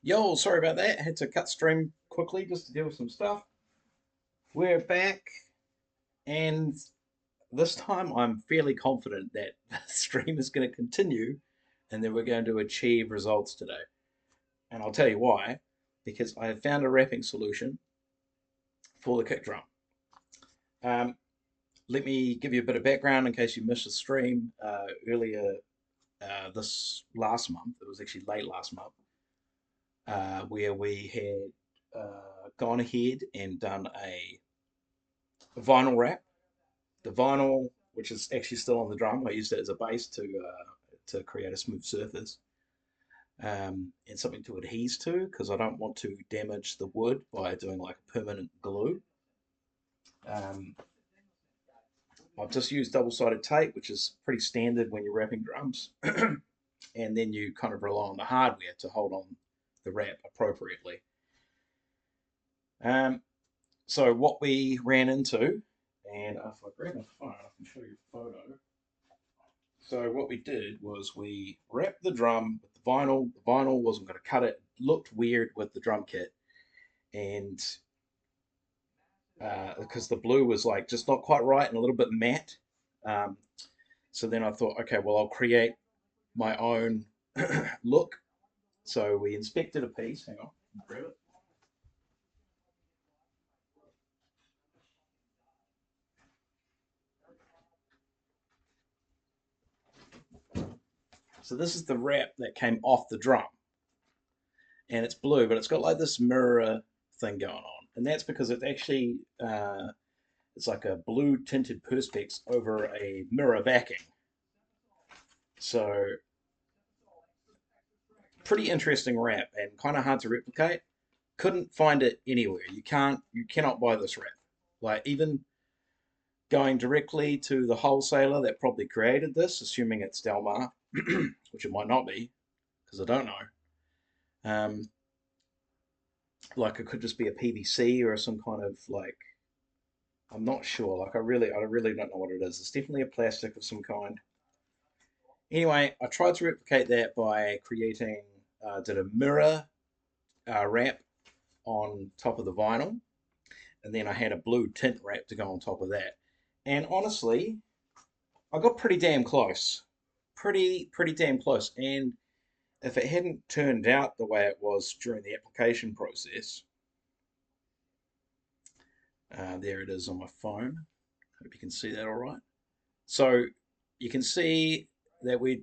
Yo, sorry about that. Had to cut stream quickly just to deal with some stuff. We're back, and this time I'm fairly confident that the stream is going to continue and that we're going to achieve results today. And I'll tell you why. Because I have found a wrapping solution for the kick drum. Um, Let me give you a bit of background in case you missed the stream earlier this last month. It was actually late last month, where we had gone ahead and done a vinyl wrap. The vinyl, which is actually still on the drum, I used it as a base to create a smooth surface, and something to adhere to because I don't want to damage the wood by doing like a permanent glue. Um, I've just used double-sided tape, which is pretty standard when you're wrapping drums, and then you kind of rely on the hardware to hold on the wrap appropriately. Um, so what we ran into, and if I grab my phone, I can show you a photo. So what we did was we wrapped the drum with the vinyl. The vinyl wasn't going to cut it. It looked weird with the drum kit, and because the blue was like just not quite right and a little bit matte. Um, so then I thought, okay, well I'll create my own look. So we inspected a piece. Hang on, grab it. So this is the wrap that came off the drum, and it's blue, but it's got like this mirror thing going on, and that's because it's actually it's like a blue tinted perspex over a mirror backing. So pretty interesting wrap and kind of hard to replicate. Couldn't find it anywhere. You cannot buy this wrap. Like even going directly to the wholesaler that probably created this, assuming it's Delmar, which it might not be because I don't know. Um, like it could just be a PVC or some kind of like I'm not sure. Like I really don't know what it is. It's definitely a plastic of some kind. Anyway, I tried to replicate that by creating, did a mirror wrap on top of the vinyl, and then I had a blue tint wrap to go on top of that. And honestly, I got pretty damn close. Pretty damn close. And if it hadn't turned out the way it was during the application process, there it is on my phone. Hope you can see that all right. So you can see that we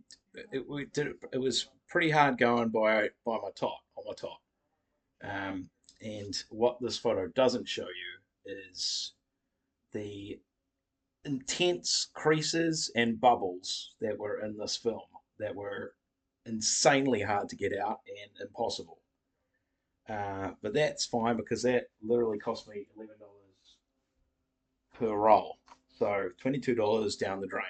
did it was pretty hard going by my top on my top. And what this photo doesn't show you is the intense creases and bubbles that were in this film that were insanely hard to get out and impossible. But that's fine because that literally cost me $11 per roll. So $22 down the drain.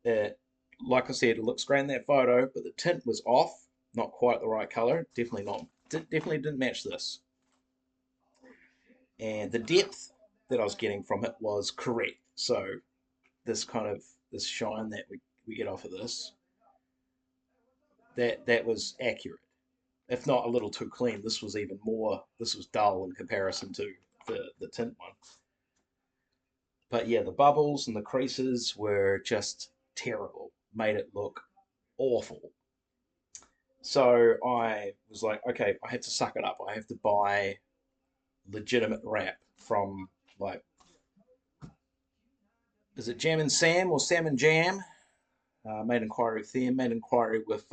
It, like I said, it looks great in that photo, but the tint was off, not quite the right color. Definitely not. Definitely didn't match this. And the depth that I was getting from it was correct. So this kind of this shine that we get off of this, that was accurate. If not a little too clean, this was even more. This was dull in comparison to the tint one. But yeah, the bubbles and the creases were just terrible. Made it look awful. So I was like, okay, I have to suck it up. I have to buy legitimate wrap from like, is it Jam and Sam or Sam and Jam? Made inquiry with them. Made inquiry with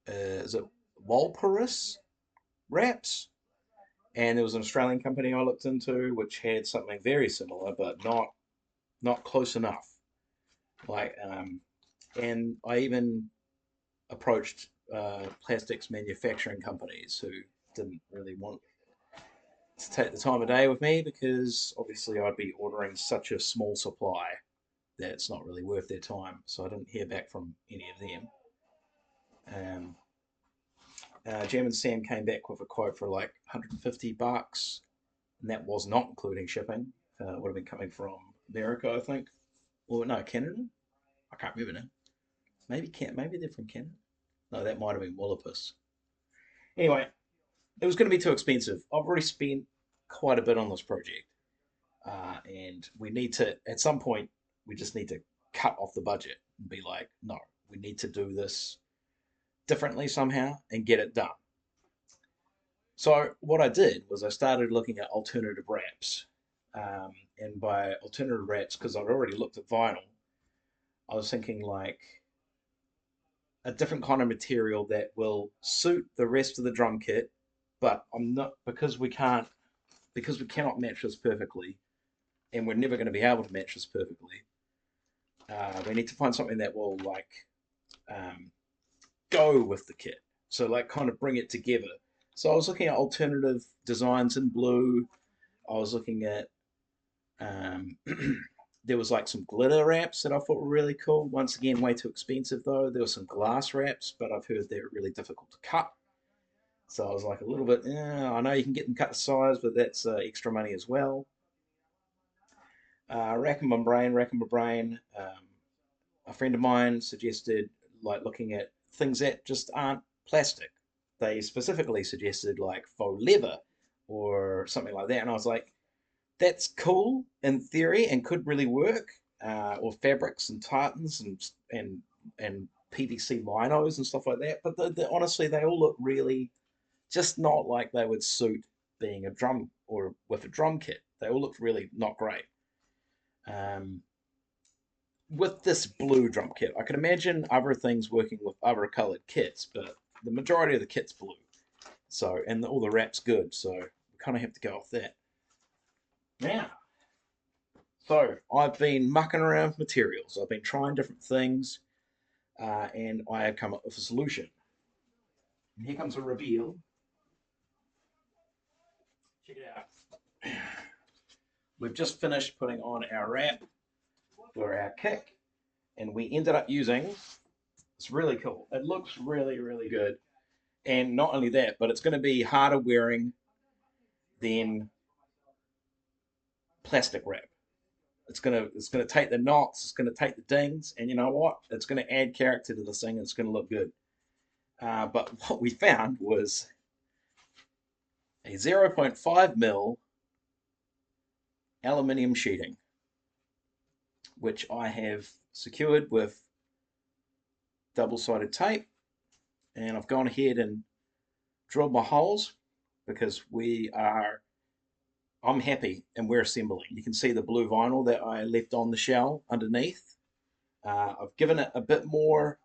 is it Walpurus Wraps? And there was an Australian company I looked into which had something very similar, but not close enough. Like, and I even approached plastics manufacturing companies who didn't really want to take the time of day with me because obviously I'd be ordering such a small supply that it's not really worth their time. So I didn't hear back from any of them. Um, Jam and Sam came back with a quote for like $150, and that was not including shipping. It would have been coming from America, I think, or no, Canada. I can't remember now. Maybe they're from Canada. No, that might have been Wallapus. Anyway, it was going to be too expensive. I've already spent quite a bit on this project, and we need to, at some point, we just need to cut off the budget and be like, no, we need to do this differently somehow and get it done. So what I did was I started looking at alternative wraps, and by alternative wraps, because I'd already looked at vinyl, I was thinking like a different kind of material that will suit the rest of the drum kit, but I'm not because we cannot match this perfectly, and we're never going to be able to match this perfectly. We need to find something that will like um, go with the kit, so like kind of bring it together. So I was looking at alternative designs in blue. I was looking at um, there was like some glitter wraps that I thought were really cool. Once again, way too expensive though. There were some glass wraps, but I've heard they're really difficult to cut. So I was like a little bit, I know you can get them cut to size, but that's extra money as well. Racking my brain, racking my brain. A friend of mine suggested like looking at things that just aren't plastic. They specifically suggested like faux leather or something like that, and I was like, that's cool in theory and could really work. Or fabrics and tartans and PVC linos and stuff like that. But honestly, they all look really just not like they would suit being a drum or with a drum kit. They all look really not great. Um, with this blue drum kit, I can imagine other things working with other colored kits, but the majority of the kit's blue. So, and all the wrap's good, so we kind of have to go off that. Now, so I've been mucking around with materials. I've been trying different things, and I have come up with a solution. And here comes a reveal. Check it out. We've just finished putting on our wrap for our kick, and we ended up using. It's really cool. It looks really, really good. And not only that, but it's going to be harder wearing than plastic wrap. It's gonna take the knots, it's gonna take the dings, and you know what? It's gonna add character to this thing. It's gonna look good. But what we found was a 0.5 mil aluminium sheeting, which I have secured with double-sided tape, and I've gone ahead and drilled my holes because I'm happy and we're assembling. You can see the blue vinyl that I left on the shell underneath. I've given it a bit more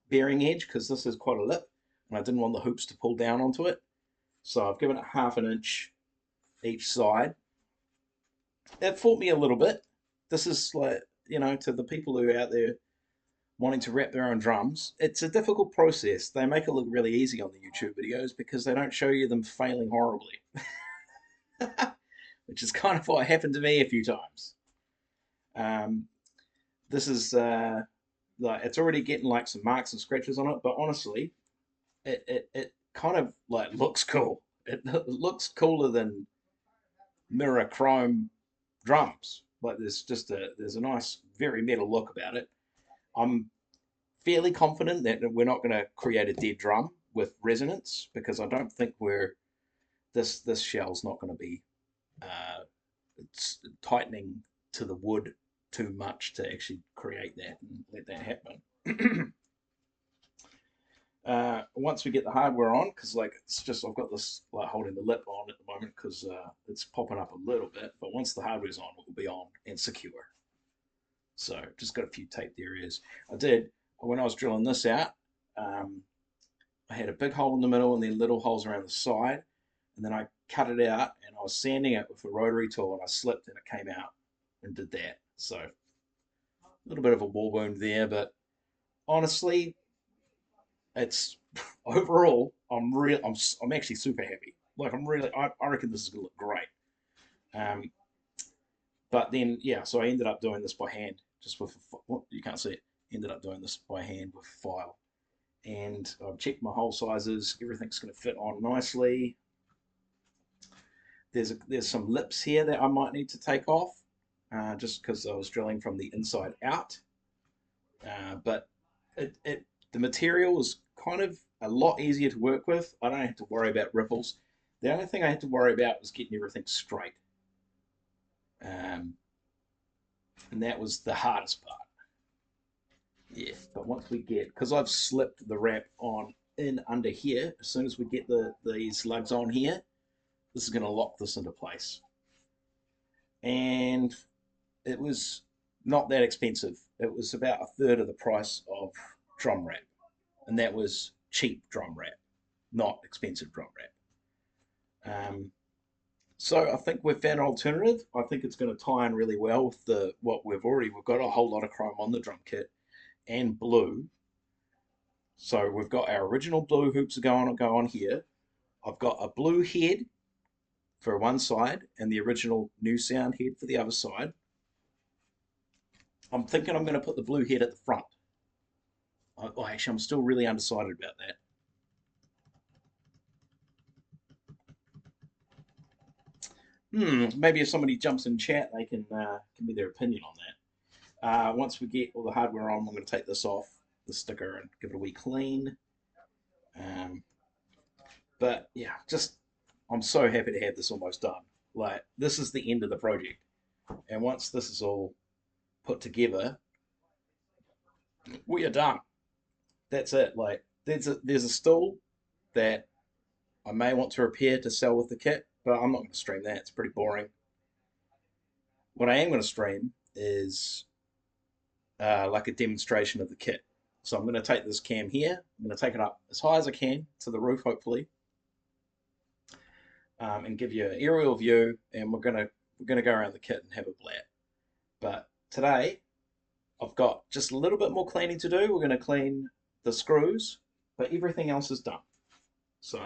bearing edge because this is quite a lip and I didn't want the hoops to pull down onto it. So I've given it half an inch each side. It fought me a little bit. This is like, to the people who are out there wanting to wrap their own drums, it's a difficult process. They make it look really easy on the YouTube videos because they don't show you them failing horribly, which is kind of what happened to me a few times. Um, this is like it's already getting like some marks and scratches on it, but honestly, it kind of like looks cool. It looks cooler than mirror chrome drums. Like there's a nice very metal look about it. I'm fairly confident that we're not going to create a dead drum with resonance because I don't think we're this shell's not going to be it's tightening to the wood too much to actually create that and let that happen. Once we get the hardware on, because like it's just I've got this like holding the lip on at the moment because it's popping up a little bit. But once the hardware's on, it will be on and secure. So just got a few taped areas. I did when I was drilling this out. Um, I had a big hole in the middle and then little holes around the side, and then I cut it out and I was sanding it with a rotary tool and I slipped and it came out and did that. So a little bit of a war wound there, but honestly, it's overall I'm actually super happy. Like I reckon this is gonna look great. Um, but then yeah, so I ended up doing this by hand, just with well, you can't see it. Ended up doing this by hand with a file, and I've checked my hole sizes. Everything's going to fit on nicely. There's some lips here that I might need to take off, just because I was drilling from the inside out. But the material is kind of a lot easier to work with. I don't have to worry about ripples. The only thing I had to worry about was getting everything straight. Um, and that was the hardest part. Yeah, but once we get, because I've slipped the wrap on in under here, as soon as we get these lugs on here, this is going to lock this into place. And it was not that expensive. It was about a third of the price of drum wrap, and that was cheap drum wrap, not expensive drum wrap. So I think we've found an alternative. I think it's going to tie in really well with the what we've got a whole lot of chrome on the drum kit and blue. So we've got our original blue hoops go on here. I've got a blue head for one side and the original new sound head for the other side. I'm thinking I'm going to put the blue head at the front. Actually, I'm still really undecided about that. Maybe if somebody jumps in chat, they can give me their opinion on that. Once we get all the hardware on, I'm going to take this off the sticker and give it a wee clean. Um, but yeah, just I'm so happy to have this almost done. Like this is the end of the project, and once this is all put together, we are done. That's it. Like there's a stool that I may want to repair to sell with the kit, but I'm not going to stream that. It's pretty boring. What I am going to stream is like a demonstration of the kit. So I'm going to take this cam here. I'm going to take it up as high as I can to the roof, hopefully, and give you an aerial view. And we're gonna go around the kit and have a blat. But today I've got just a little bit more cleaning to do. We're going to clean the screws, but everything else is done. So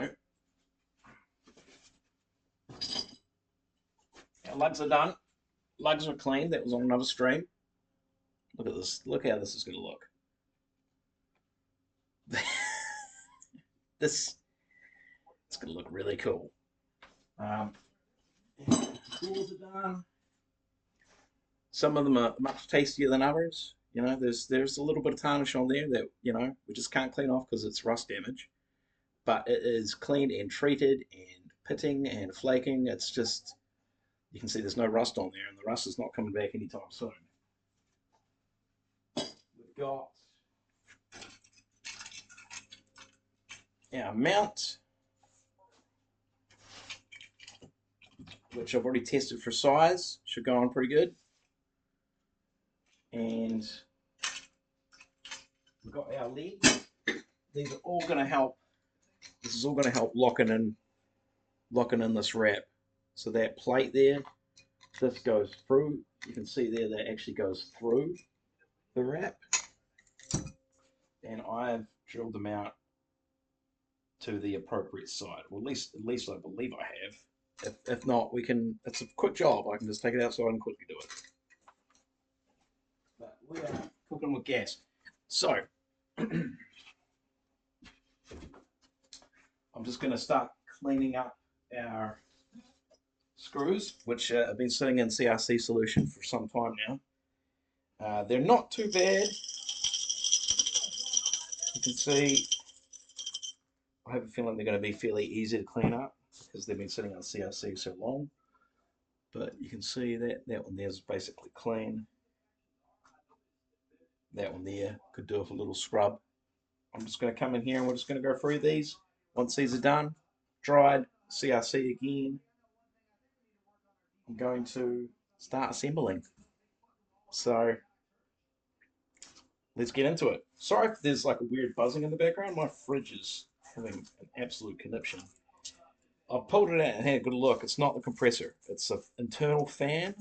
our lugs are done. Lugs are clean. That was on another stream. Look at this. Look how this is going to look. This it's going to look really cool. Screws are done. Some of them are much tastier than others. You know, there's a little bit of tarnish on there that we just can't clean off because it's rust damage. But it is cleaned and treated and pitting and flaking. It's just you can see there's no rust on there, and the rust is not coming back anytime soon. We've got our mount, which I've already tested for size. Should go on pretty good. And we've got our legs. These are all going to help. This is all going to help locking in this wrap. So that plate there, this goes through. You can see there that actually goes through the wrap. And I've drilled them out to the appropriate side. Well, at least I believe I have. If not, we can. It's a quick job. I can just take it outside and quickly do it. But we are cooking with gas. So I'm just going to start cleaning up our screws, which have been sitting in CRC solution for some time now. They're not too bad. You can see, I have a feeling they're going to be fairly easy to clean up because they've been sitting on CRC so long. But you can see that one there is basically clean. That one there could do with a little scrub. I'm just going to come in here and we're just going to go through these. Once these are done, dried, CRC again, I'm going to start assembling. So let's get into it. Sorry if there's like a weird buzzing in the background. My fridge is having an absolute conniption. I pulled it out and had a good look. It's not the compressor. It's an internal fan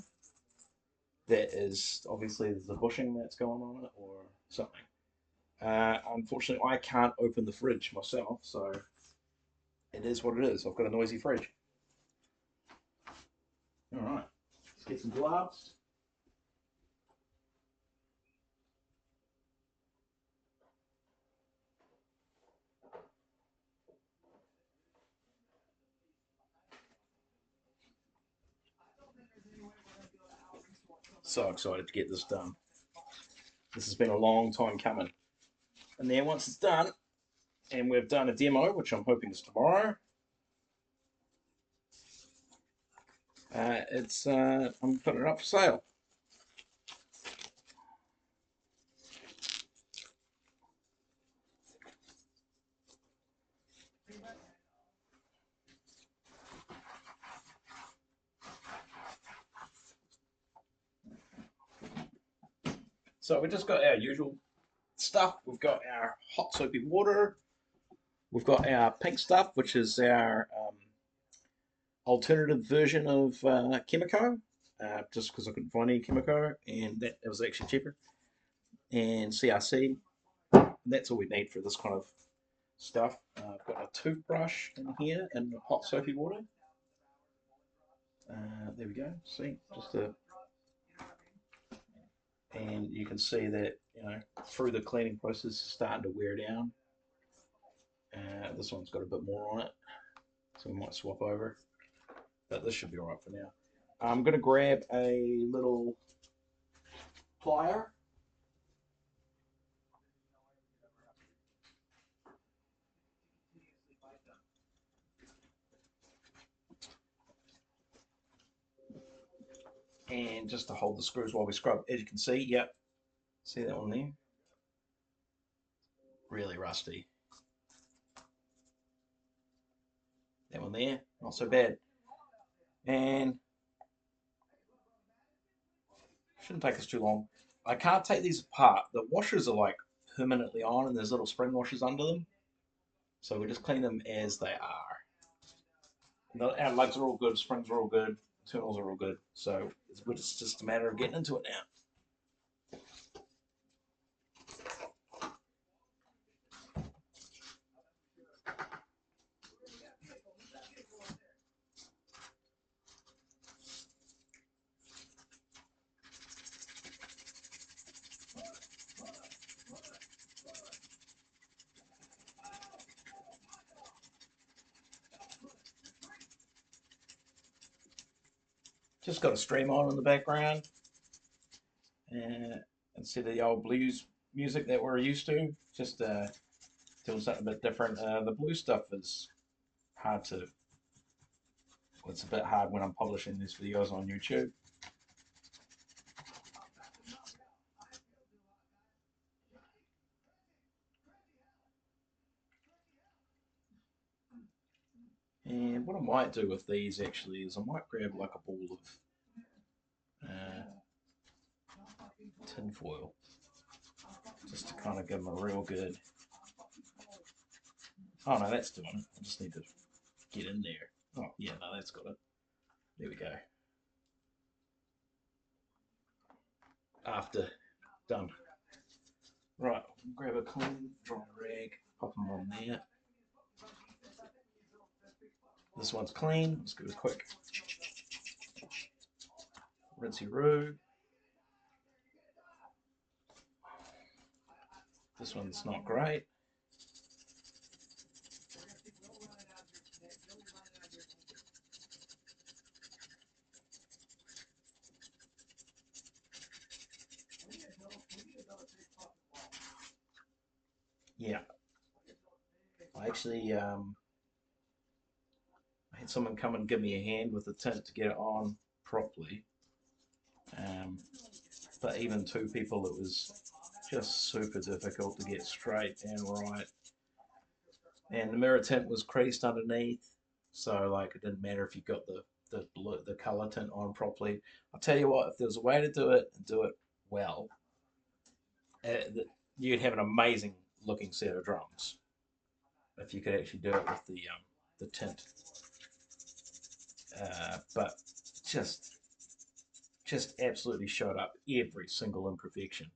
that is obviously there's a bushing that's going on it or something. Unfortunately, I can't open the fridge myself, so it is what it is. I've got a noisy fridge. All right, let's get some gloves. So excited to get this done. This has been a long time coming. And then once it's done, and we've done a demo, which I'm hoping is tomorrow. I'm putting it up for sale. So we just got our usual stuff. We've got our hot soapy water. We've got our pink stuff, which is our alternative version of Chemico, just because I couldn't find any Chemico, and that was actually cheaper. And CRC. That's all we need for this kind of stuff. I've got a toothbrush in here and hot soapy water. There we go. See, and you can see that through the cleaning process, it's starting to wear down. This one's got a bit more on it, so we might swap over. But this should be alright for now. I'm going to grab a little plier. And just to hold the screws while we scrub. As you can see, yep. See that one there? Really rusty. That one there, not so bad. And shouldn't take us too long. I can't take these apart. The washers are like permanently on and there's little spring washers under them. So we just clean them as they are. Our lugs are all good, springs are all good, internals are all good. So it's just a matter of getting into it now. Just got a stream on in the background. Instead of the old blues music that we're used to, just doing something a bit different. The blue stuff is hard to, well, it's a bit hard when I'm publishing these videos on YouTube. And what I might do with these actually is I might grab like a ball of tin foil just to kind of give them a real good. Oh no, that's doing it. I just need to get in there. Oh yeah, no, that's got it. There we go. After done. Right, grab a clean dry rag, pop them on there. This one's clean. Let's give it a quick rinsey-roo. This one's not great. Yeah. I actually I had someone come and give me a hand with the tint to get it on properly. But even two people, it was just super difficult to get straight and right. And the mirror tint was creased underneath, so like it didn't matter if you got the color tint on properly. I'll tell you what, if there's a way to do it and do it well, you'd have an amazing looking set of drums if you could actually do it with the tint. But just absolutely showed up every single imperfection.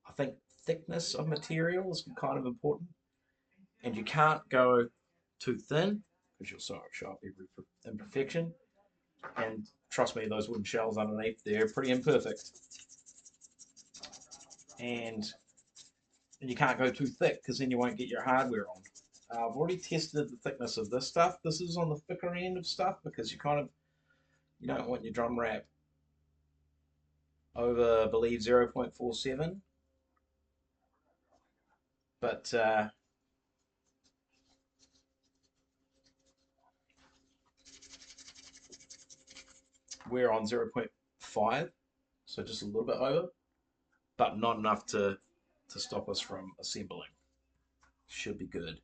I think thickness of material is kind of important, and you can't go too thin because you'll show up every imperfection. And trust me, those wooden shells underneath, they're pretty imperfect. And you can't go too thick because then you won't get your hardware on. I've already tested the thickness of this stuff. This is on the thicker end of stuff because you don't want your drum wrap over, I believe, 0.47. But we're on 0.5, so just a little bit over, but not enough to stop us from assembling. Should be good.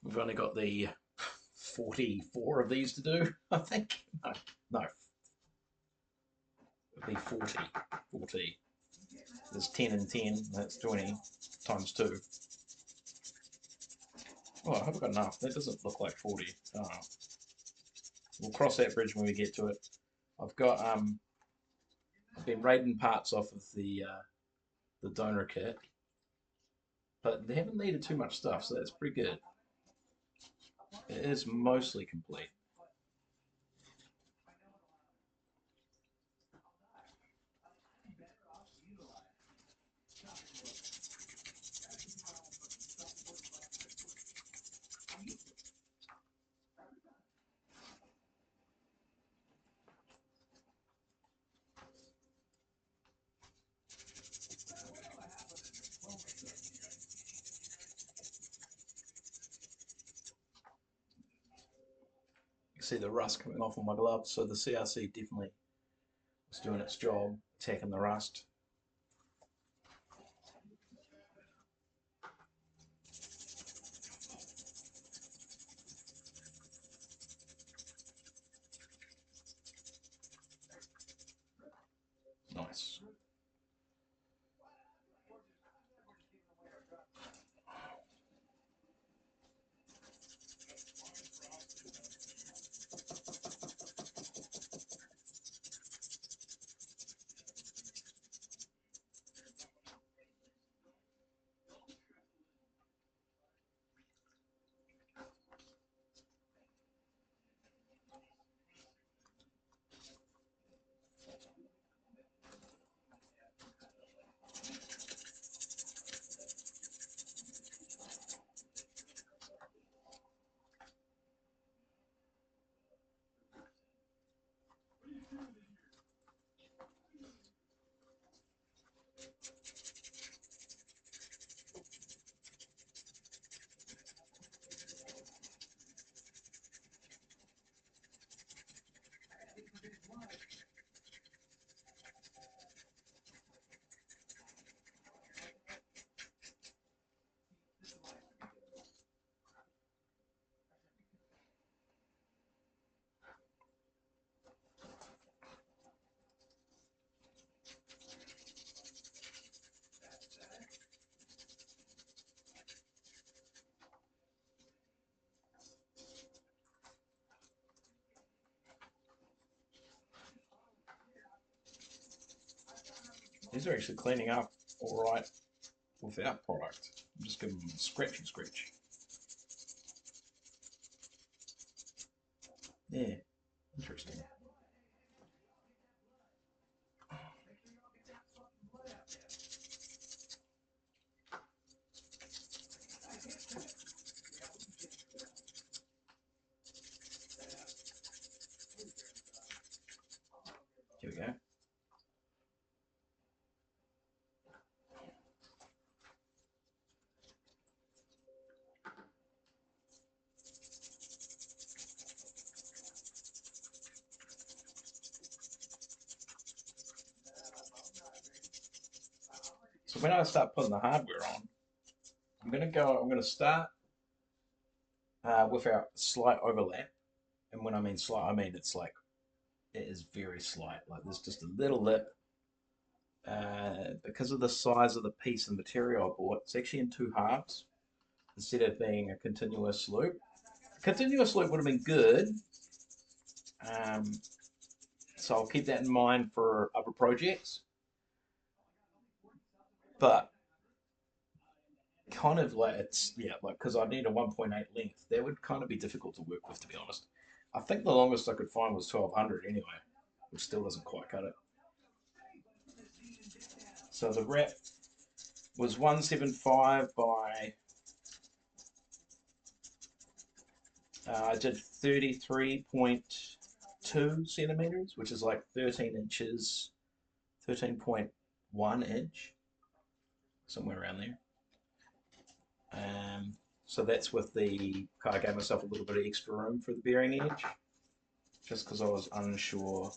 We've only got the 44 of these to do, I think. No, it'd be 40. 40. There's 10 and 10, that's 20 times 2. Oh, I hope I've got enough. That doesn't look like 40. Oh. We'll cross that bridge when we get to it. I've got I've been raiding parts off of the donor kit, but they haven't needed too much stuff, so that's pretty good. It is mostly complete. You see the rust coming off on my gloves, so the CRC definitely was doing its job, attacking the rust. Nice. These are actually cleaning up all right without product. I'm just giving them a scratchy scratch. Yeah, interesting. Here we go. So when I start putting the hardware on, I'm going to start with our slight overlap. And when I mean slight, I mean it's like, it is very slight. Like there's just a little lip. Because of the size of the piece of material I bought, it's actually in two halves instead of being a continuous loop. A continuous loop would have been good. Um, so I'll keep that in mind for other projects. But kind of like it's yeah, like because I need a 1.8 length, that would kind of be difficult to work with, to be honest. I think the longest I could find was 1200 anyway, which still doesn't quite cut it. So the wrap was 175 by I did 33.2 centimeters, which is like 13 inches, 13.1 inch, somewhere around there. So that's with I gave myself a little bit of extra room for the bearing edge, just because I was unsure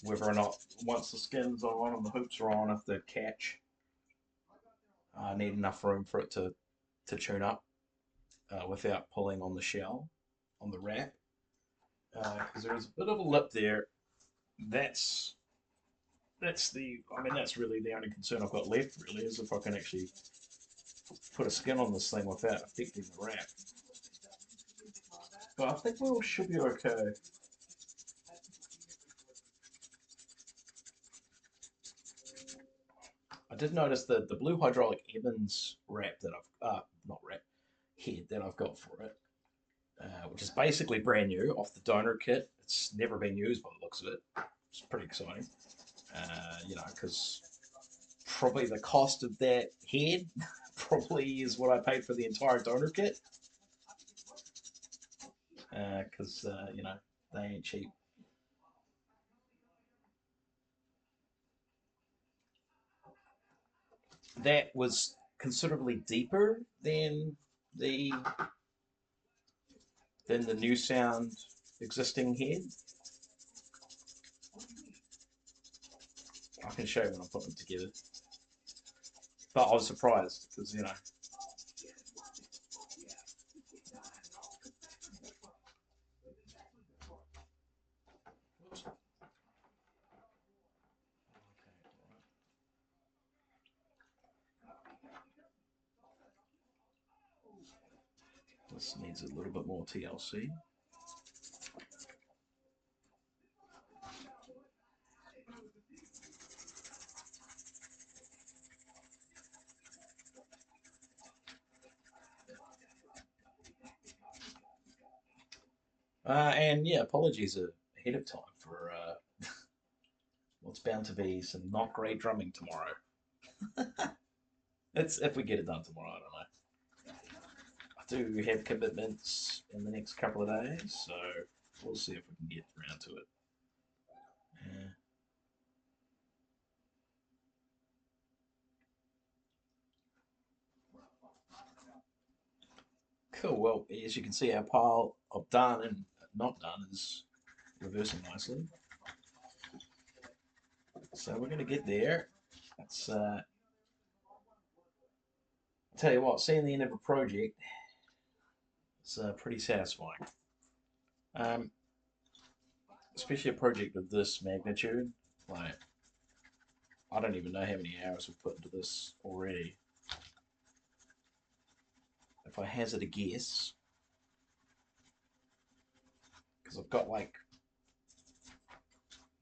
whether or not once the skins are on and the hoops are on, if the catch I need enough room for it to tune up without pulling on the shell, on the wrap, because there is a bit of a lip there. That's that's really the only concern I've got left, really, is if I can actually put a skin on this thing without affecting the wrap. But I think we all should be okay. I did notice that the blue hydraulic Evans wrap that not wrap, head that I've got for it, which is basically brand new off the donor kit. It's never been used by the looks of it. It's pretty exciting, because probably the cost of that head probably is what I paid for the entire donor kit. Because they ain't cheap. That was considerably deeper the than the new sound existing head. I can show you when I put them together. But I was surprised because this needs a little bit more TLC. And yeah, apologies ahead of time for what's bound to be some not great drumming tomorrow. It's if we get it done tomorrow, I don't know. I do have commitments in the next couple of days, so we'll see if we can get around to it. Yeah. Cool. Well, as you can see, our pile of done and not done is reversing nicely. So we're going to get there. It's tell you what, seeing the end of a project is pretty satisfying. Um, Especially a project of this magnitude. Like, I don't even know how many hours we've put into this already. If I hazard a guess, because I've got like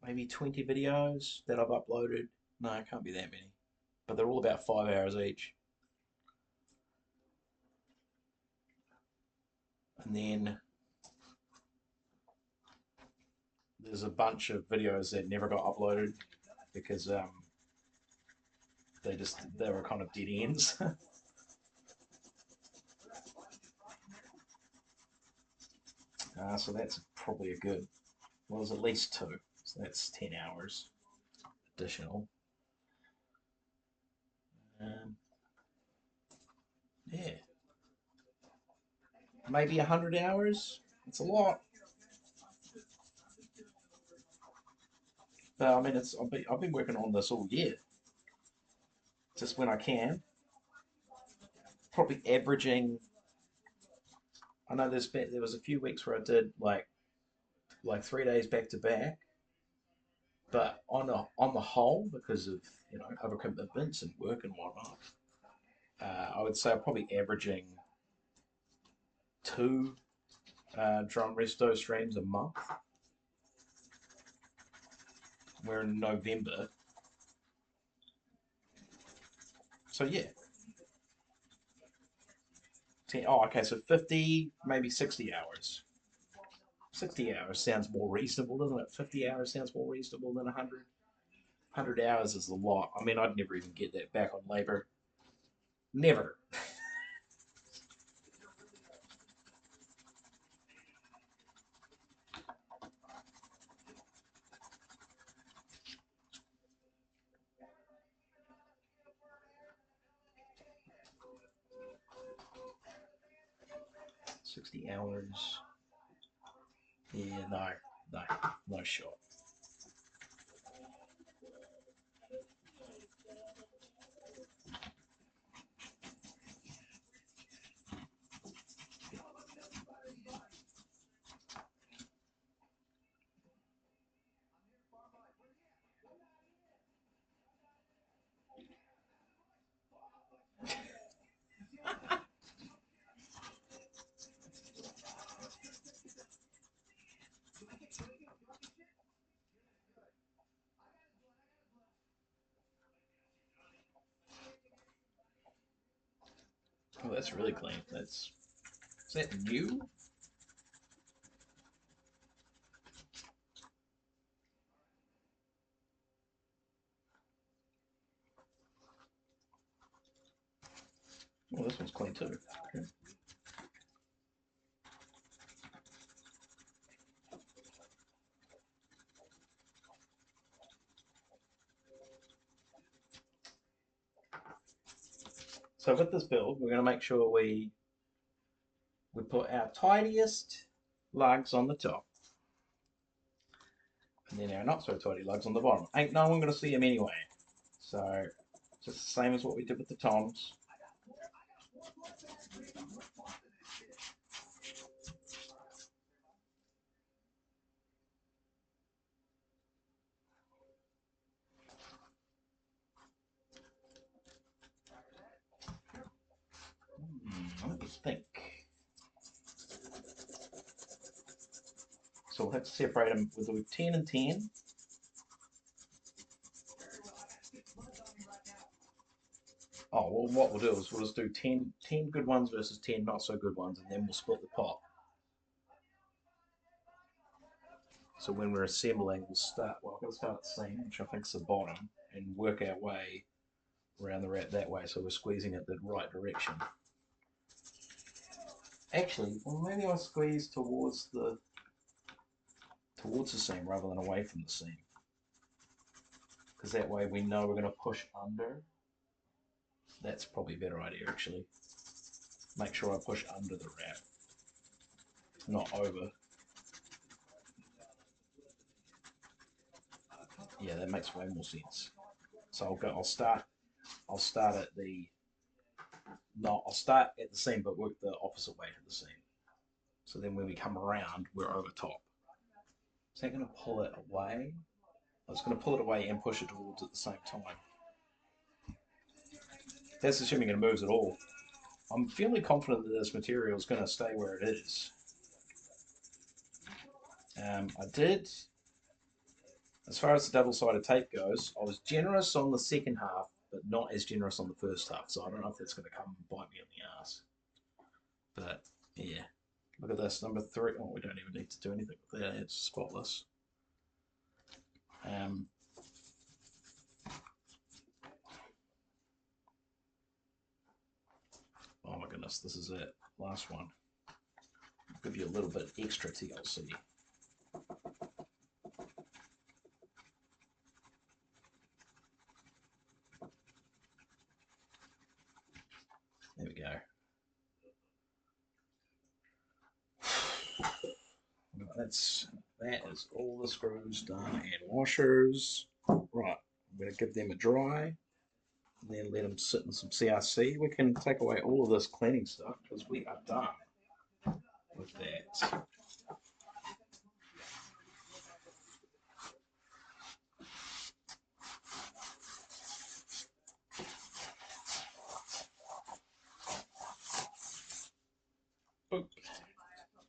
maybe 20 videos that I've uploaded. No, it can't be that many. But they're all about 5 hours each. And then there's a bunch of videos that never got uploaded because they were kind of dead ends. So that's probably a good. Well, there's at least two, so that's 10 hours additional. Um, yeah, maybe 100 hours. It's a lot, but I mean, I've been working on this all year, just when I can. Probably averaging. I know there was a few weeks where I did like 3 days back to back, but on the whole, because of other commitments and work and whatnot, I would say I'm probably averaging two drum resto streams a month. We're in November, so yeah. Okay, so 50, maybe 60 hours. 60 hours sounds more reasonable, doesn't it? 50 hours sounds more reasonable than 100. 100 hours is a lot. I mean, I'd never even get that back on labor. Never. 60 hours. Yeah, no shot. Oh, that's really clean. Is that new? Oh, this one's clean too. Okay. So with this build, we're going to make sure we put our tidiest lugs on the top, and then our not so tidy lugs on the bottom. Ain't no one going to see them anyway. So just the same as what we did with the toms. Let me think. So we'll have to separate them. We'll do 10 and 10. Oh, well, what we'll do is we'll just do 10 good ones versus 10 not so good ones, and then we'll split the pot. So when we're assembling, we'll start at the seam, which I think is the bottom, and work our way around the wrap that way, so we're squeezing it the right direction. Actually, well, maybe I'll squeeze towards the seam rather than away from the seam, because that way we know we're going to push under. That's probably a better idea, actually. Make sure I push under the wrap, not over. Yeah, that makes way more sense. So I'll start at the no, I'll start at the seam, but work the opposite way to the seam. So then when we come around, we're over top. Is that going to pull it away? I was going to pull it away and push it towards at the same time. That's assuming it moves at all. I'm fairly confident that this material is going to stay where it is. I did, as far as the double-sided tape goes, I was generous on the second half, but not as generous on the first half. So I don't know if that's going to come and bite me in the ass. But yeah, look at this, number 3. Oh, we don't even need to do anything with that. It's spotless. Oh my goodness, this is it. Last one. I'll give you a little bit extra TLC. There we go. That is all the screws done and washers. Right, I'm going to give them a dry and then let them sit in some CRC. We can take away all of this cleaning stuff because we are done with that. Oop.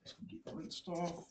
Just get the rinsed off.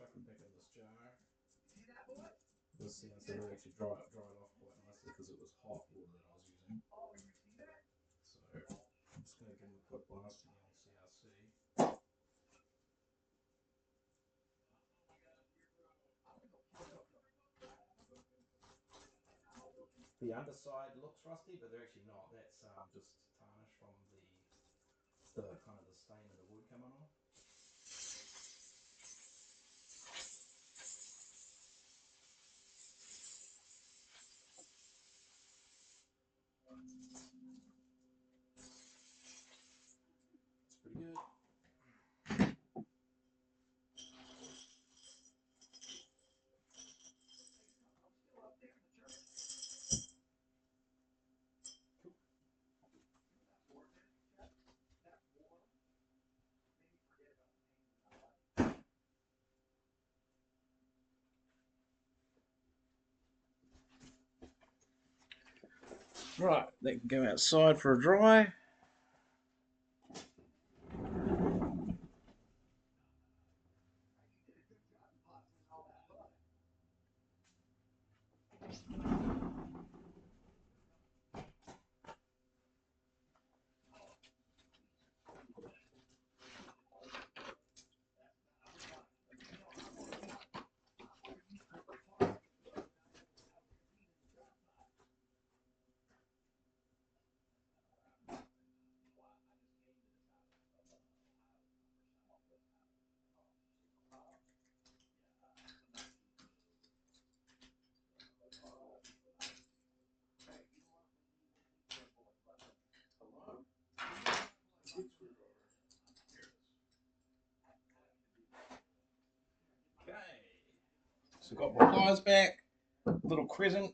chuck them back in this jar. This sounds to actually dry it off quite nicely because it was hot water that I was using. So I'm just going to give them a quick blast on the CRC. The underside looks rusty, but they're actually not. That's just tarnish from the kind of the stain of the wood coming off. It's pretty good. Right, they can go outside for a dry. Okay, so got my pliers back, little crescent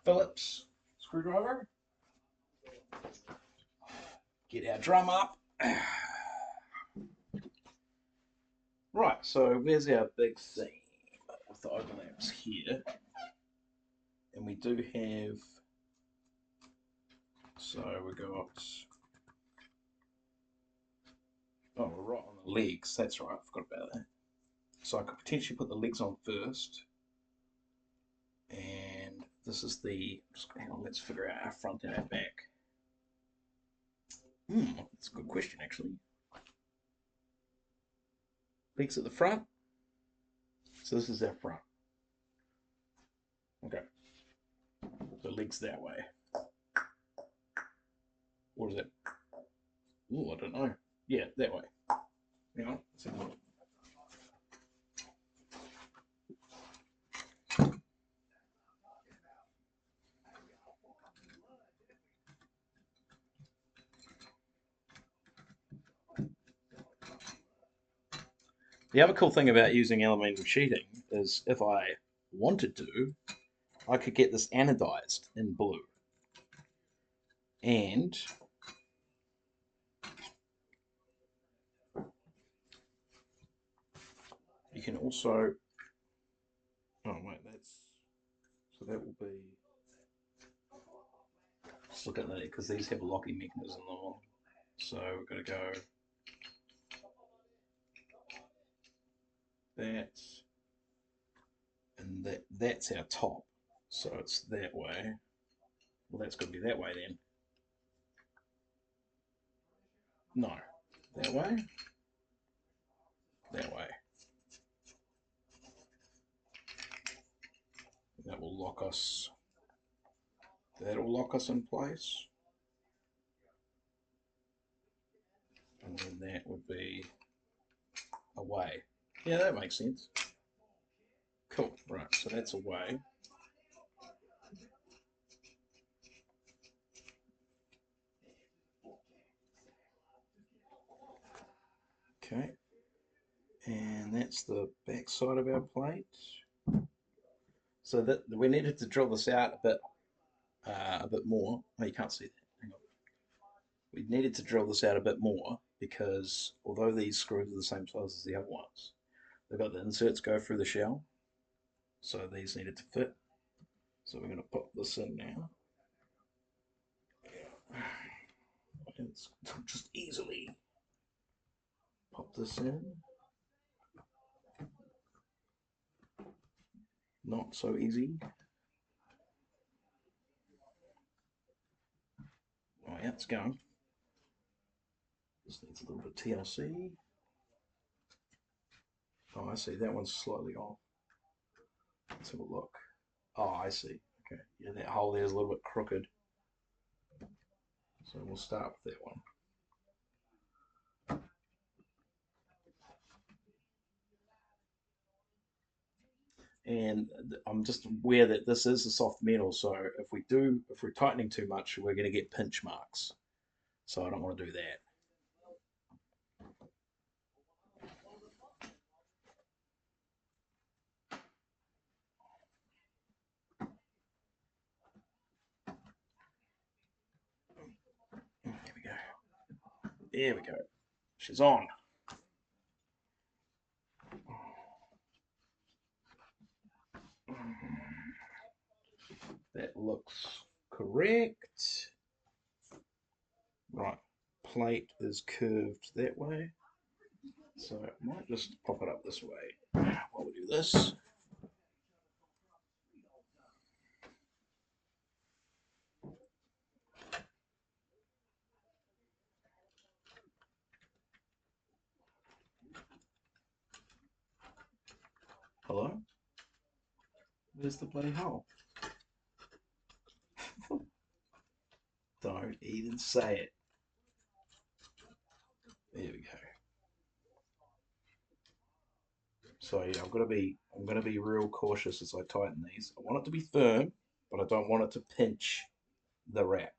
Phillips screwdriver. Get our drum up. Right, so where's our big theme with the overlaps here? And we do have, so we got, oh, we're right on the legs. That's right, I forgot about that. So I could potentially put the legs on first. And this is the, just hang on, let's figure out our front and our back. That's a good question actually. Legs at the front. So this is our front. Okay. The legs that way. Or is it? Oh, I don't know. Yeah, that way. Hang on. The other cool thing about using aluminium sheeting is if I wanted to, I could get this anodized in blue. And you can also, oh wait, so that will be, just look at that because these have a locking mechanism on. So we're going to go that, and that's our top. So it's that way. Well, that's got to be that way then. No, that way. That way. That will lock us. That'll lock us in place. And then that would be away. Yeah, that makes sense. Cool. Right, so that's away. Okay. And that's the back side of our plate. So that we needed to drill this out a bit more. Oh, you can't see that. Hang on. We needed to drill this out a bit more because although these screws are the same size as the other ones, they've got the inserts go through the shell. So these needed to fit. So we're going to put this in now. Let's just easily pop this in. not so easy. Oh yeah, it's going. Just needs a little bit of TLC. Oh, I see. That one's slightly off. Let's have a look. Oh, I see. Okay. Yeah, that hole there is a little bit crooked. So we'll start with that one. And I'm just aware that this is a soft metal, so if we're tightening too much, we're going to get pinch marks. So I don't want to do that. There we go. There we go. She's on. That looks correct. Right, plate is curved that way. So I might just pop it up this way while we do this. Hello? Where's the bloody hole? Don't even say it. There we go. So yeah, I'm gonna be real cautious as I tighten these. I want it to be firm, but I don't want it to pinch the wrap.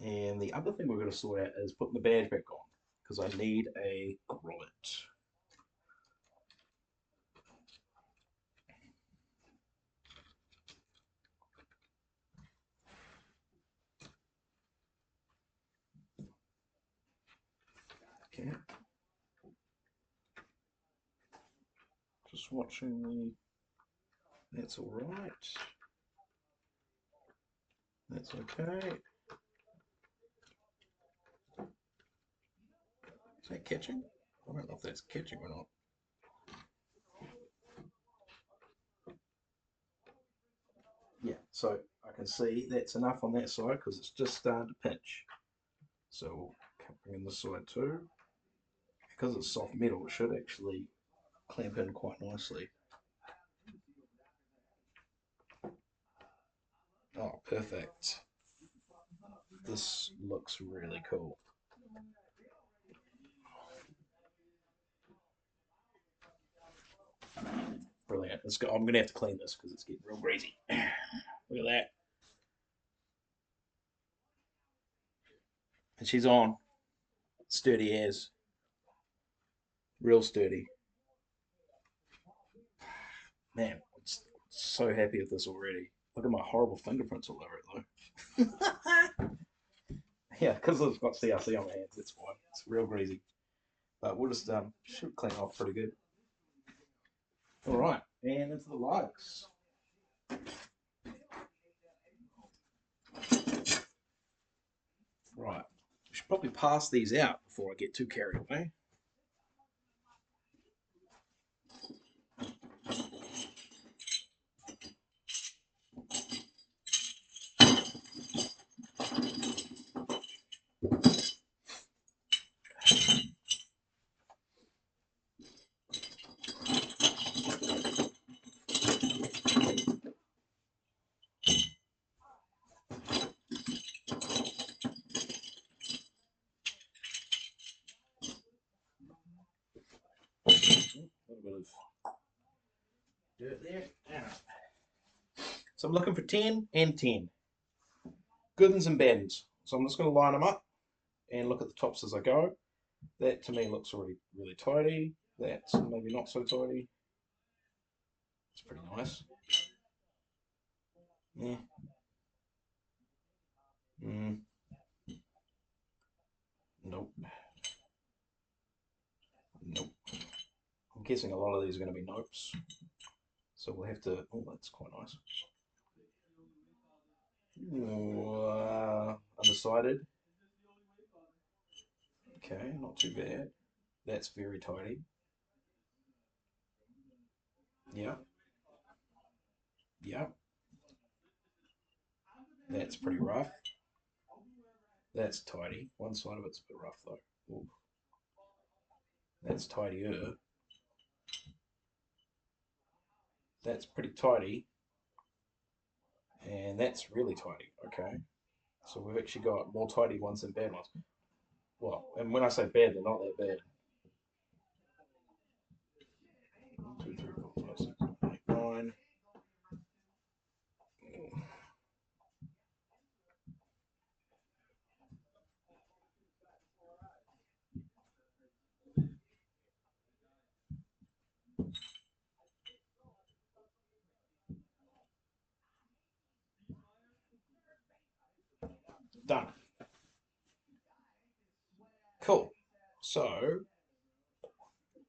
And the other thing we're going to sort out is putting the badge back on because I need a grommet. Okay. Just watching the. That's all right. That's okay. Is that catching? I don't know if that's catching or not. Yeah, so I can see that's enough on that side because it's just starting to pinch. So we'll bring in this side too. Because it's soft metal, it should actually clamp in quite nicely. Oh, perfect. This looks really cool. Brilliant. Let's go. I'm going to have to clean this because it's getting real greasy. Look at that. And she's on. Sturdy as. Real sturdy. Man, I'm so happy with this already. Look at my horrible fingerprints all over it though. Yeah, because it's got CRC on my hands, that's why. It's real greasy. But we'll just should clean off pretty good. All right, and into the lugs. Right, we should probably pass these out before I get too carried away. A little bit of dirt there. So I'm looking for 10 and 10. Good uns and bad uns. So I'm just going to line them up and look at the tops as I go. That to me looks really, really tidy. That's maybe not so tidy. It's pretty nice. Yeah. Mm, nope. Nope. I'm guessing a lot of these are going to be nopes. So we'll have to. Oh, that's quite nice. Undecided. Okay, not too bad. That's very tidy. Yeah, yeah. That's pretty rough. That's tidy. One side of it's a bit rough though. Ooh, that's tidier. That's pretty tidy. And that's really tidy. Okay. So we've actually got more tidy ones than bad ones. Well, and when I say bad, they're not that bad. 1, 2, 3, 4, 5, 6, 7, 8, 9. Done. Cool. So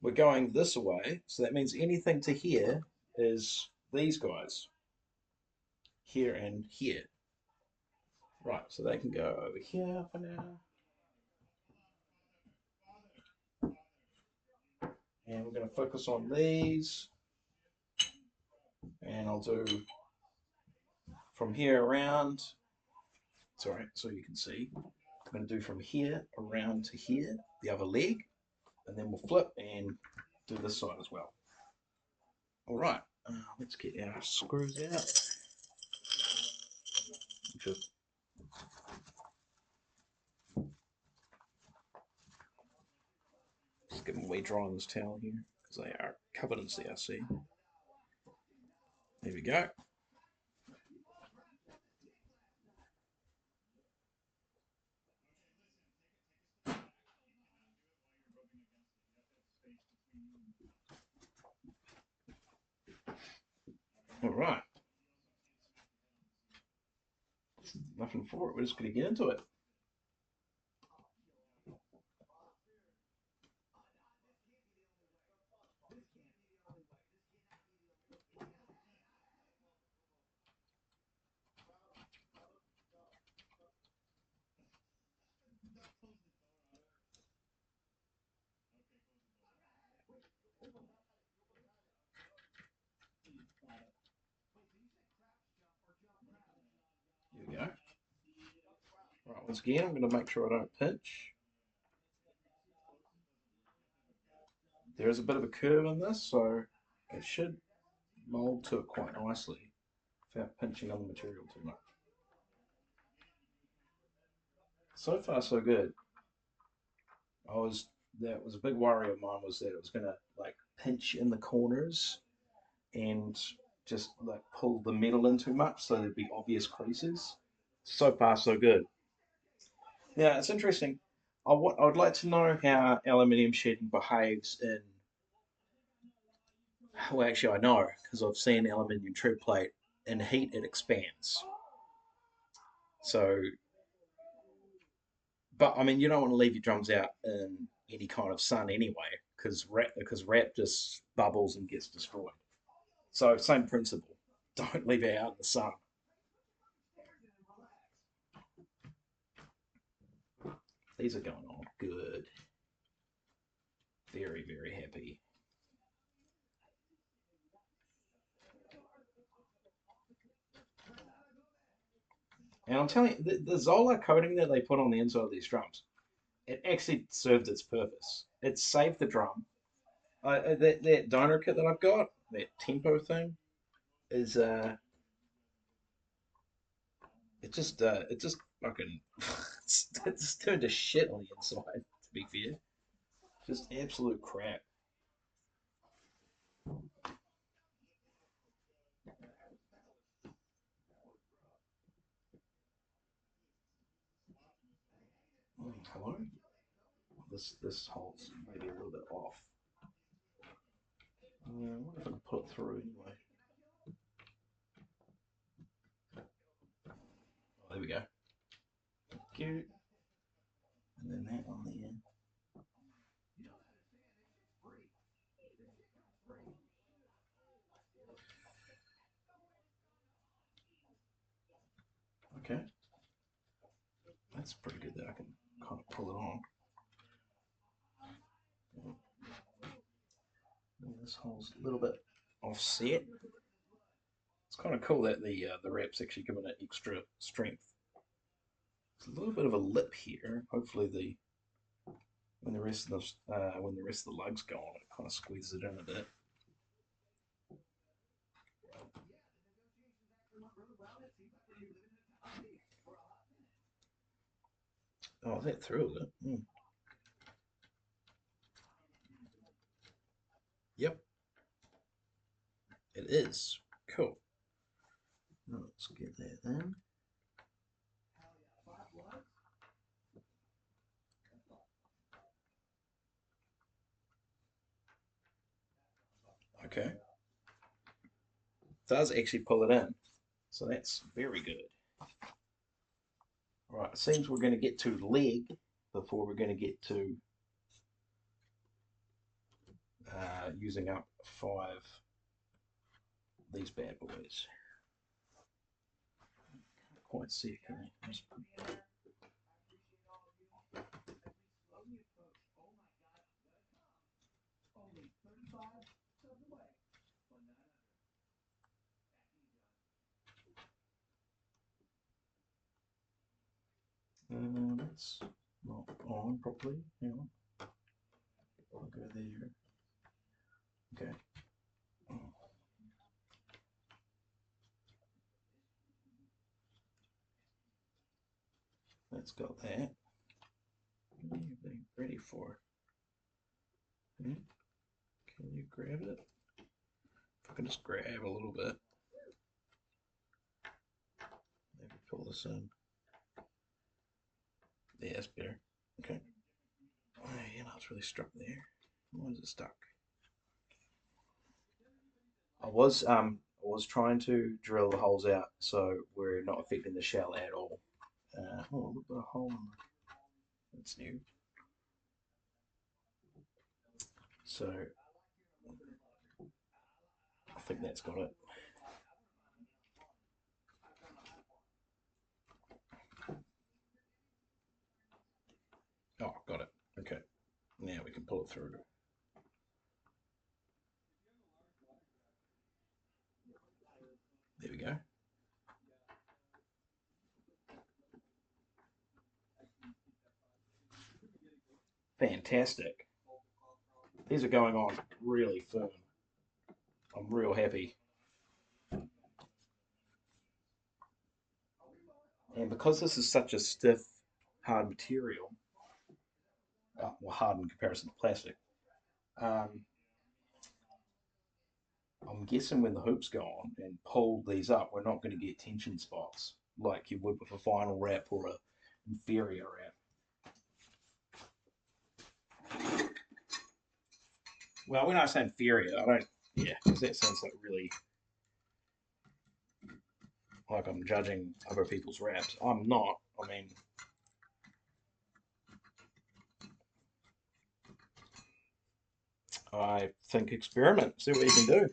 we're going this way. So that means anything to here is these guys, here and here. Right, so they can go over here for now. And we're going to focus on these. And I'll do from here around. Sorry, so you can see. I'm going to do from here around to here, the other leg. And then we'll flip and do this side as well. All right, let's get our screws out. Just give them a wee dry on this towel here because they are covered in CRC. There we go. All right. Nothing for it. We're just going to get into it. Here we go. Right, once again, I'm going to make sure I don't pinch. There is a bit of a curve in this, so it should mold to it quite nicely without pinching on the material too much. So far, so good. That was a big worry of mine was that it was going to like pinch in the corners and just like pull the metal in too much, so there'd be obvious creases. So far, so good. Yeah, it's interesting. I'd like to know how aluminium sheeting behaves in. Well, actually, I know because I've seen aluminium tread plate in heat it expands. So, but I mean, you don't want to leave your drums out in any kind of sun anyway, because wrap just bubbles and gets destroyed. So, same principle. Don't leave it out in the sun. These are going on good. Very, very happy. And I'm telling you, the Zola coating that they put on the inside of these drums, it actually served its purpose. It saved the drum. That donor kit that I've got, that tempo thing, is it just fucking it just turned to shit on the inside. To be fair, just absolute crap. Hello, this hole's maybe a little bit off. I wonder if I can put it through anyway. Oh, there we go. Cute. And then that on the end. Okay, that's pretty good that I can kind of pull it on. this hole's a little bit offset. It's kind of cool that the wrap's actually given it extra strength. There's a little bit of a lip here. Hopefully when the rest of the lug's gone, it kind of squeezes it in a bit. Oh, is that through, is it? Mm. Yep, it is. Cool. Let's get that in. Okay. It does actually pull it in. So that's very good. All right, it seems we're going to get to leg before we're going to get to using up 5 of these bad boys. Can't quite see it. Can I? That's not on properly. Hang on. I'll go there. Okay. That's got that. What are you being ready for? Hmm? Can you grab it? If I can just grab a little bit. Maybe pull this in. Yeah, that's better. Okay. Oh, you know, it's really stuck there. Why is it stuck? I was trying to drill the holes out so we're not affecting the shell at all. Oh, look at the hole. That's new. So I think that's got it. Oh, got it. Okay. Now we can pull it through. There we go. Fantastic. These are going on really firm. I'm real happy. And because this is such a stiff, hard material, well, hard in comparison to plastic, um, I'm guessing when the hoops go on and pull these up, we're not going to get tension spots like you would with a final wrap or a inferior wrap. Well, when I say inferior, I don't, yeah, because that sounds like really like I'm judging other people's wraps. I'm not. I mean, I think experiment, see what you can do.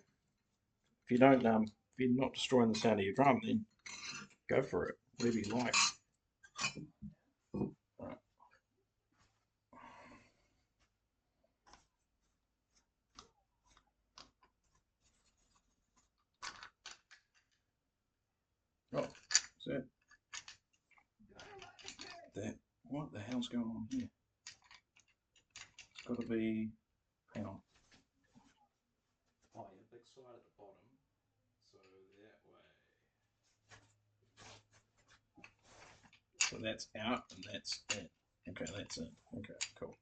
If you don't, if you're not destroying the sound of your drum, then go for it, whatever you like. Right. Oh, is that? What the hell's going on here? It's got to be. Hang on. Oh, yeah, big side at the bottom. So that way. So that's out and that's in. Okay, that's in. Okay, cool.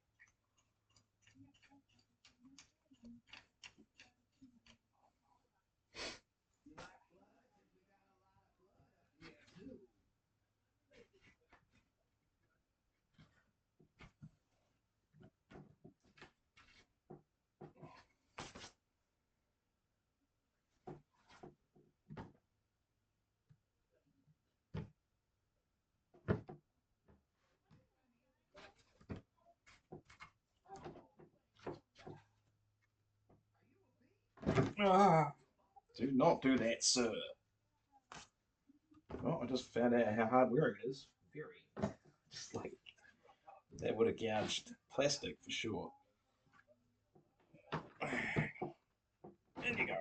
Ah, do not do that, sir. Well, I just found out how hard wearing it is. Very. Just like that would have gouged plastic for sure. In you go.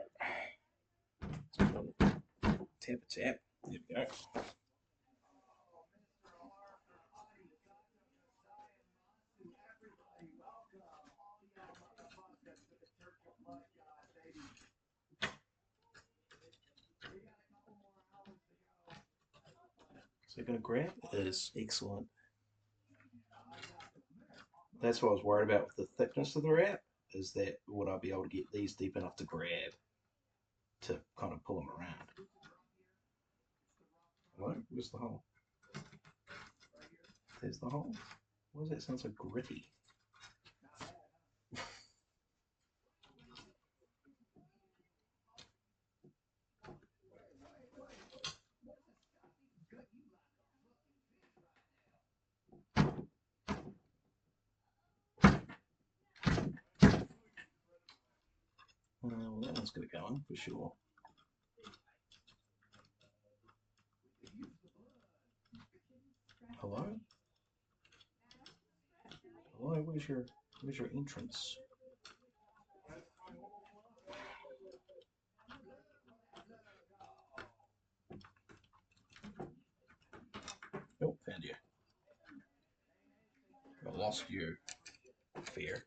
Tap a tap. There we go. So going to grab is excellent. That's what I was worried about with the thickness of the wrap, is that would I be able to get these deep enough to grab to kind of pull them around. Hello? Where's the hole? There's the hole. Why does that sound so gritty? Well, that one's going to go on for sure. Hello? Hello, where's your entrance? Oh, found you. I lost you. Fear.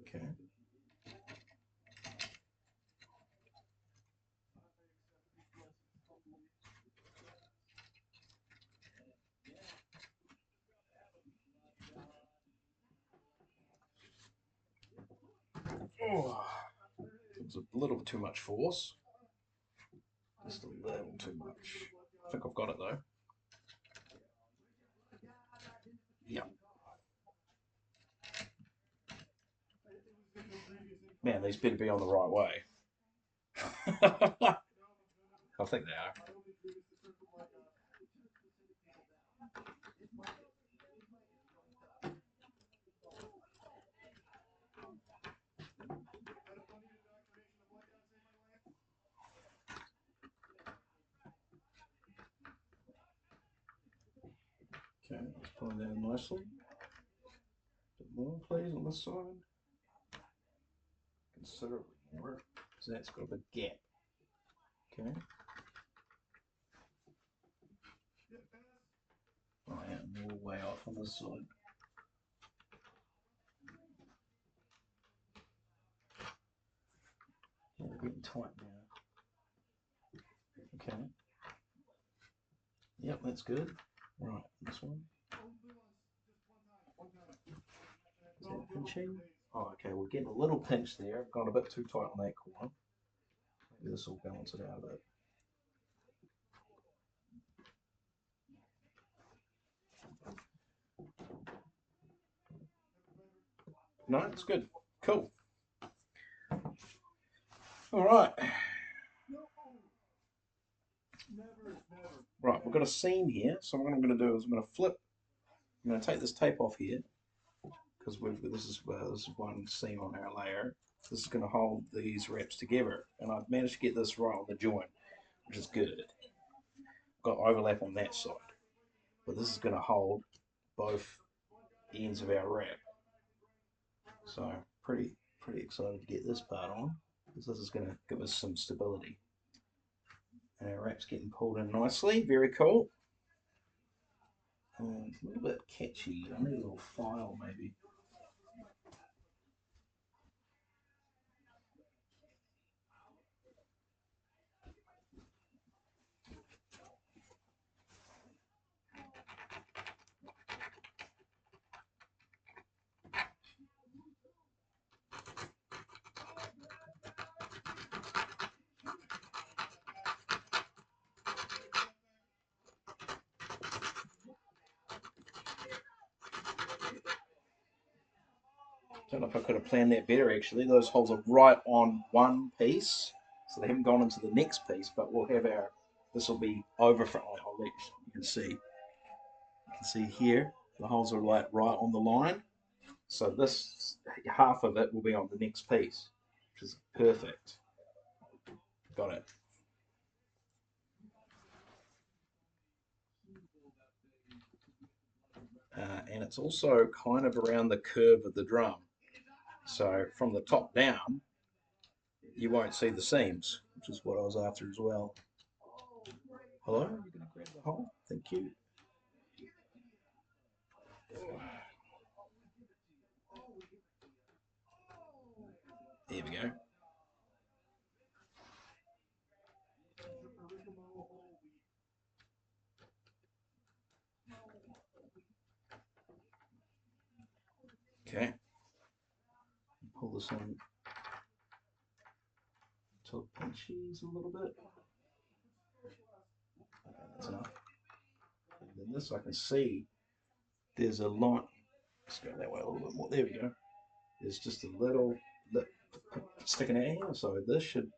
Okay. Oh, it was a little too much force. Just a little too much. I think I've got it though. Yeah. Man, these better be on the right way. I think they are. Okay, let's pull it down nicely. A bit more, please, on this side. Considerably more, so that's got a big gap. Okay. Oh yeah, more way off on this side. Yeah, they're getting tight now. Okay. Yep, that's good. Right, this one. Is that pinching? Oh, okay, we're getting a little pinch there. I've gone a bit too tight on that corner. Maybe this will balance it out a bit. No, it's good. Cool. All right. Right, we've got a seam here. So what I'm going to do is I'm going to flip. I'm going to take this tape off here because this is one seam on our layer. This is going to hold these wraps together, and I've managed to get this right on the joint, which is good. Got overlap on that side, but this is going to hold both ends of our wrap. So pretty excited to get this part on because this is going to give us some stability. And our wrap's getting pulled in nicely. Very cool. It's a little bit catchy. I need a little file maybe. Don't know if I could have planned that better actually. Those holes are right on one piece, so they haven't gone into the next piece, but we'll have this will be over for, I'll let you can see. You can see here, the holes are like right on the line. So this half of it will be on the next piece, which is perfect. Got it. and it's also kind of around the curve of the drum. So from the top down, you won't see the seams, which is what I was after as well. Hello, you're going to grab the hole? Thank you. There we go. Okay. Pull this in until it pinches a little bit. Okay, that's enough. And then this I can see there's a line. Let's go that way a little bit more. There we go. There's just a little lip sticking out here, so this should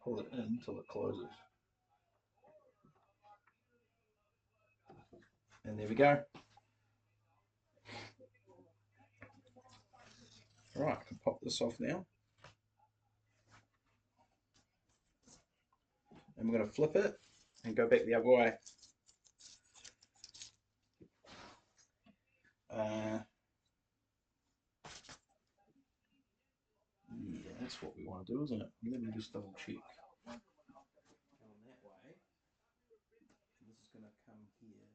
pull it in until it closes. And there we go. All right, I can pop this off now. And we're going to flip it and go back the other way. Yeah, that's what we want to do, isn't it? Let me just double check. Going that way. And this is going to come here,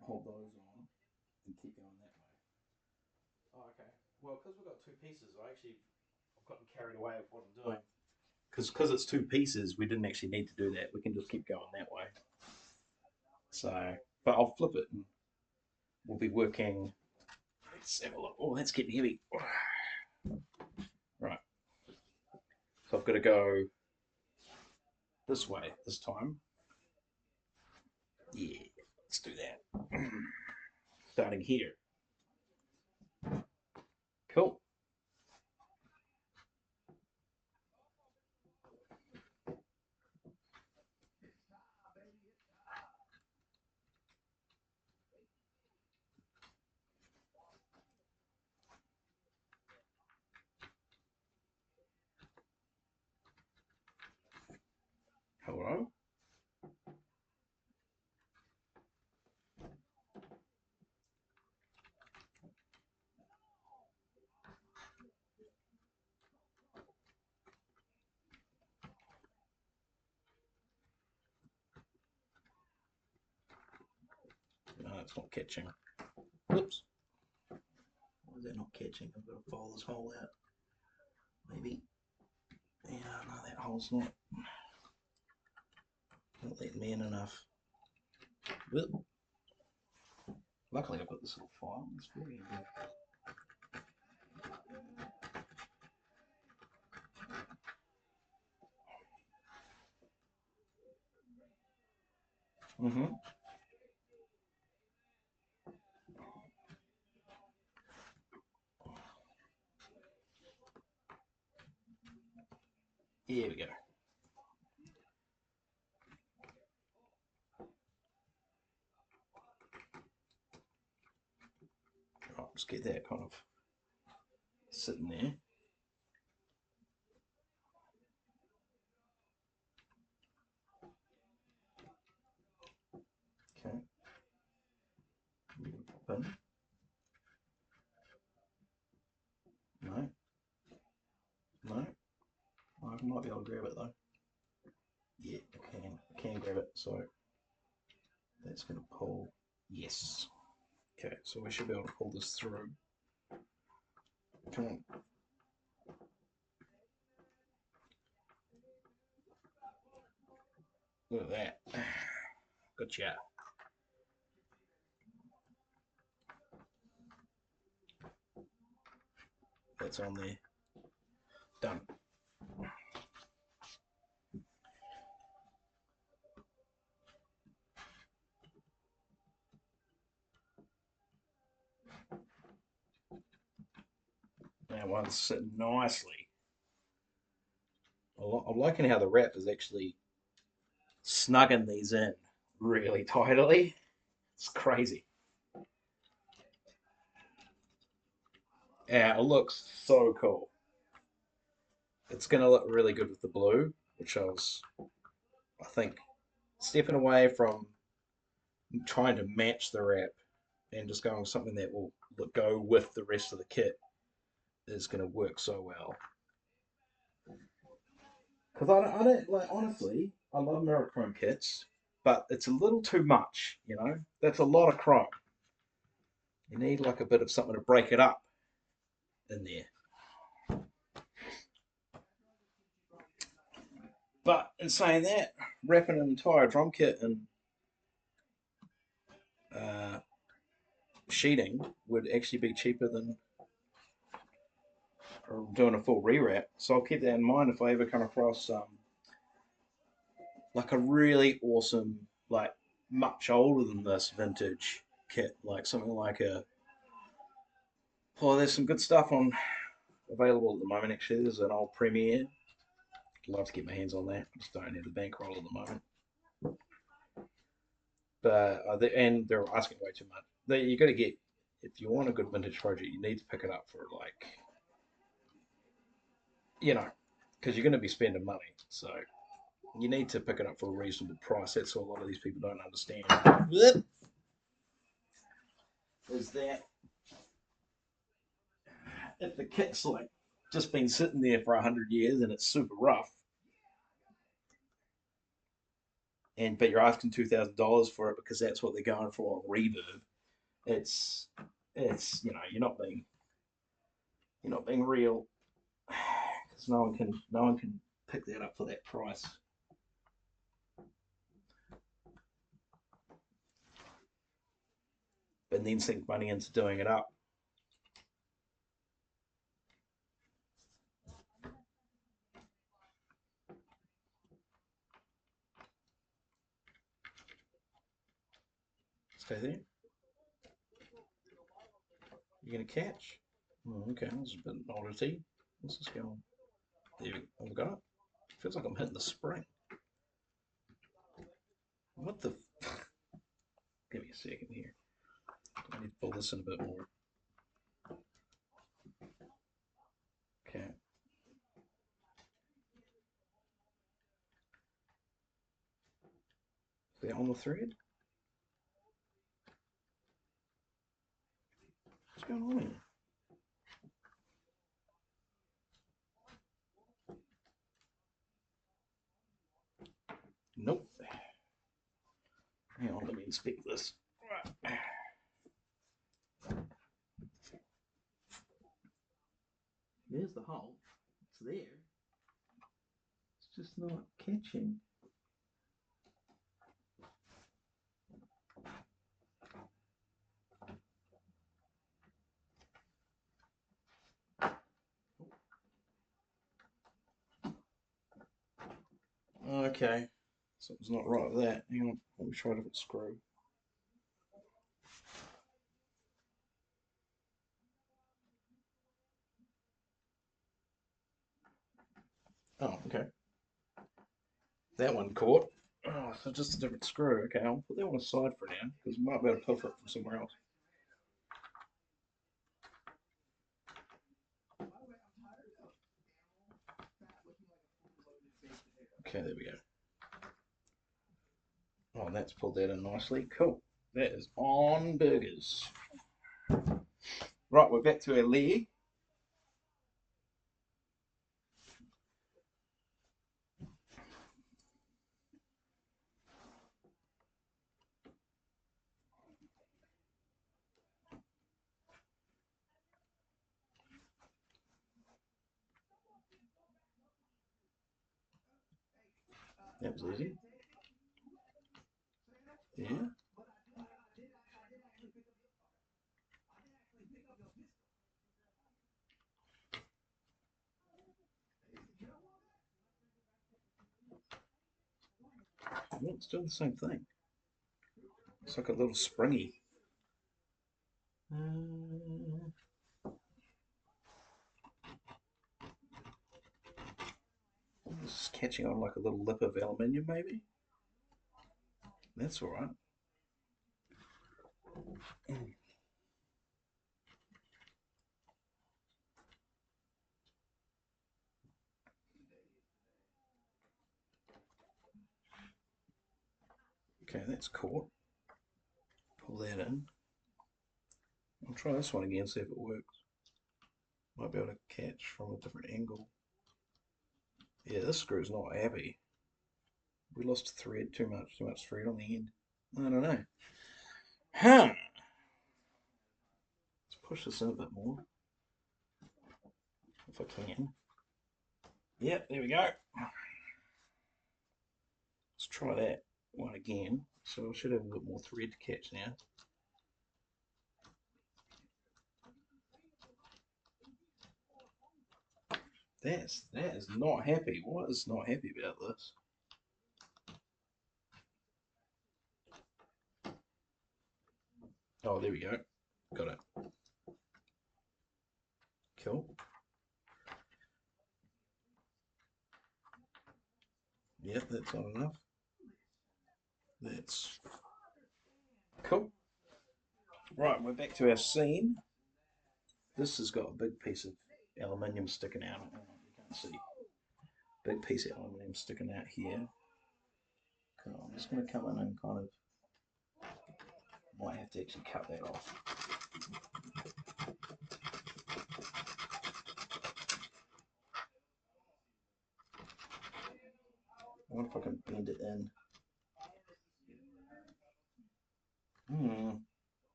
hold those on, and keep going that way. Oh, okay. Well, because we've got two pieces, I've gotten carried away with what I'm doing. Because it's two pieces, we didn't actually need to do that. We can just keep going that way. So, but I'll flip it and we'll be working. Let's have a look. Oh, that's getting heavy. Right. So I've got to go this way this time. Yeah, let's do that. Starting here. Cool. Hello. No, it's not catching. Whoops. Why is that not catching? I've got to file this hole out. Maybe. Yeah, no, that hole's not letting me in enough. Whoop. Luckily, I've got this little file. It's very good. Mm-hmm. Here we go. Right, just get that kind of sitting there. Okay. Pop in. No. No. I might be able to grab it though. Yeah, I can grab it. So that's going to pull. Yes. Okay, so we should be able to pull this through. Come on. Look at that. Gotcha. That's on there. Done. Now one's sitting nicely. I'm liking how the wrap is actually snugging these in really tightly. It's crazy. Yeah, it looks so cool. It's going to look really good with the blue, which I think, stepping away from trying to match the wrap and just going with something that will go with the rest of the kit is going to work so well. Because I don't like, honestly, I love Mirrorchrome kits, but it's a little too much, you know? That's a lot of chrome. You need like a bit of something to break it up in there. But in saying that, wrapping an entire drum kit in uh, sheeting would actually be cheaper than doing a full rewrap. So I'll keep that in mind if I ever come across like a really awesome, like much older than this vintage kit, like something like a. Oh, there's some good stuff on available at the moment. Actually, there's an old Premiere. I'd love to get my hands on that. I just don't have the bankroll at the moment. But and they're asking way too much. You got to get if you want a good vintage project, you need to pick it up for like you know because you're going to be spending money. So you need to pick it up for a reasonable price. That's what a lot of these people don't understand. Is that if the kit's like just been sitting there for 100 years and it's super rough, and but you're asking $2,000 for it because that's what they're going for on Reverb, it's you're not being real because no one can pick that up for that price. And then sink money into doing it up. Stay there. You're gonna catch. Oh, okay, this is a bit of an oddity. What's this going? There we go. Feels like I'm hitting the spring. What the? Give me a second here. I need to pull this in a bit more. Okay. Is that on the thread? What's going on here? Nope. Hang on, let me inspect this. There's the hole. It's there. It's just not catching. Okay. Something's not right with that. Hang on. Let me try a different screw. Oh, okay. That one caught. Oh, so just a different screw. Okay, I'll put that one aside for now because we might be able to pilfer it from somewhere else. Okay, there we go. Oh, and that's pulled that in nicely. Cool. That is on burgers. Right, we're back to our leg. That was easy. Yeah. Well, it's doing the same thing. It's like a little springy. It's catching on like a little lip of aluminium, maybe. That's all right. Okay, that's caught. Pull that in. I'll try this one again, see if it works. Might be able to catch from a different angle. Yeah, this screw's not happy. We lost thread, too much thread on the end. I don't know. Huh. Let's push this in a bit more. If I can. Yep, there we go. Let's try that one again. So I should have a bit more thread to catch now. That is not happy. What is not happy about this? Oh, there we go. Got it. Cool. Yep, that's not enough. That's cool. Right, we're back to our seam. This has got a big piece of aluminium sticking out. You can't see. Big piece of aluminium sticking out here. Cool. I'm just going to come in and kind of, might have to actually cut that off. I wonder if I can bend it in.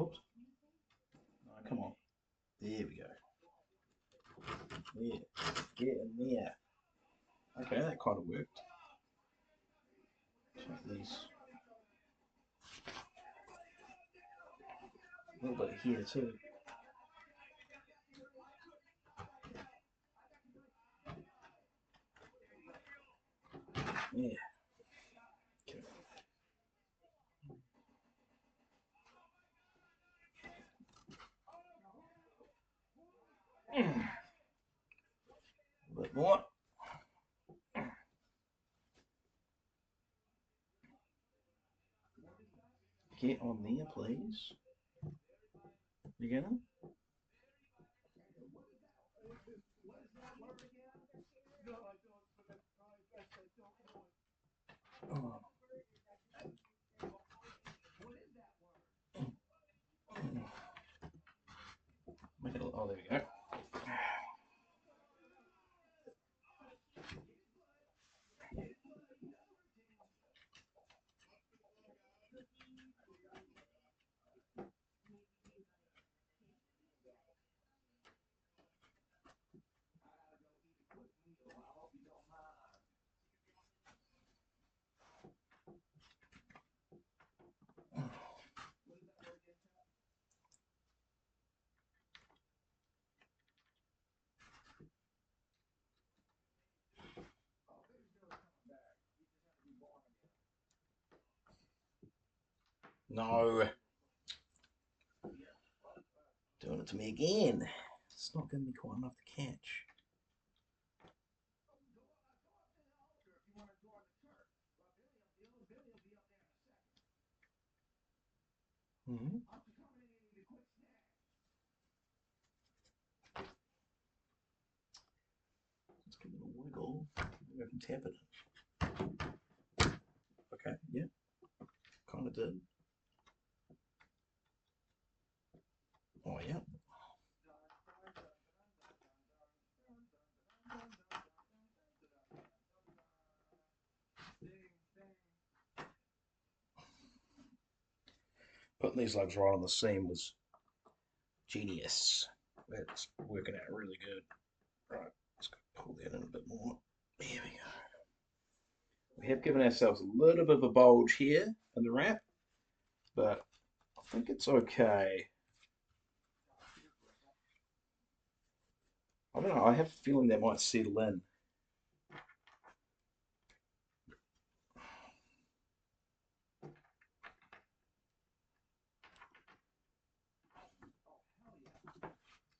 Oops. No, come on. There we go. Yeah. Get in there. Okay, that kind of worked. Take these. A little bit here too. Yeah. Okay. A bit more. Get on there, please. You get them? Oh. Make it a, oh, there we go. No. Doing it to me again. It's not giving me quite enough to catch. Mm-hmm. Let's give it a wiggle. Maybe I can tap it. Okay, yeah. Kind of did. Oh, yeah. Putting these lugs right on the seam was genius. That's working out really good. Right, let's pull that in a bit more. There we go. We have given ourselves a little bit of a bulge here in the wrap, but I think it's okay. I don't know, I have a feeling that might settle in.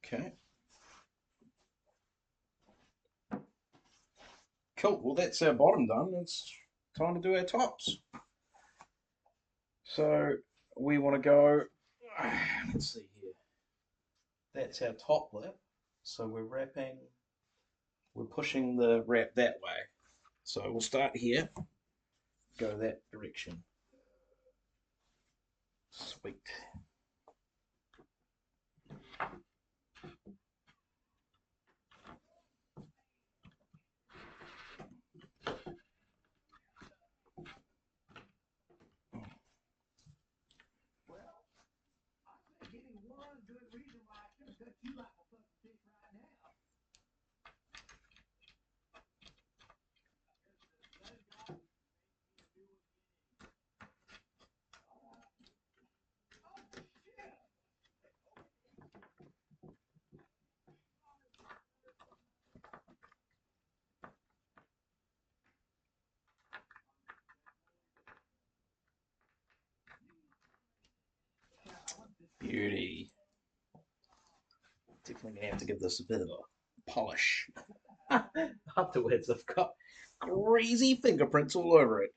Okay. Cool, well that's our bottom done. It's time to do our tops. So we want to go, let's see here. That's our top lip. So we're pushing the wrap that way. So we'll start here, go that direction. Sweet. Beauty. Definitely gonna have to give this a bit of a polish. Afterwards, I've got crazy fingerprints all over it,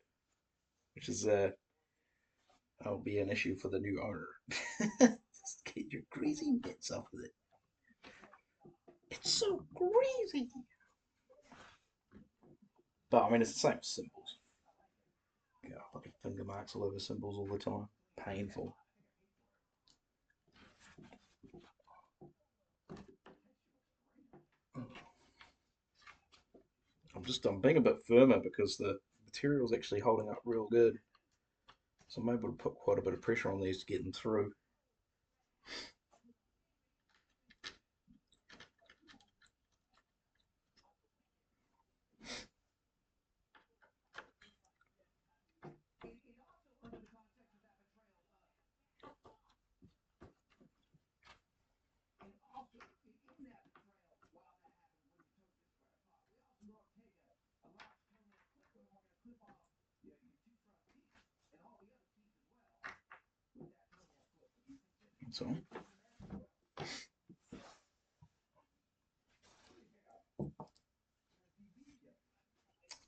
which is that'll be an issue for the new owner. Just get your greasy mitts off of it. It's so greasy. But I mean, it's the same as symbols. Yeah, look at finger marks all over symbols all the time. Painful. I'm being a bit firmer because the material's actually holding up real good. So I'm able to put quite a bit of pressure on these to get them through. So,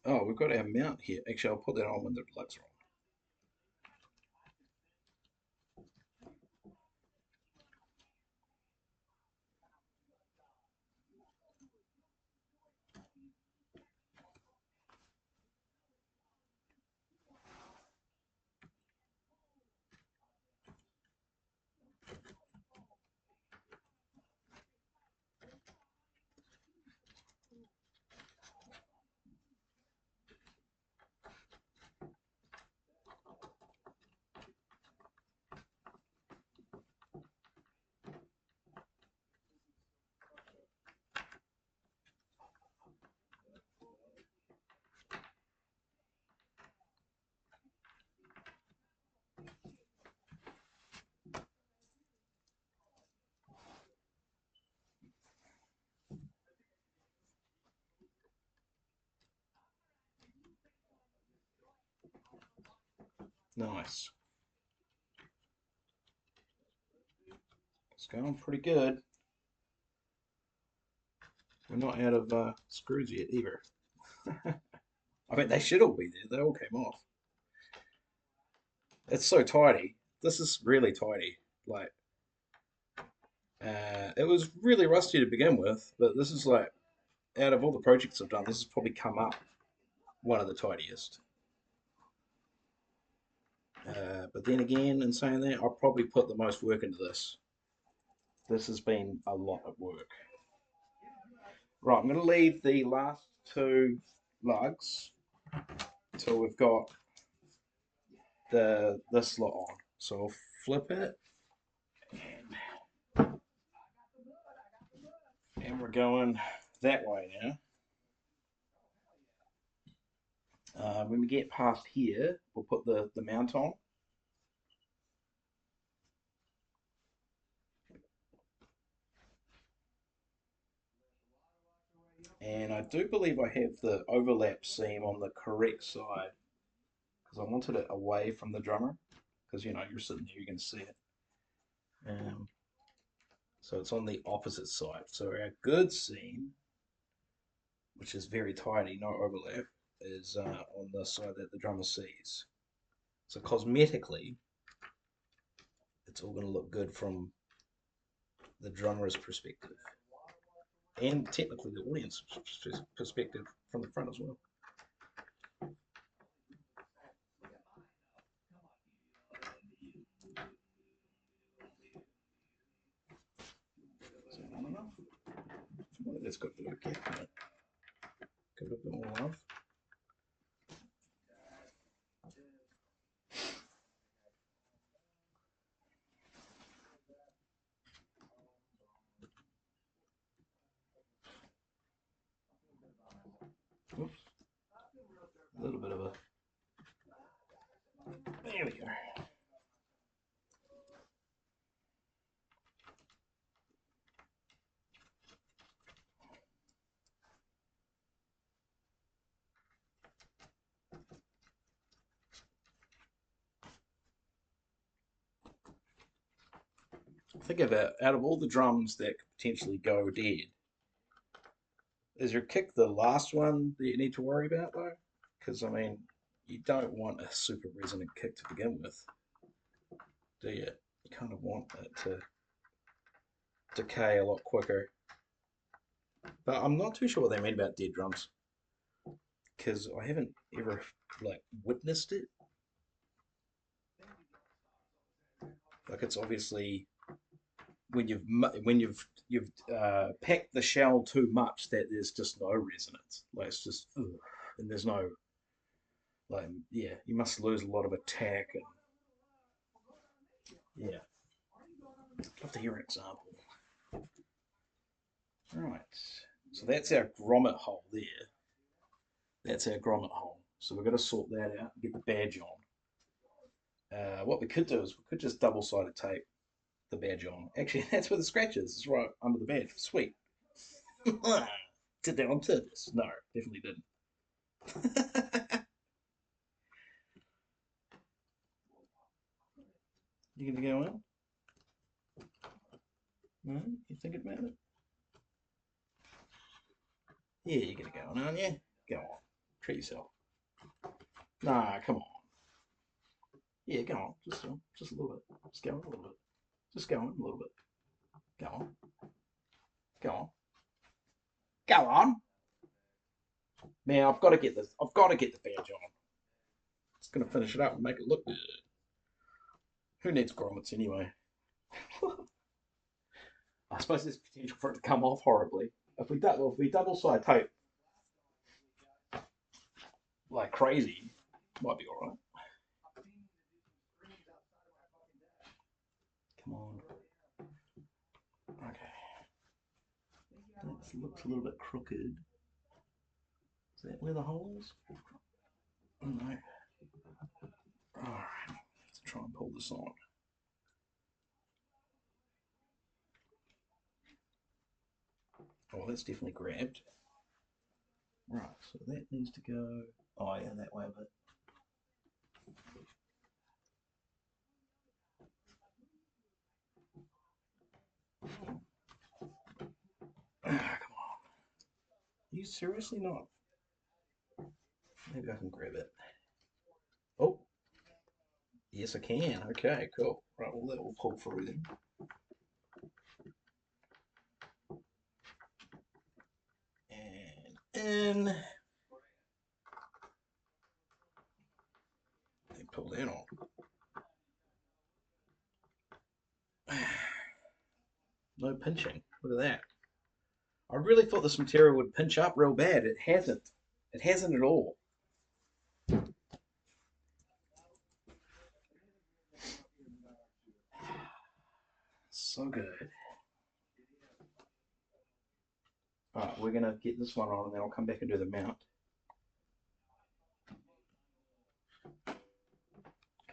oh, we've got our mount here. Actually, I'll put that on when the lights are on. Nice. It's going pretty good. We're not out of screws yet either. I mean, they should all be there. They all came off. It's so tidy. This is really tidy. Like, it was really rusty to begin with, but this is like, out of all the projects I've done, this has probably come up one of the tidiest. But then again, in saying that, I'll probably put the most work into this. This has been a lot of work. Right, I'm going to leave the last two lugs till we've got this lot on. So I'll flip it, and we're going that way now. When we get past here, we'll put the mount on. And I do believe I have the overlap seam on the correct side because I wanted it away from the drummer because you know you're sitting there, you can see it. Um, so it's on the opposite side. So our good seam, which is very tidy, no overlap, is on the side that the drummer sees. So cosmetically, it's all going to look good from the drummer's perspective, and technically the audience perspective from the front as well. Is that not enough? I feel like that's got a bit of a gap in it. Give it a bit more love. A little bit of a... There we go. Think of it, out of all the drums that could potentially go dead, is your kick the last one that you need to worry about, though? Because, I mean, you don't want a super resonant kick to begin with, do you? You kind of want it to decay a lot quicker. But I'm not too sure what they mean about dead drums, because I haven't ever, like, witnessed it. Like, it's obviously when you've packed the shell too much that there's just no resonance. Like it's just ugh, and there's no like yeah, you must lose a lot of attack and yeah. I'd love to hear an example. Right. So that's our grommet hole there. That's our grommet hole. So we're going to sort that out and get the badge on. What we could do is we could just double-sided tape the badge on. Actually, that's where the scratch is. It's right under the badge. Sweet. Did that on purpose? No, definitely didn't. You gonna go in? No? You thinking about it? Yeah, you're gonna go in, aren't you? Go on. Treat yourself. Nah, come on. Yeah, go on. Just a little bit. Just go on a little bit. Just go on a little bit. Go on. Go on. Go on. Now I've got to get this. I've got to get the badge on. It's gonna finish it up and make it look good. Who needs grommets anyway? I suppose there's potential for it to come off horribly. If we double side tape like crazy, might be all right. Come on. Okay. That looks a little bit crooked. Is that where the hole is? No. Alright. Let's try and pull this on. Oh, that's definitely grabbed. Right, so that needs to go. Oh, yeah, that way a bit. Come on. Are you seriously not? Maybe I can grab it. Oh, yes, I can. Okay, cool. Right, well, that will pull through then. And in. And pull that on. No pinching. Look at that. I really thought this material would pinch up real bad. It hasn't. It hasn't at all. So good. Alright, we're going to get this one on and then I'll come back and do the mount.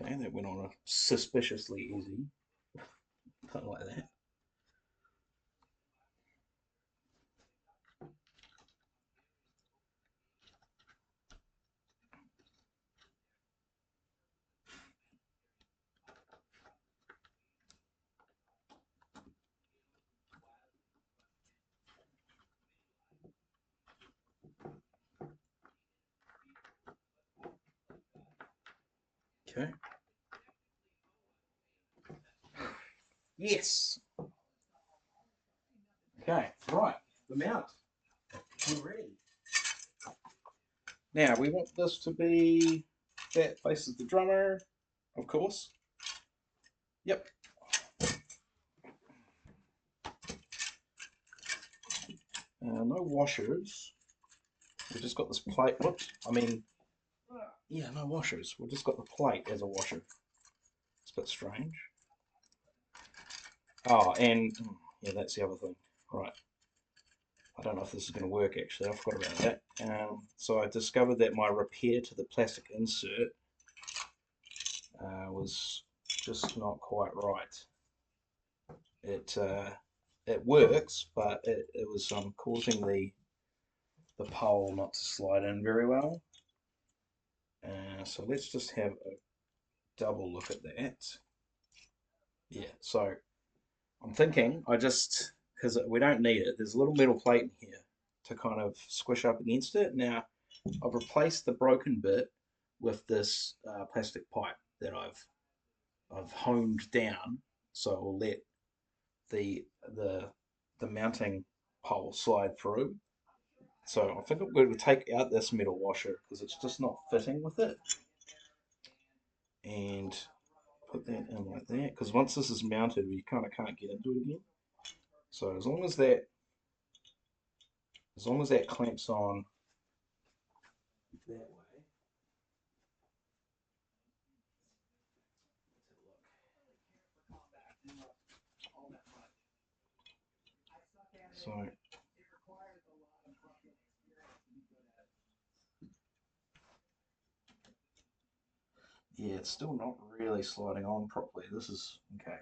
Okay, that went on a suspiciously easy. Something like that. Okay. Yes. Okay, right. The mount. We're ready. Now, we want this to be that faces the drummer, of course. Yep. No washers. We've just got this plate. Whoops. Yeah, no washers. We've just got the plate as a washer. It's a bit strange. Oh, and yeah, that's the other thing. Right. I don't know if this is going to work actually. I forgot about that. So I discovered that my repair to the plastic insert was just not quite right. It works, but it was causing the pole not to slide in very well. So let's just have a double look at that. Yeah, so I'm thinking because we don't need it, there's a little metal plate in here to kind of squish up against it. Now, I've replaced the broken bit with this plastic pipe that I've honed down so it will let the the the mounting pole slide through. So I think I'm going to take out this metal washer because it's just not fitting with it, and put that in like that. Because once this is mounted, we kind of can't get into it again. So as long as that clamps on that way. So yeah, it's still not really sliding on properly. This is okay.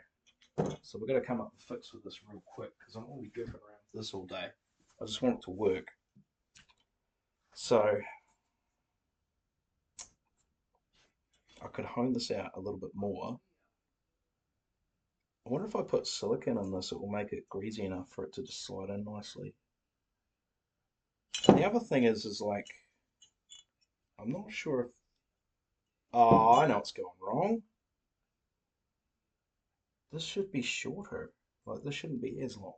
So we're going to come up with a fix with this real quick because I'm already goofing around with this all day. I just want it to work. So I could hone this out a little bit more. I wonder if I put silicone in this, it will make it greasy enough for it to just slide in nicely. And the other thing is like, I'm not sure if, oh, I know what's going wrong. This should be shorter. Like, this shouldn't be as long.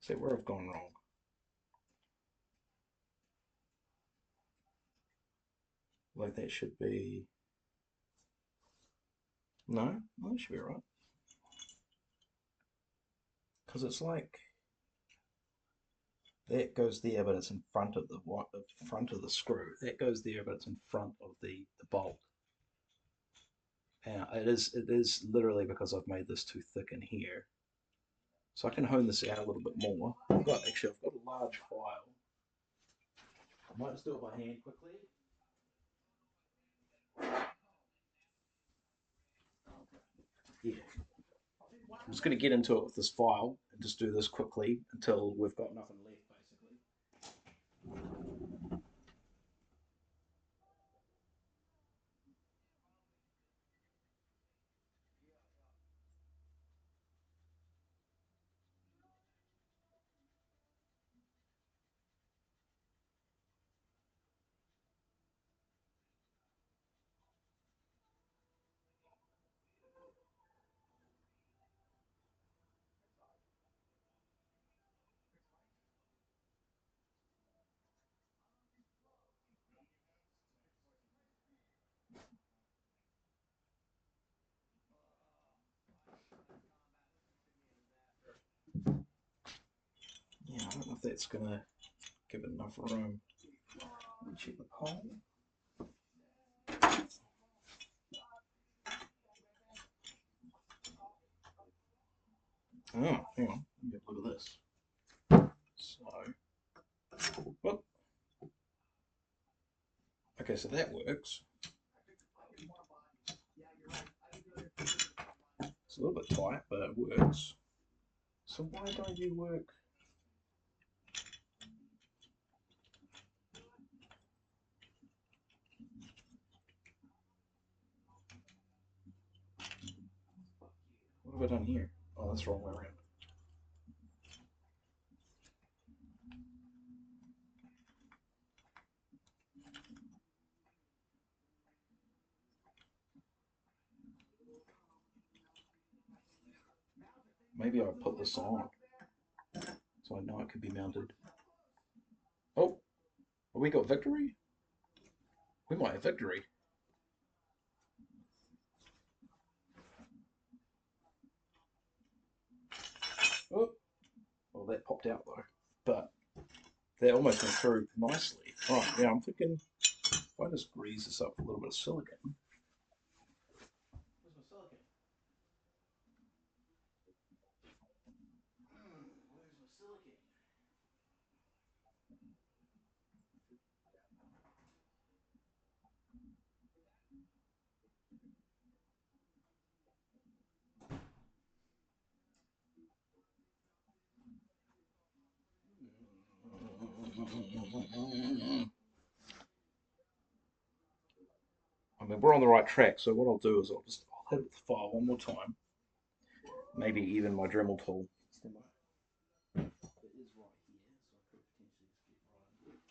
See where I've gone wrong. Like, that should be, no, that should be right. Because it's like, that goes there, but it's in front of the front of the screw. That goes there, but it's in front of the bolt. Now it is literally because I've made this too thick in here. So I can hone this out a little bit more. I've got a large file. I might just do it by hand quickly. Yeah. I'm just going to get into it with this file and just do this quickly until we've got nothing left, basically. Yeah, I don't know if that's going to give it enough room. Let me check the hole. Oh, hang on. Let me get a look at this. So, well, okay, so that works. It's a little bit tight, but it works. So why don't you work? What have I done here? Oh, that's the wrong way around. Maybe I'll put this on so I know it can be mounted. Oh, we got victory? We might have victory. Oh, well, that popped out though. But that almost went through nicely. Right, yeah, I'm thinking if I just grease this up with a little bit of silicone. Where's my silicone? Where's my silicone? I mean, we're on the right track, so what I'll do is I'll hit the file one more time. Maybe even my Dremel tool. Stand by. It is right here, so I could potentially just get right under it.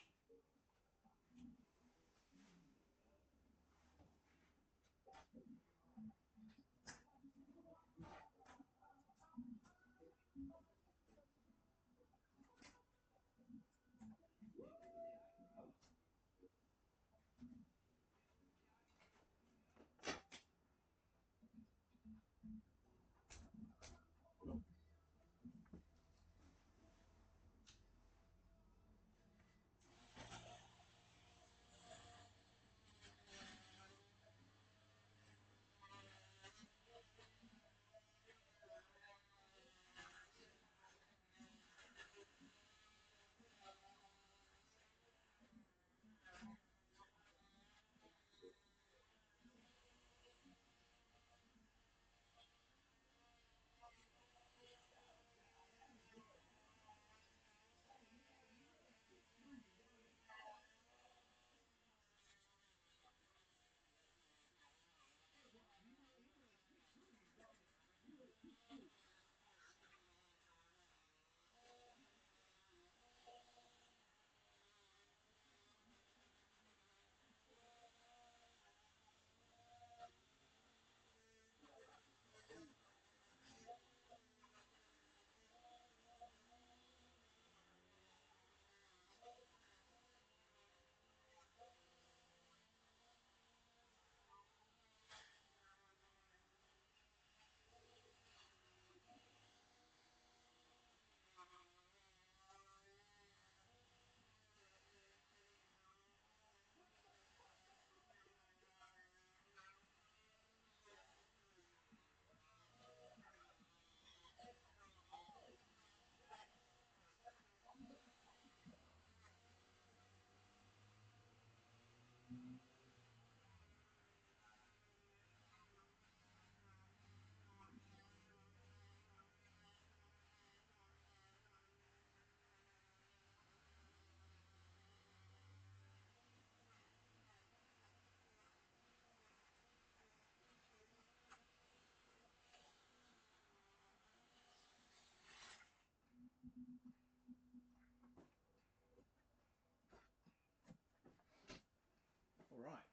All right.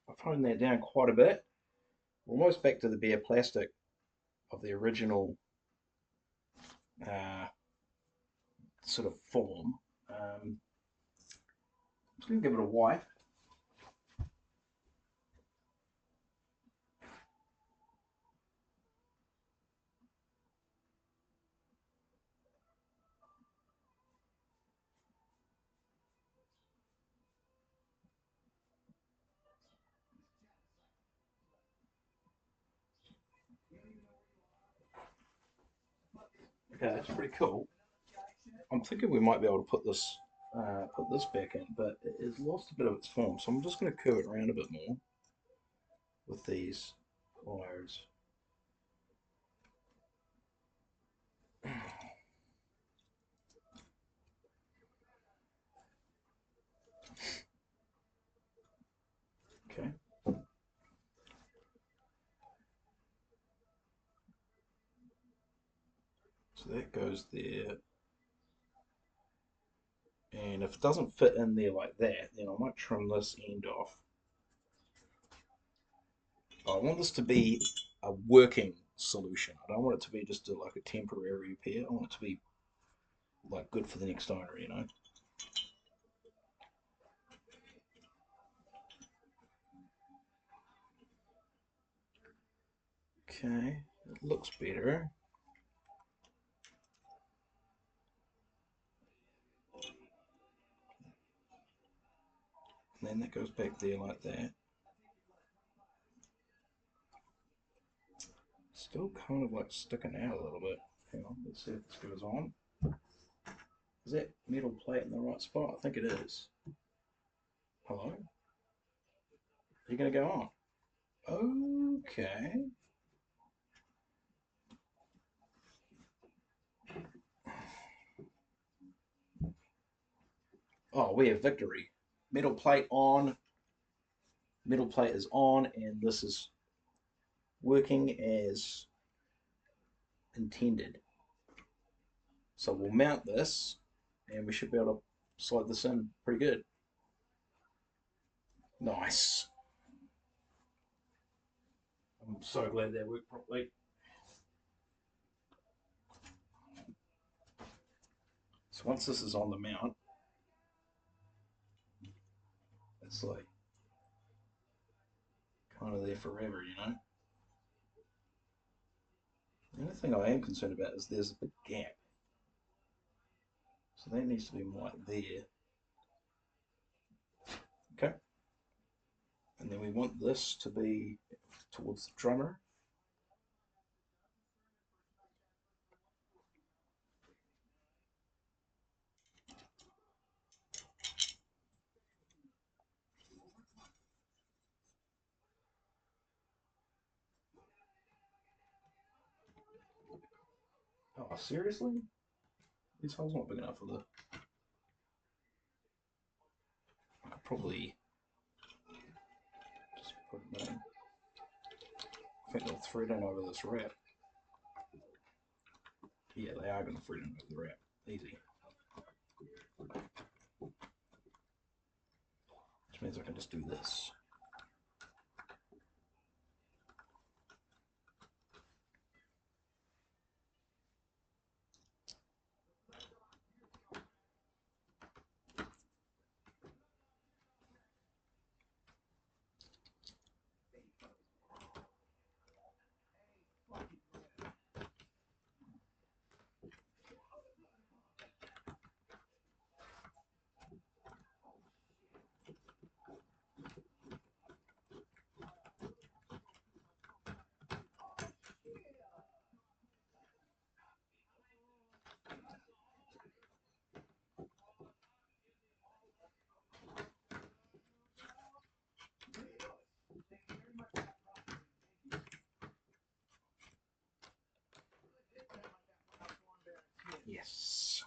I've honed that down quite a bit. We're almost back to the bare plastic of the original uh, sort of form. Just going to give it a wipe. Okay, that's pretty cool. I'm thinking we might be able to put this back in, but it has lost a bit of its form. So I'm just going to curve it around a bit more with these pliers. Okay, so that goes there. And if it doesn't fit in there like that, then I might trim this end off. I want this to be a working solution. I don't want it to be just like a temporary repair. I want it to be like good for the next owner, you know. Okay, it looks better. And then that goes back there like that. Still kind of like sticking out a little bit. Hang on, let's see if this goes on. Is that metal plate in the right spot? I think it is. Hello? Are you going to go on? Okay. Oh, we have victory. Metal plate on. Metal plate is on, and this is working as intended. So we'll mount this, and we should be able to slide this in pretty good. Nice. I'm so glad that worked properly. So once this is on the mount, it's like kind of there forever, you know? The only thing I am concerned about is there's a big gap. So that needs to be more like there. Okay. And then we want this to be towards the drummer. Oh, seriously? This hole's not big enough for the. I could probably just put it in. I think they'll thread in over this wrap. Yeah, they are going to thread in over the wrap. Easy. Which means I can just do this. Yes.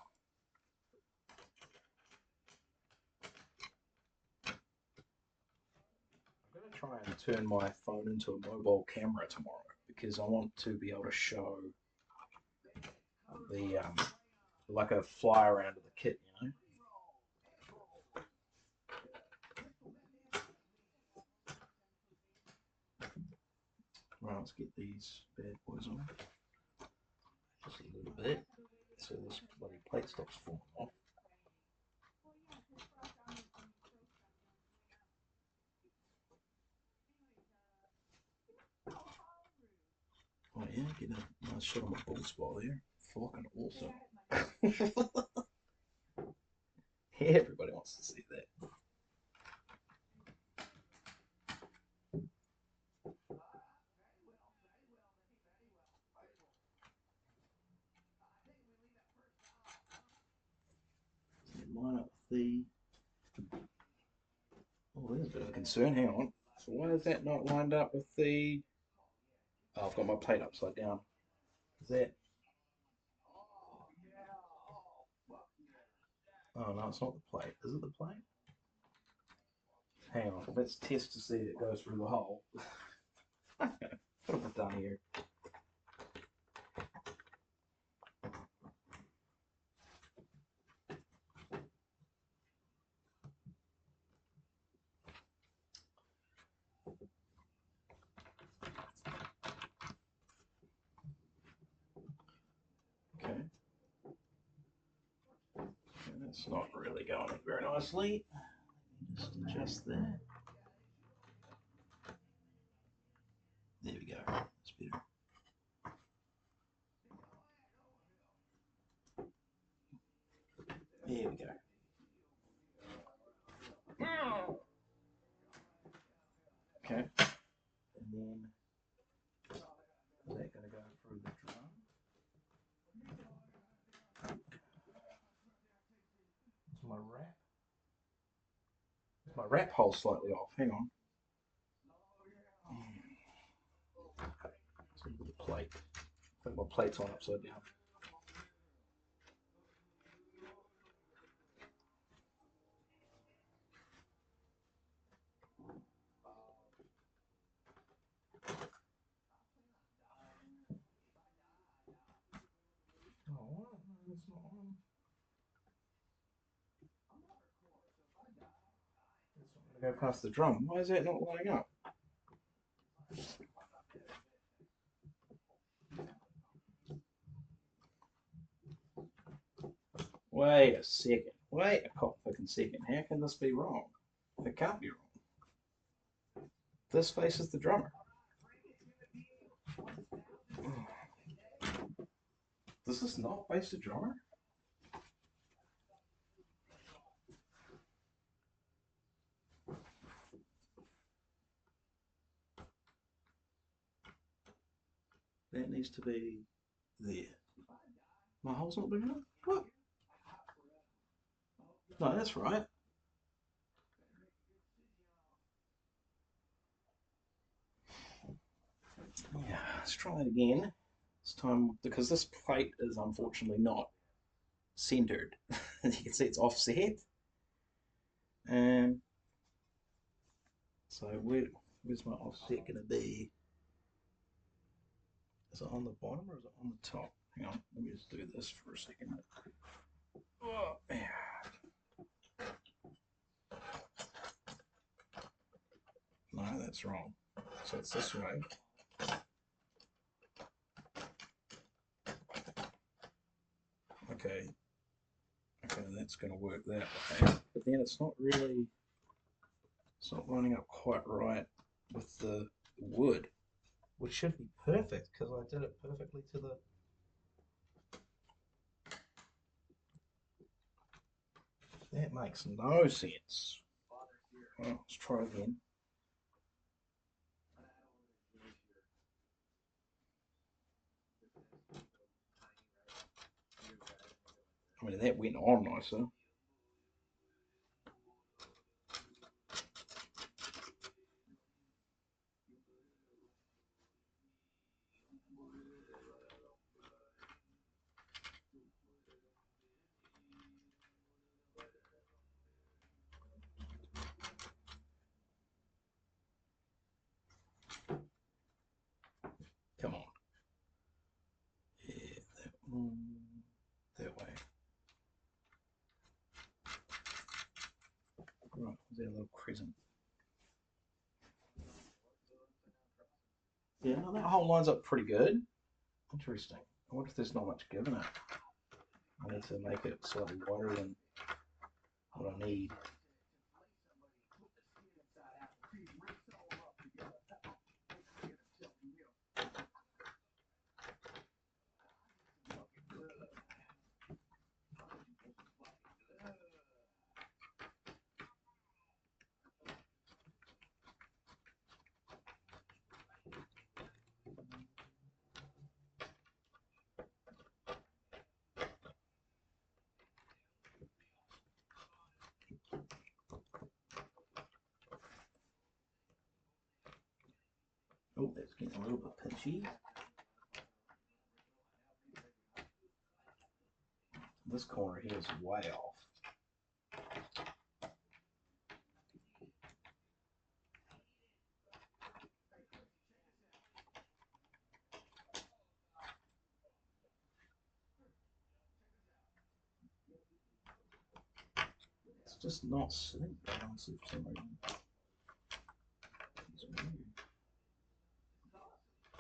I'm going to try and turn my phone into a mobile camera tomorrow because I want to be able to show the like a fly around of the kit, you know. Right, let's get these bad boys on just a little bit so this bloody plate stops falling off. Oh yeah, getting a nice shot on my bald spot there. Fucking awesome. Everybody wants to see that. Line up the. Oh, there's a bit of a concern. Hang on. So why is that not lined up with the? Oh, I've got my plate upside down. Is that? Oh no, it's not the plate. Is it the plate? Hang on. Let's test to see if it goes through the hole. What have I done here? Okay. That's not really going very nicely. Just adjust that. There we go. That's better. There we go. Okay. And then is that going to go through the drum? Is my wrap? My wrap hole's slightly off. Hang on. Let's look at the plate. I think my plate's on upside down. Go past the drum. Why is that not lining up? Wait a second. Wait a fucking second. How can this be wrong? It can't be wrong. This faces the drummer. Does this not face the drummer? That needs to be there. My hole's not big enough? What? No, that's right. Yeah, let's try it again. This time, because this plate is unfortunately not centered. You can see it's offset. And so where's my offset going to be? Is it on the bottom or is it on the top? Hang on, let me just do this for a second. Oh, yeah. No, that's wrong. So it's this way. Okay. Okay, that's going to work that way. But then it's not lining up quite right with the wood, which should be perfect because I did it perfectly to the. That makes no sense. Well, let's try again. I mean, that went on nicer. Come on. Yeah, that way. Right, is that a little crescent? Yeah, no, that whole lines up pretty good. Interesting. I wonder if there's not much given it. I need to make it slightly wider than what I need. Oh, that's getting a little bit pitchy. This corner here is way off. It's just not sitting balanced for some reason. It's weird.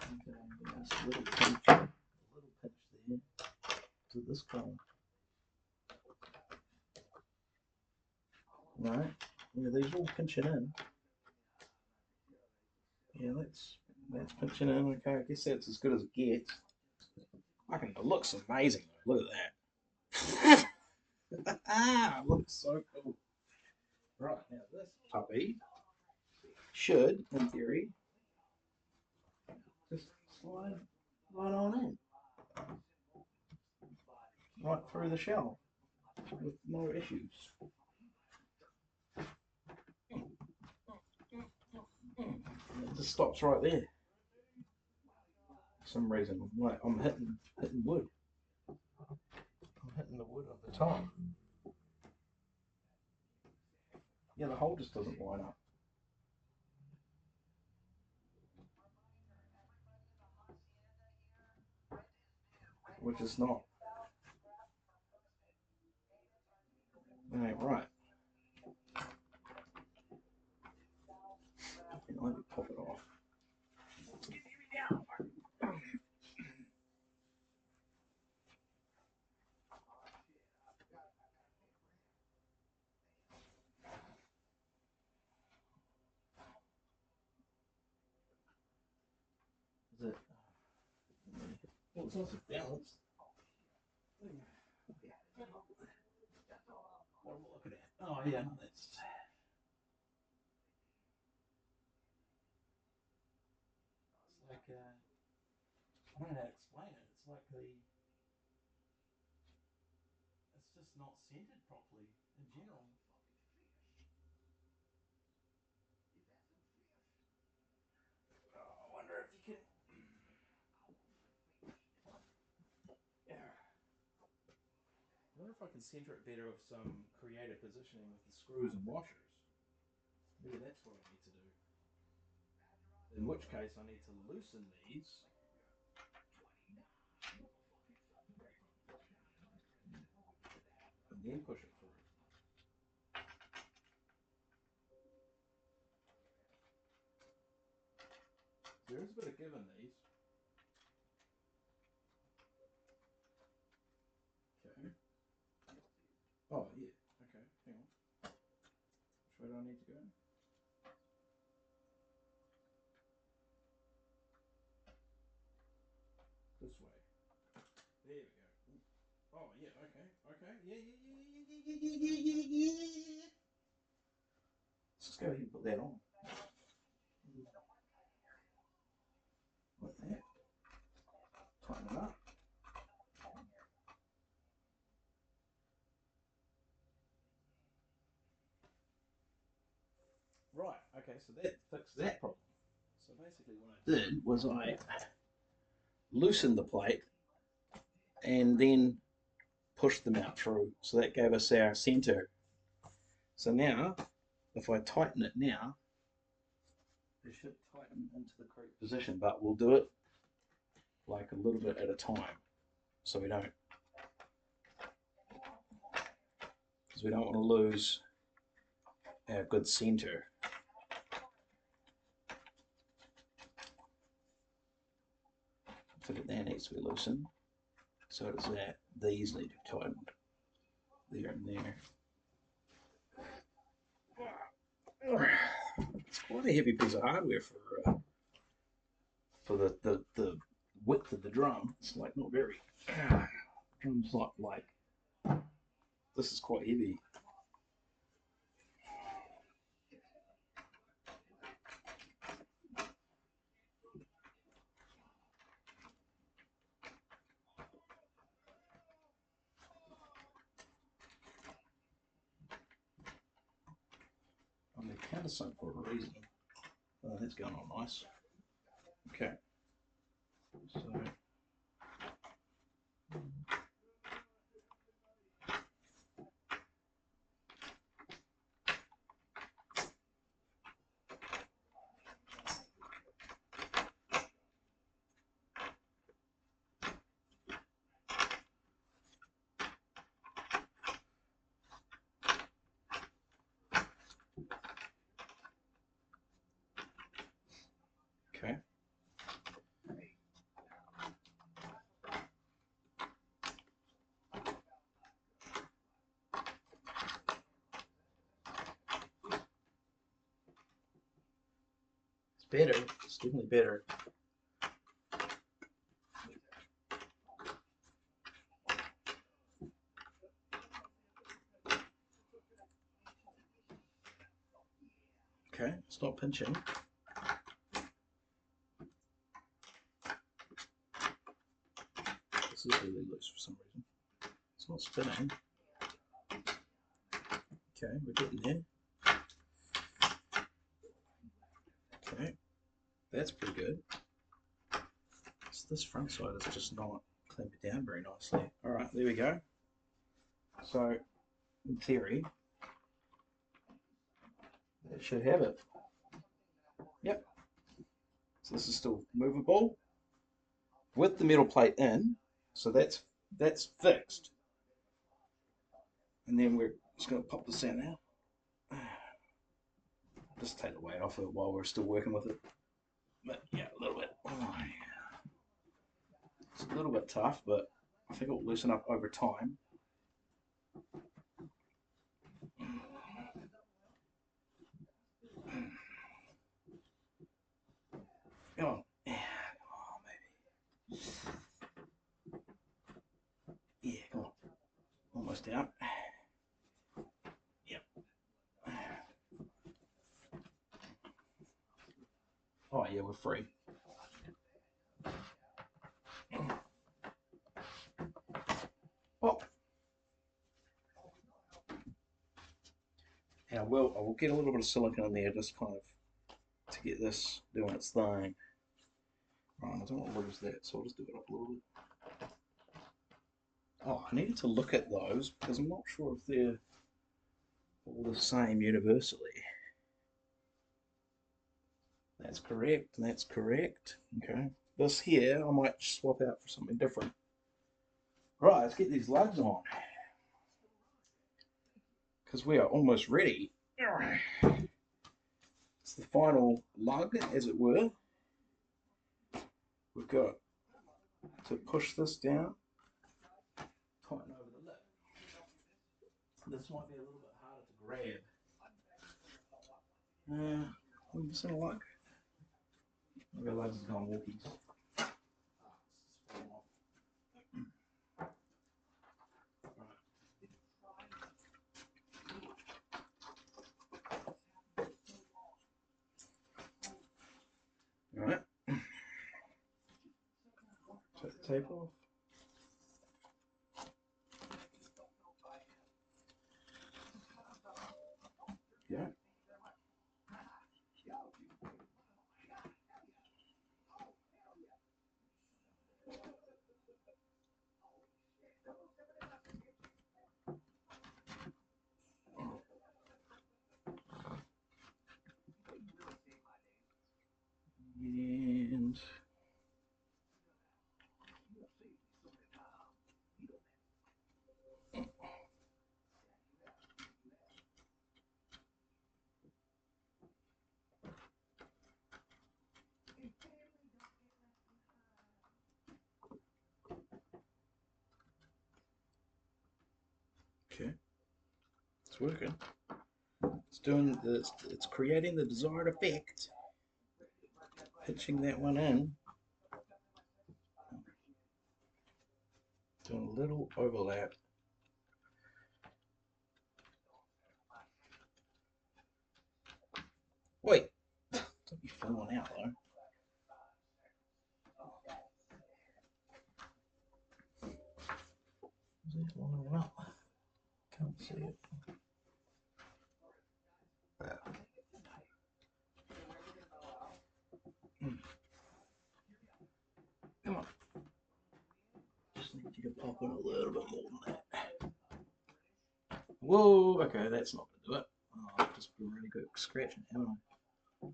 Okay, that's a little pinch there to this corner. Right? Yeah, these are all pinching in. Yeah, that's pinching in. Okay, I guess that's as good as it gets. It looks amazing. Look at that. It looks so cool. Right, now this puppy should, in theory, just slide right on in. Right through the shell with no issues. It just stops right there. For some reason, I'm hitting wood. I'm hitting the wood at the top. Yeah, the hole just doesn't line up. Which is not. It ain't right. Well, it's also balanced. What am I looking at? Oh yeah, that's. It's like I don't know how to explain it. It's like it's just not centered properly in general. Oh, I wonder if you can. Yeah. I wonder if I can center it better with some creative positioning with the screws and washers. Maybe that's what I need to do. In which case, I need to loosen these and then push it through. There is a bit of give in these. Okay. Oh, yeah. Okay, hang on. Which way do I need to go? This way. There we go. Oh, yeah, okay. Okay. Yeah, yeah, yeah, yeah, yeah, yeah, yeah, yeah, yeah, yeah. Let's just go ahead and put that on. Like that. Tighten it up. Right, okay, so that fixed that problem. So basically what I did was I loosened the plate and then pushed them out through. So that gave us our center. So now, if I tighten it now, it should tighten into the correct position, but we'll do it like a little bit at a time. So we don't, because we don't want to lose our good center. So that needs to be loosened. So does that. These need to be tightened there and there. It's quite a heavy piece of hardware for the width of the drum. It's like not very. Drum's not like this is quite heavy. On the countersunk for a reason. Oh, that's going on nice. Okay. So. Okay. It's better. It's definitely better. Okay, it's not pinching. This is really loose for some reason. It's not spinning. Okay, we're getting there. Okay, that's pretty good. So this front side is just not clamping down very nicely. All right, there we go. So, in theory, that should have it. Yep. So this is still movable with the metal plate in. So that's fixed. And then we're just going to pop this in now. Just take the weight off it while we're still working with it. But yeah, a little bit. Oh, yeah. It's a little bit tough, but I think it will loosen up over time. Come on. Oh, maybe. down. Yep. Oh yeah, we're free. Oh. And I will get a little bit of silicone in there just kind of to get this doing its thing. Right, I don't want to lose that, so I'll just do it up a little bit. Oh, I needed to look at those because I'm not sure if they're all the same universally. That's correct, that's correct. Okay, this here I might swap out for something different. Right, let's get these lugs on because we are almost ready. It's the final lug, as it were. We've got to push this down, tighten over the lip. This might be a little bit harder to grab. We're missing a lug. Maybe our lugs have gone walkies. Alright. Take the tape off. Yeah. And okay, it's working. It's creating the desired effect. Pitching that one in. Doing a little overlap. Wait, don't be falling out though. Is it falling out? Can't see it. Come on. Just need you to pop in a little bit more than that. Whoa, okay, that's not going to do it. Oh, I've just been really good at scratching, haven't I?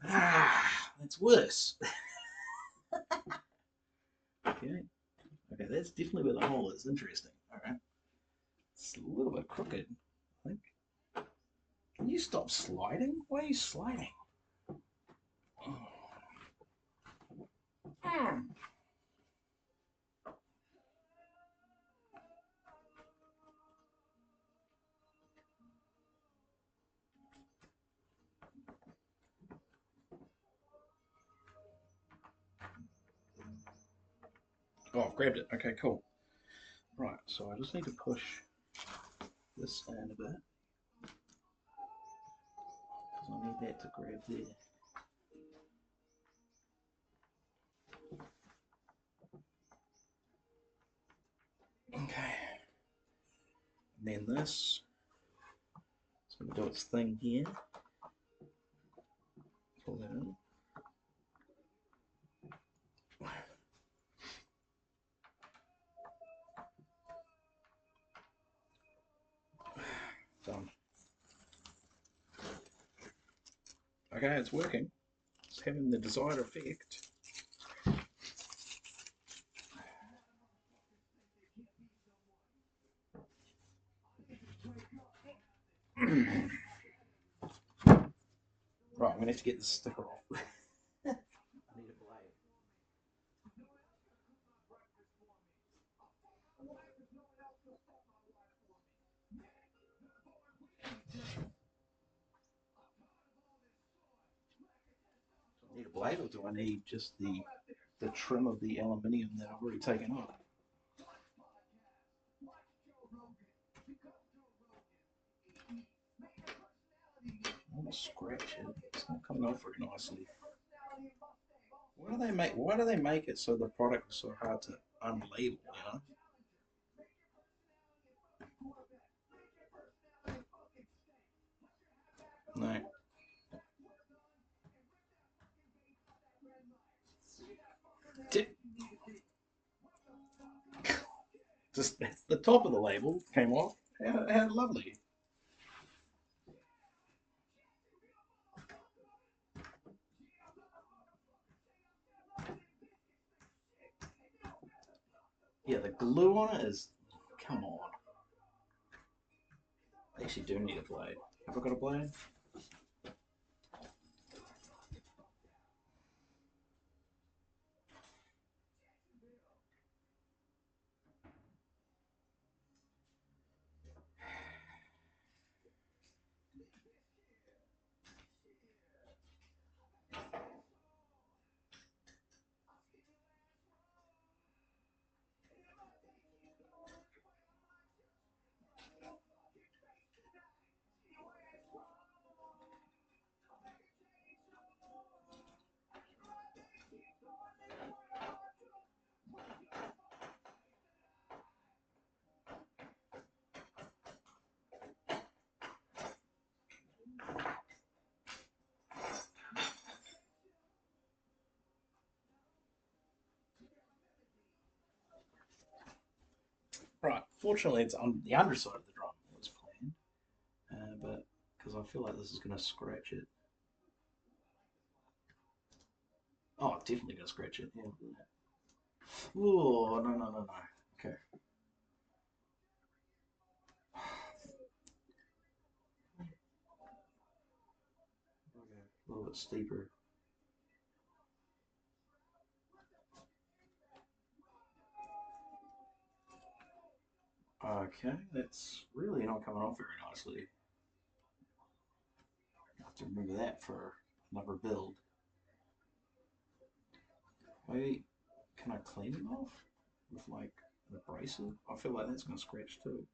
Ah, that's worse. Okay. Okay, that's definitely where the hole is. Interesting. Alright. It's a little bit crooked, I think. Can you stop sliding? Why are you sliding? Oh, I've grabbed it. Okay, cool. Right, so I just need to push this in a bit. Because I need that to grab there. Okay. And then this. It's going to do its thing here. Pull that in. Done. Okay, it's working. It's having the desired effect. Right, I'm going to have to get the sticker off. I need a blade. Do I need a blade or do I need just the trim of the aluminium that I've already taken off? to scratch it. It's not coming off very nicely. Why do they make it so the product is so hard to unlabel, you know? No. Just the top of the label came off. How lovely. Yeah, the glue on it is. Come on. I actually do need a blade. Have I got a blade? Right. Fortunately, it's on the underside of the drum was planned, but because I feel like this is going to scratch it. Oh, definitely going to scratch it. Yeah. Oh, no, no, no, no. Okay. Okay. A little bit steeper. Okay, that's really not coming off very nicely. I have to remember that for another build. Wait, can I clean it off with like an abrasive? I feel like that's going to scratch too.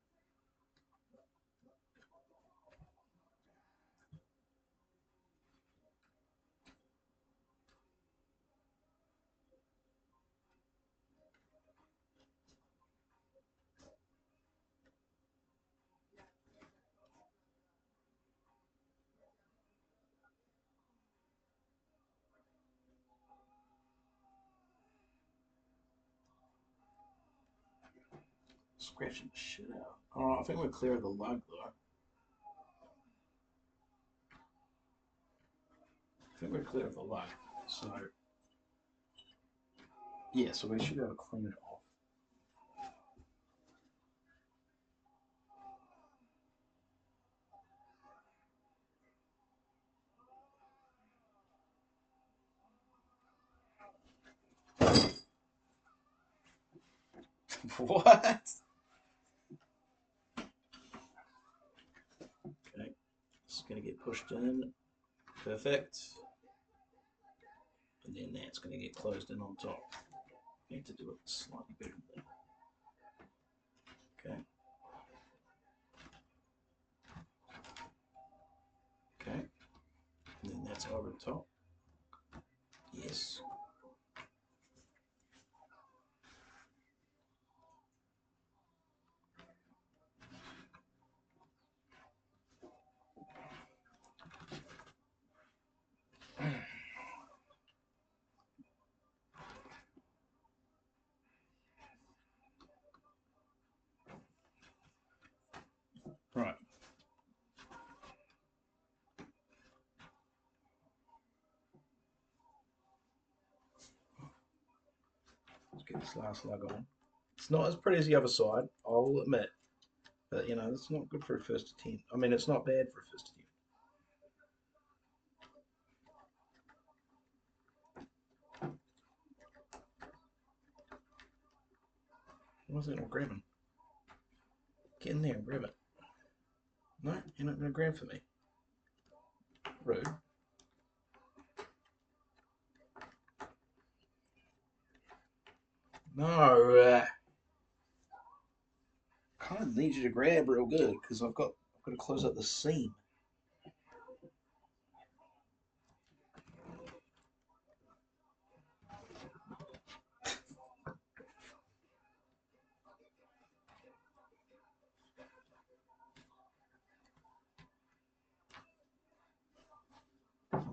Scratching the shit out. Oh, I think we're clear of the lug though. I think we're clear of the lug. So, yeah, so we should be able to clean it off. What? Okay, it's going to get pushed in. Perfect. And then that's going to get closed in on top. Need to do it slightly better than that. Okay. Okay. And then that's over the top. Yes. Right. Let's get this last lug on. It's not as pretty as the other side, I'll admit. But, you know, it's not good for a first attempt. I mean, it's not bad for a first attempt. Why is it not grabbing? Get in there and grab it. No, you're not going to grab for me. Rude. No. Kind of need you to grab real good because I've got to close up the seam.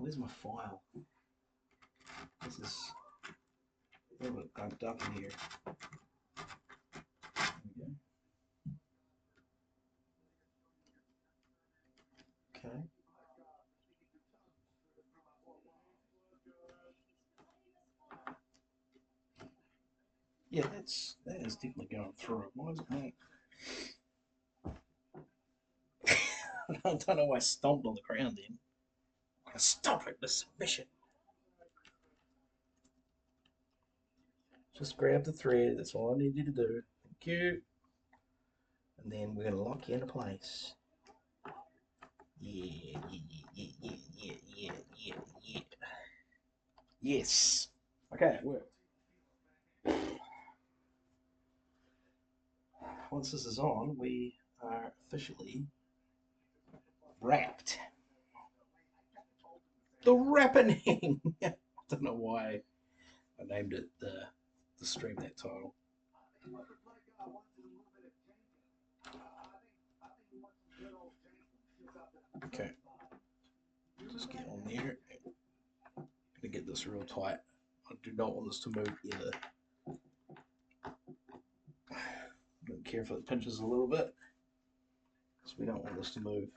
where's my file? This is a little bit gunked up in here. There we go. Okay. Yeah, that is definitely going through. Why is it not? I don't know why I stomped on the ground then. I'm gonna stop it with submission. Just grab the thread, that's all I need you to do. Thank you. And then we're gonna lock you into place. Yeah, yeah, yeah, yeah, yeah, yeah, yeah, yeah. Yes. Okay, it worked. Once this is on, we are officially wrapped. The Wrappening! I don't know why I named it the stream that title. Okay, just get on there. Gonna get this real tight. I do not want this to move either. Don't care if it pinches a little bit, because we don't want this to move.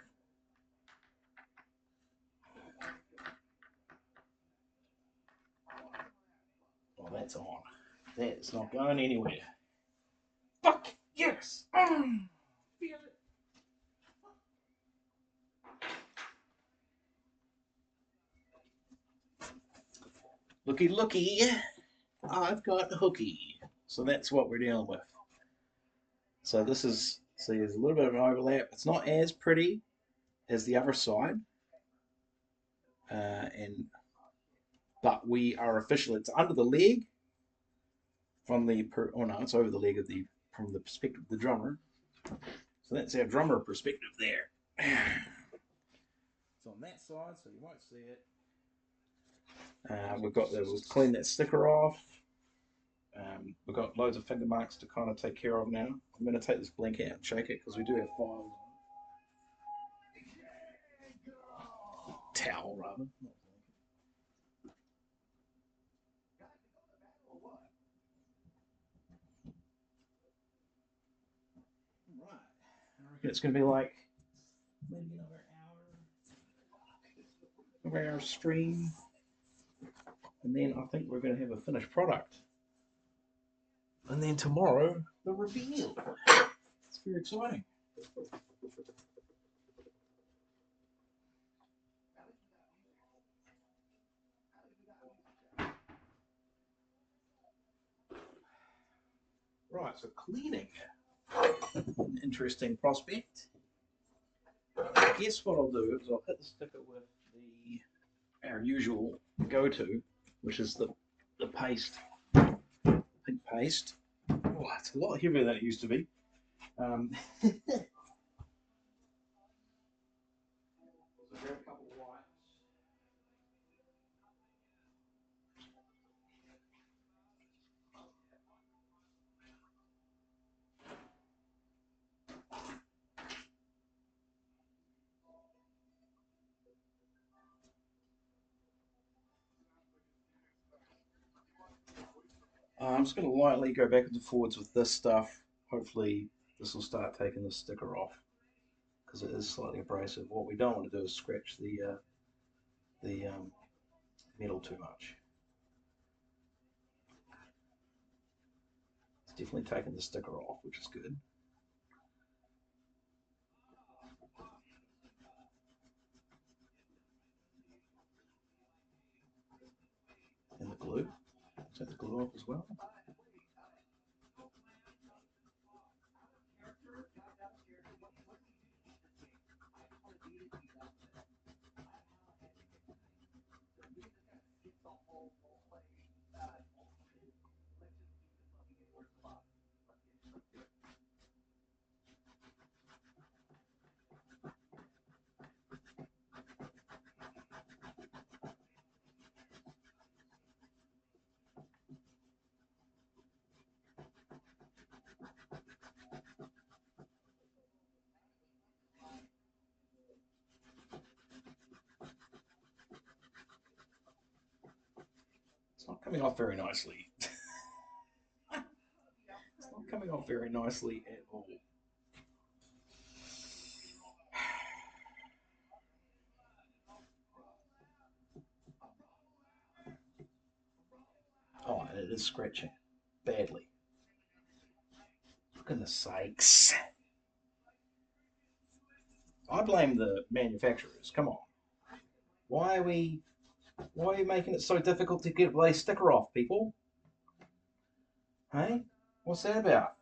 Well, that's on. That's not going anywhere. Fuck yes! Feel it. Looky, looky! I've got hooky. So that's what we're dealing with. So this is, see, there's a little bit of an overlap. It's not as pretty as the other side, and but we are official. It's under the leg from the oh no, it's over the leg of the from the perspective of the drummer. So that's our drummer perspective there. It's on that side, so you won't see it. We'll clean that sticker off. We've got loads of finger marks to kind of take care of now. I'm going to take this blanket out and shake it because we do have files. Towel, rather. Right. I reckon it's going to be like maybe another hour stream. And then I think we're going to have a finished product. And then tomorrow, the reveal. It's very exciting. Right, so cleaning. An interesting prospect. I guess what I'll do is I'll hit the sticker with our usual go-to, which is the paste, pink paste. Oh, it's a lot heavier than it used to be. So grab a couple of wipes. I'm just going to lightly go backwards and forwards with this stuff. Hopefully this will start taking the sticker off because it is slightly abrasive. What we don't want to do is scratch the metal too much. It's definitely taking the sticker off, which is good. And the glue. Take the glue off as well. not coming off very nicely. It's not coming off very nicely at all. Oh, and it is scratching badly. For goodness sakes. I blame the manufacturers. Come on. Why are we why are you making it so difficult to get a Blaze sticker off, people? Hey? What's that about?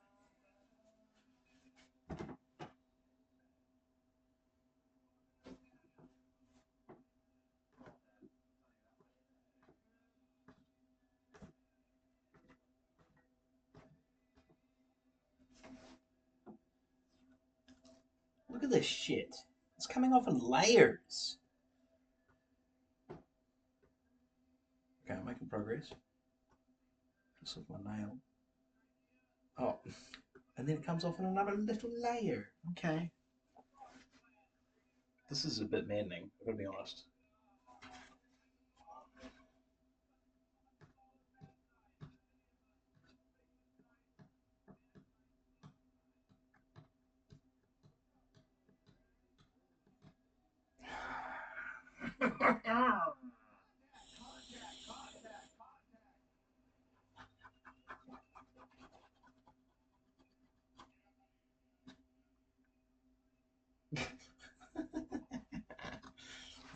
Look at this shit. It's coming off in layers. Okay, I'm making progress. Just with my nail. Oh, and then it comes off in another little layer. Okay. This is a bit maddening, I've got to be honest.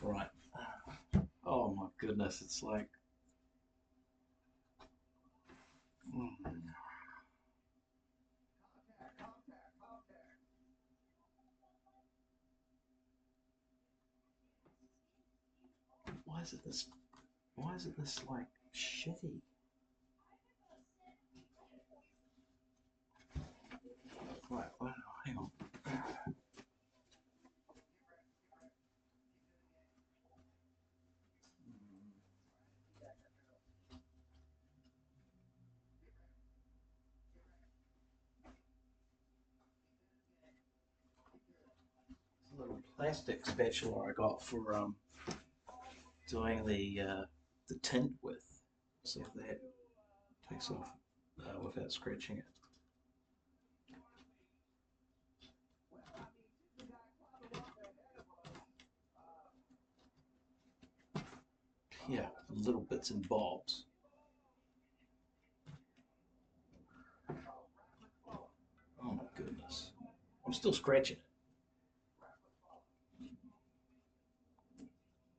Right. Oh my goodness, it's like. Mm. Why is it this? Why is it this like shitty? Right, well, hang on. It's a little plastic spatula I got for doing the tint with, so that takes off without scratching it. Yeah, little bits and bobs. Oh my goodness. I'm still scratching it.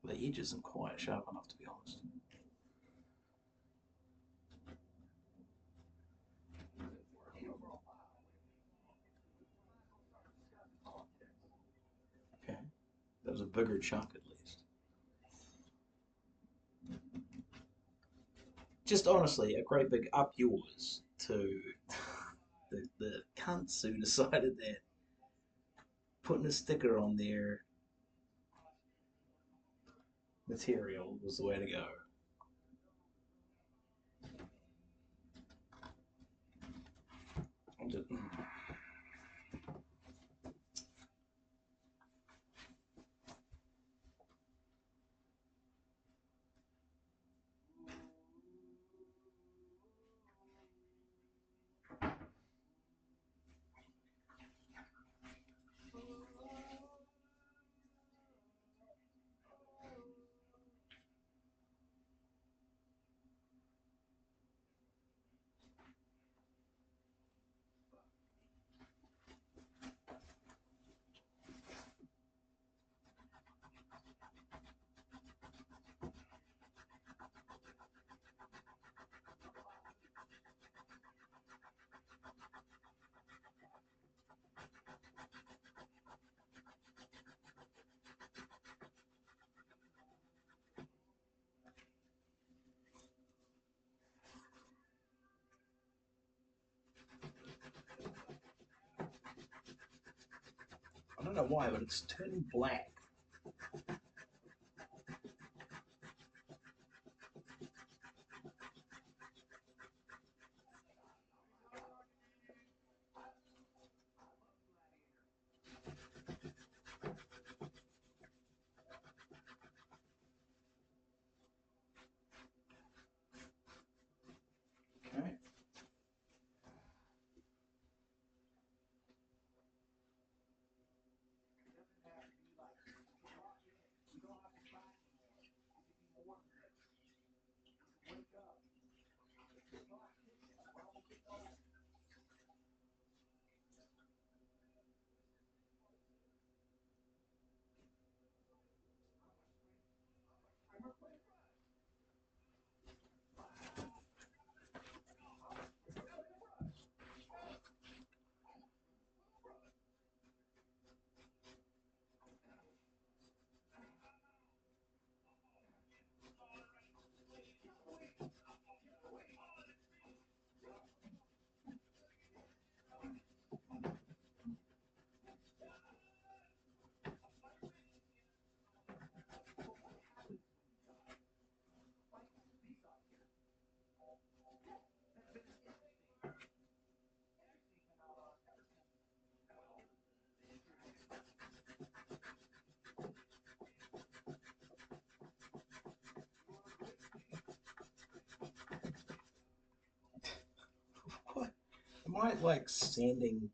The edge isn't quite sharp enough, to be honest. Okay, that was a bigger chunk at least. Just honestly, a great big up yours to the cunts who decided that putting a sticker on their material was the way to go. Just, I don't know why, but it's turning black. Am I like sanding?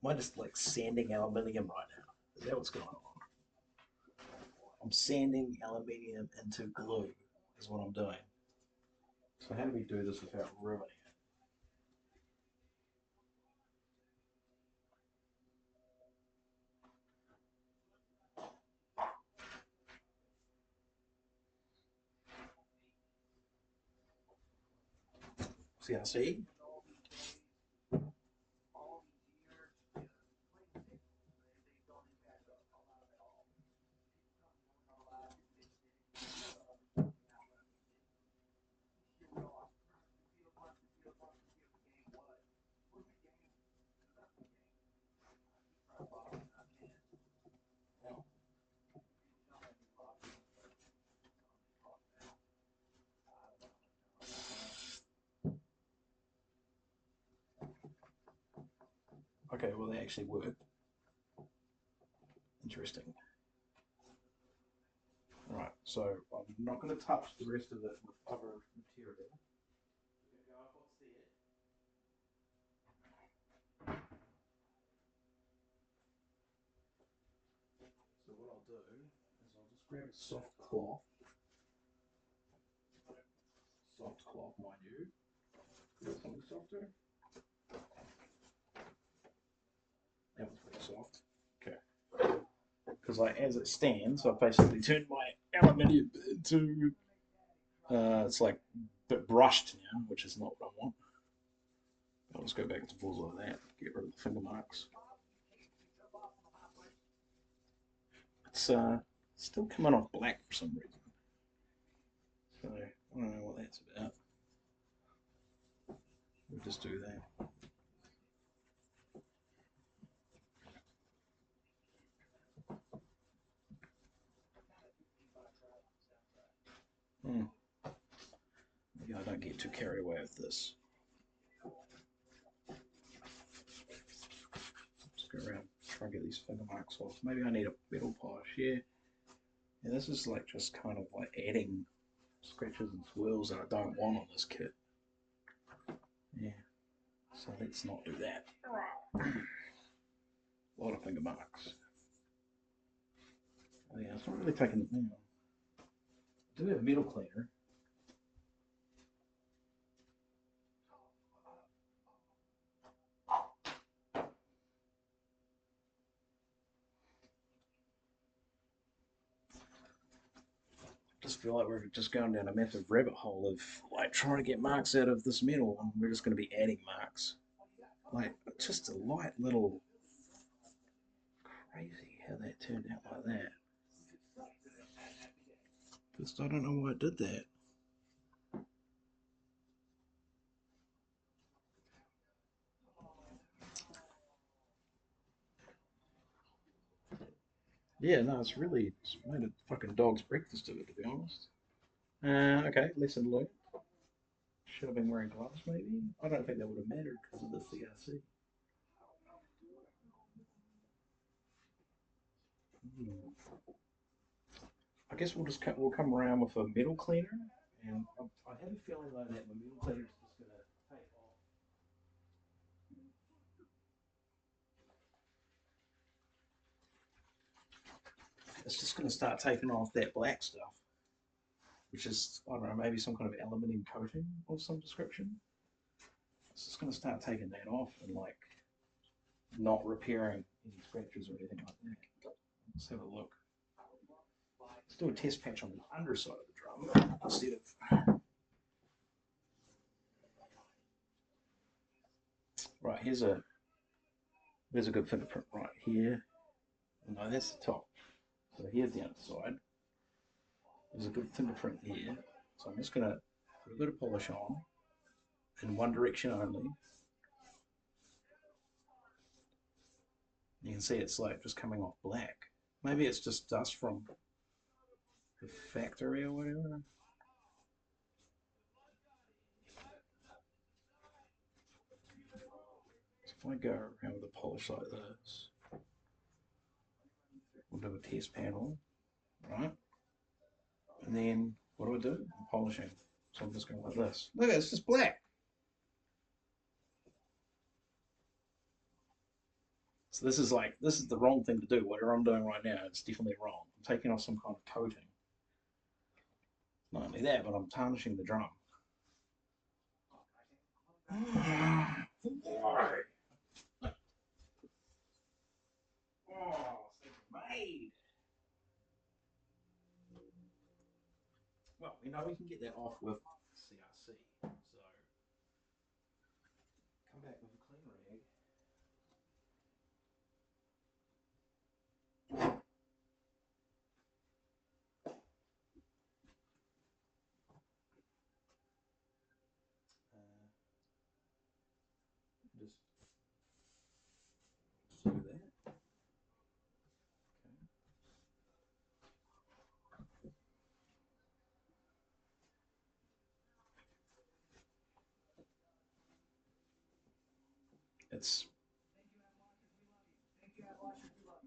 Am I just like sanding aluminium right now? Is that what's going on? I'm sanding aluminium into glue, is what I'm doing. So how do we do this without ruining it? See? Okay, well they actually work. Interesting. Right, so I'm not going to touch the rest of it with other material. We're going to go up what's there. So what I'll do is I'll just grab a soft cloth, mind you. Something softer. That was pretty soft. Okay. Because like as it stands, I've basically turned my aluminium into it's like a bit brushed now, which is not what I want. I'll just go back to full like that, get rid of the finger marks. It's still coming off black for some reason. So I don't know what that's about. We'll just do that. Maybe I don't get too carried away with this. Just go around, try and get these finger marks off. Maybe I need a metal polish here. Yeah, this is like just kind of like adding scratches and swirls that I don't want on this kit. Yeah, so let's not do that. A lot of finger marks. Oh yeah, it's not really taking it down. I do have a metal cleaner. Just feel like we're just going down a massive rabbit hole of like trying to get marks out of this metal, and we're just going to be adding marks. Like just a light little crazy how that turned out like that. Just I don't know why it did that. Yeah, no, it's made a fucking dog's breakfast of it, to be honest. Okay, lesson learned. Should have been wearing gloves, maybe. I don't think that would have mattered because of the CRC. Hmm. I guess we'll come around with a metal cleaner, and I have a feeling though that the metal cleaner is just going to take off. It's just going to start taking off that black stuff, which is I don't know, maybe some kind of aluminium coating of some description. It's just going to start taking that off and like not repairing any scratches or anything like that. Let's have a look. Let's do a test patch on the underside of the drum instead of. Right, there's a good fingerprint right here. No, that's the top. So here's the underside. There's a good fingerprint here. So I'm just going to put a bit of polish on in one direction only. You can see it's like just coming off black. Maybe it's just dust from the factory or whatever. So if I go around with a polish like this, we'll do a test panel, right? And then what do I do? I'm polishing. So I'm just going like this. Look, it's just black. So this is the wrong thing to do. Whatever I'm doing right now, it's definitely wrong. I'm taking off some kind of coating. Not only that, but I'm tarnishing the drum. Why? Oh, it's made. Well, we know we can get that off with CRC. So come back with a clean rag. Just do that. Okay. It's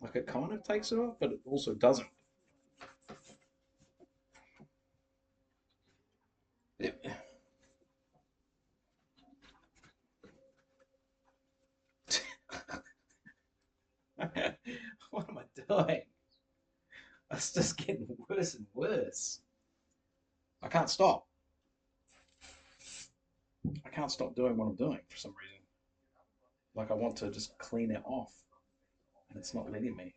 like it kind of takes it off, but it also doesn't. Yep. What am I doing? It's just getting worse and worse. I can't stop. I can't stop doing what I'm doing for some reason. Like I want to just clean it off, and it's not letting me.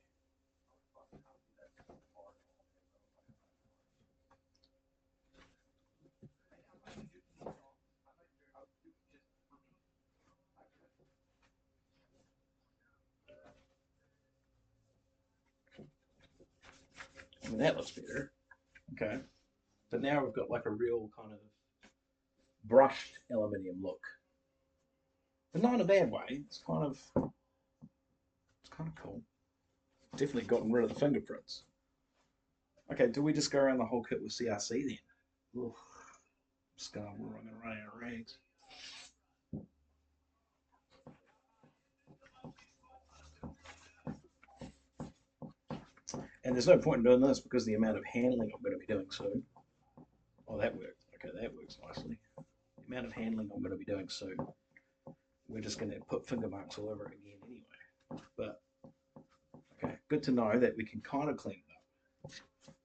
I mean, that looks better. Okay. But now we've got like a real kind of brushed aluminium look. But not in a bad way. It's kind of cool. Definitely gotten rid of the fingerprints. Okay, do we just go around the whole kit with CRC then? Ugh, just gonna run out of rags. And there's no point in doing this because the amount of handling I'm going to be doing soon. Oh, that worked. Okay, that works nicely. The amount of handling I'm going to be doing soon. We're just going to put finger marks all over it again anyway. But okay, good to know that we can kind of clean it up.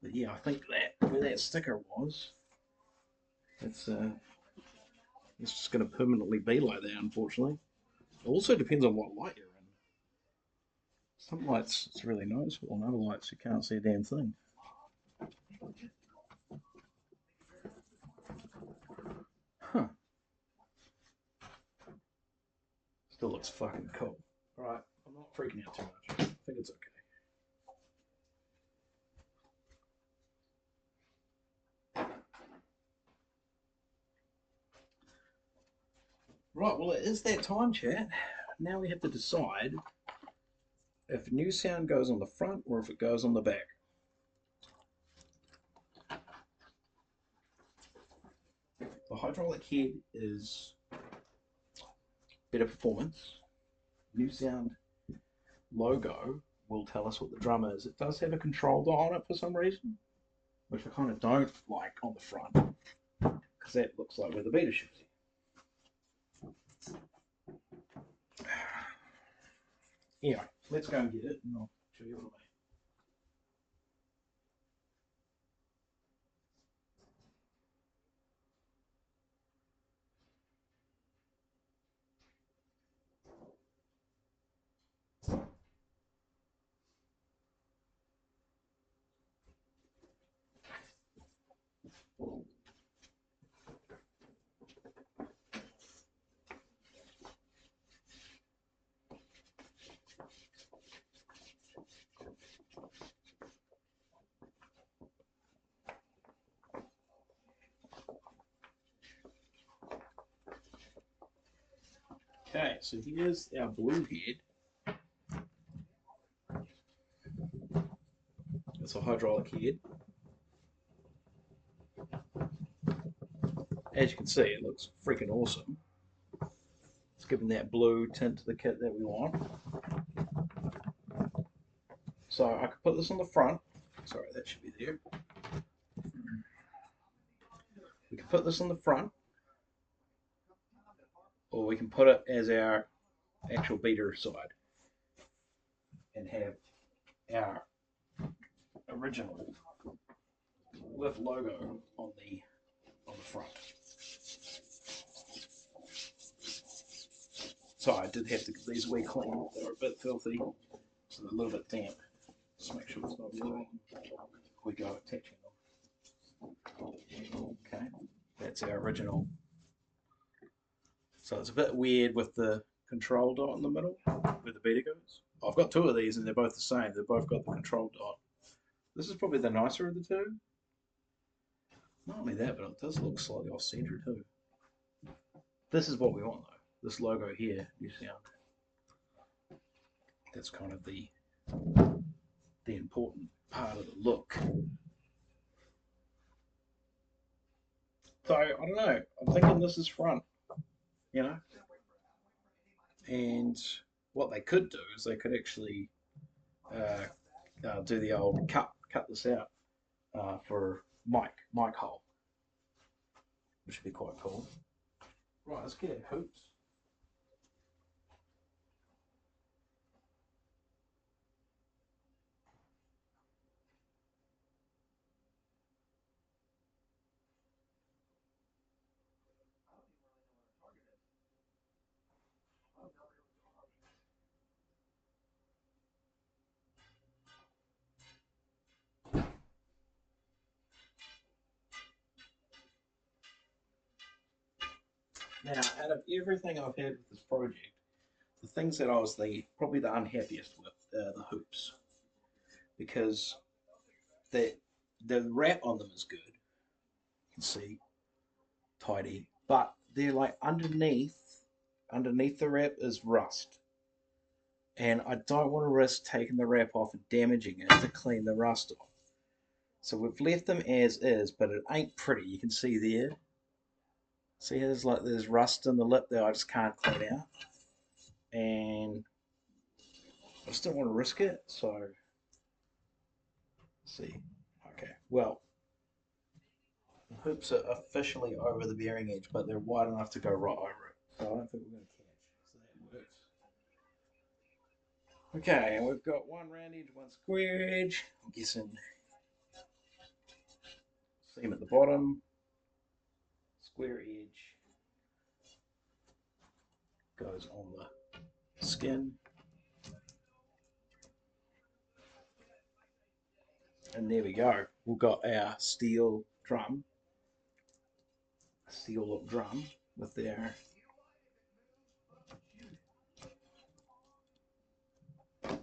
But yeah, I think that where that sticker was, it's it's just going to permanently be like that, unfortunately. It also depends on what light you're in. Some lights it's really noticeable, and other lights you can't see a damn thing. Huh. Still looks fucking cool. Alright, I'm not freaking out too much. I think it's okay. Right, well, it is that time, chat. Now we have to decide if new sound goes on the front or if it goes on the back. The hydraulic head is better performance. New sound logo will tell us what the drum is. It does have a control dial on it for some reason, which I kind of don't like on the front because that looks like where the beta should be. Anyway, let's go and get it and I'll show you what I mean. Okay, so here's our blue head. It's a hydraulic head. As you can see, it looks freaking awesome. It's giving that blue tint to the kit that we want. So I could put this on the front. Sorry, that should be there. We can put this on the front, or we can put it as our actual beater side. and have our original live logo on the front. So I did have to get these wee clean. They're a bit filthy, so they're a little bit damp. Just make sure it's not really. We go attaching them. Okay, that's our original. So it's a bit weird with the control dot in the middle where the beater goes. I've got two of these and they're both the same. They've both got the control dot. This is probably the nicer of the two. Not only that, but it does look slightly off center too. This is what we want though. This logo here, you see, that's kind of the important part of the look. So I don't know. I'm thinking this is front, you know. And what they could do is they could actually do the old cut this out for mic hole, which would be quite cool. Right, let's get our hoops. Now, out of everything I've had with this project, the things that I was probably the unhappiest with the hoops, because the wrap on them is good. You can see tidy, but they're like underneath the wrap is rust, and I don't want to risk taking the wrap off and damaging it to clean the rust off. So we've left them as is, but it ain't pretty. You can see there. See, there's rust in the lip there. I just can't clean out, and I just don't want to risk it. So, let's see, okay, well, the hoops are officially over the bearing edge, but they're wide enough to go right over it. So I don't think we're going to catch. So that works. Okay, and we've got one round edge, one square edge. I'm guessing seam at the bottom, square edge goes on the skin. And there we go. We've got our steel look drum with their so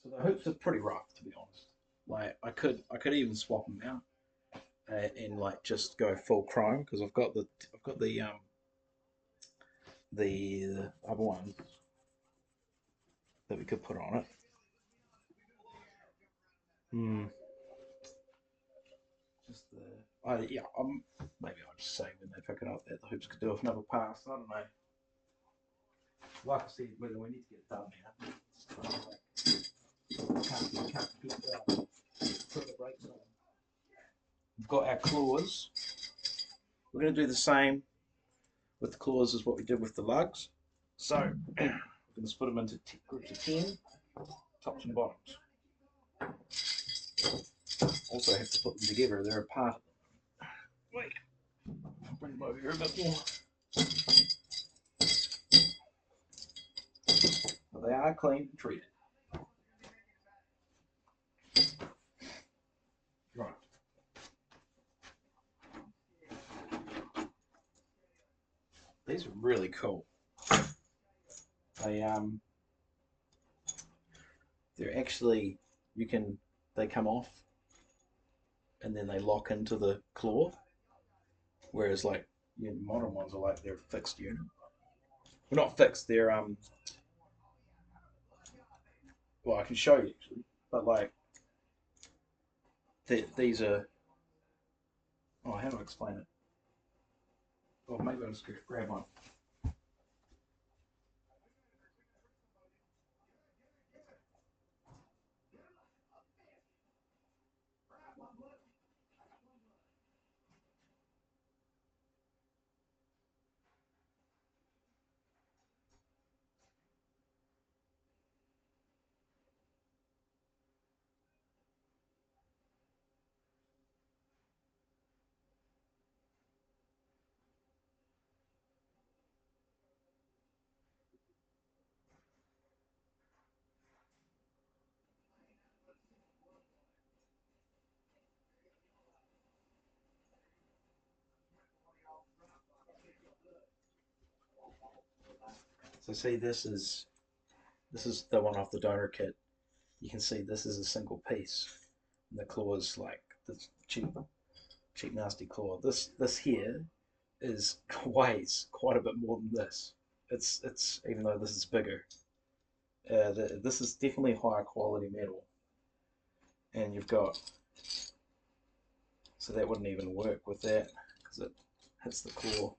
the hoops are pretty rough, to be honest. Like I could even swap them out and like just go full chrome because I've got the other one that we could put on it. Just yeah. Maybe I'll just say when they pick it up that the hoops could do with another pass. I don't know. Like I said, whether we need to get it done now. Can't put the brakes on. We've got our claws. We're going to do the same with the claws as what we did with the lugs. So we're going to split them into groups of 10, tops and bottoms. Also have to put them together. They're a part of them. Wait, I'll bring them over here a bit more. But they are clean and treated. Right. These are really cool. They're actually they come off and then they lock into the claw, whereas like modern ones are like they're fixed unit. Well, not fixed. They're well, I can show you actually, but like these are. Oh, how do I explain it? Well, maybe I'll just grab one. So see, this is the one off the donor kit. You can see this is a single piece. And the claw is like this cheap nasty claw. This here is weighs quite a bit more than this. It's even though this is bigger. This is definitely higher quality metal, and you've got so that wouldn't even work with that because it hits the claw.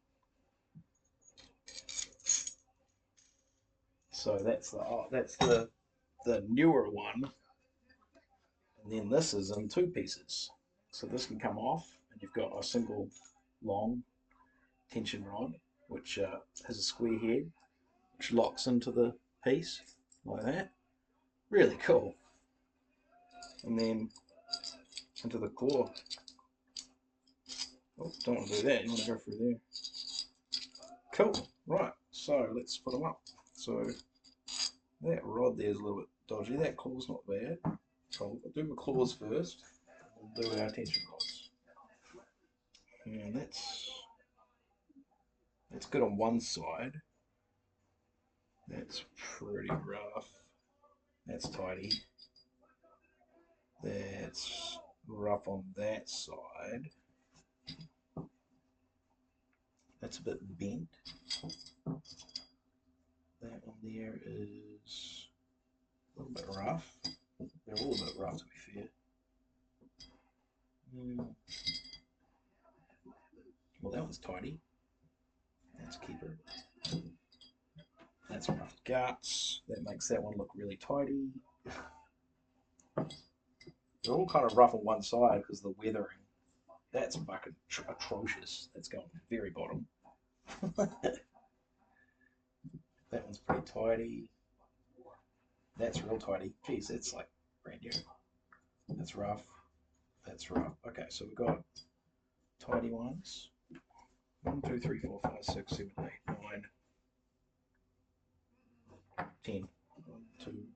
So that's the newer one, and then this is in two pieces. So this can come off, and you've got a single long tension rod, which has a square head, which locks into the piece like that. Really cool. And then into the claw. Oh, don't want to do that. You want to go through there. Cool. Right. So let's put them up. So that rod there is a little bit dodgy. That claw's not bad. So we'll do the claws first. We'll do our tension rods. And that's good on one side. That's pretty rough. That's tidy. That's rough on that side. That's a bit bent. That one there is a little bit rough. They're all a bit rough, to be fair. Well, that one's tidy. That's keeper. That's rough guts. That makes that one look really tidy. They're all kind of rough on one side because the weathering. That's fucking atrocious. That's going very bottom. That one's pretty tidy. That's real tidy. Geez, that's like brand new. That's rough. That's rough. Okay, so we've got tidy ones. 1, 2, 3, 4, 5, 6, 7, 8, 9, 10. 1, 2.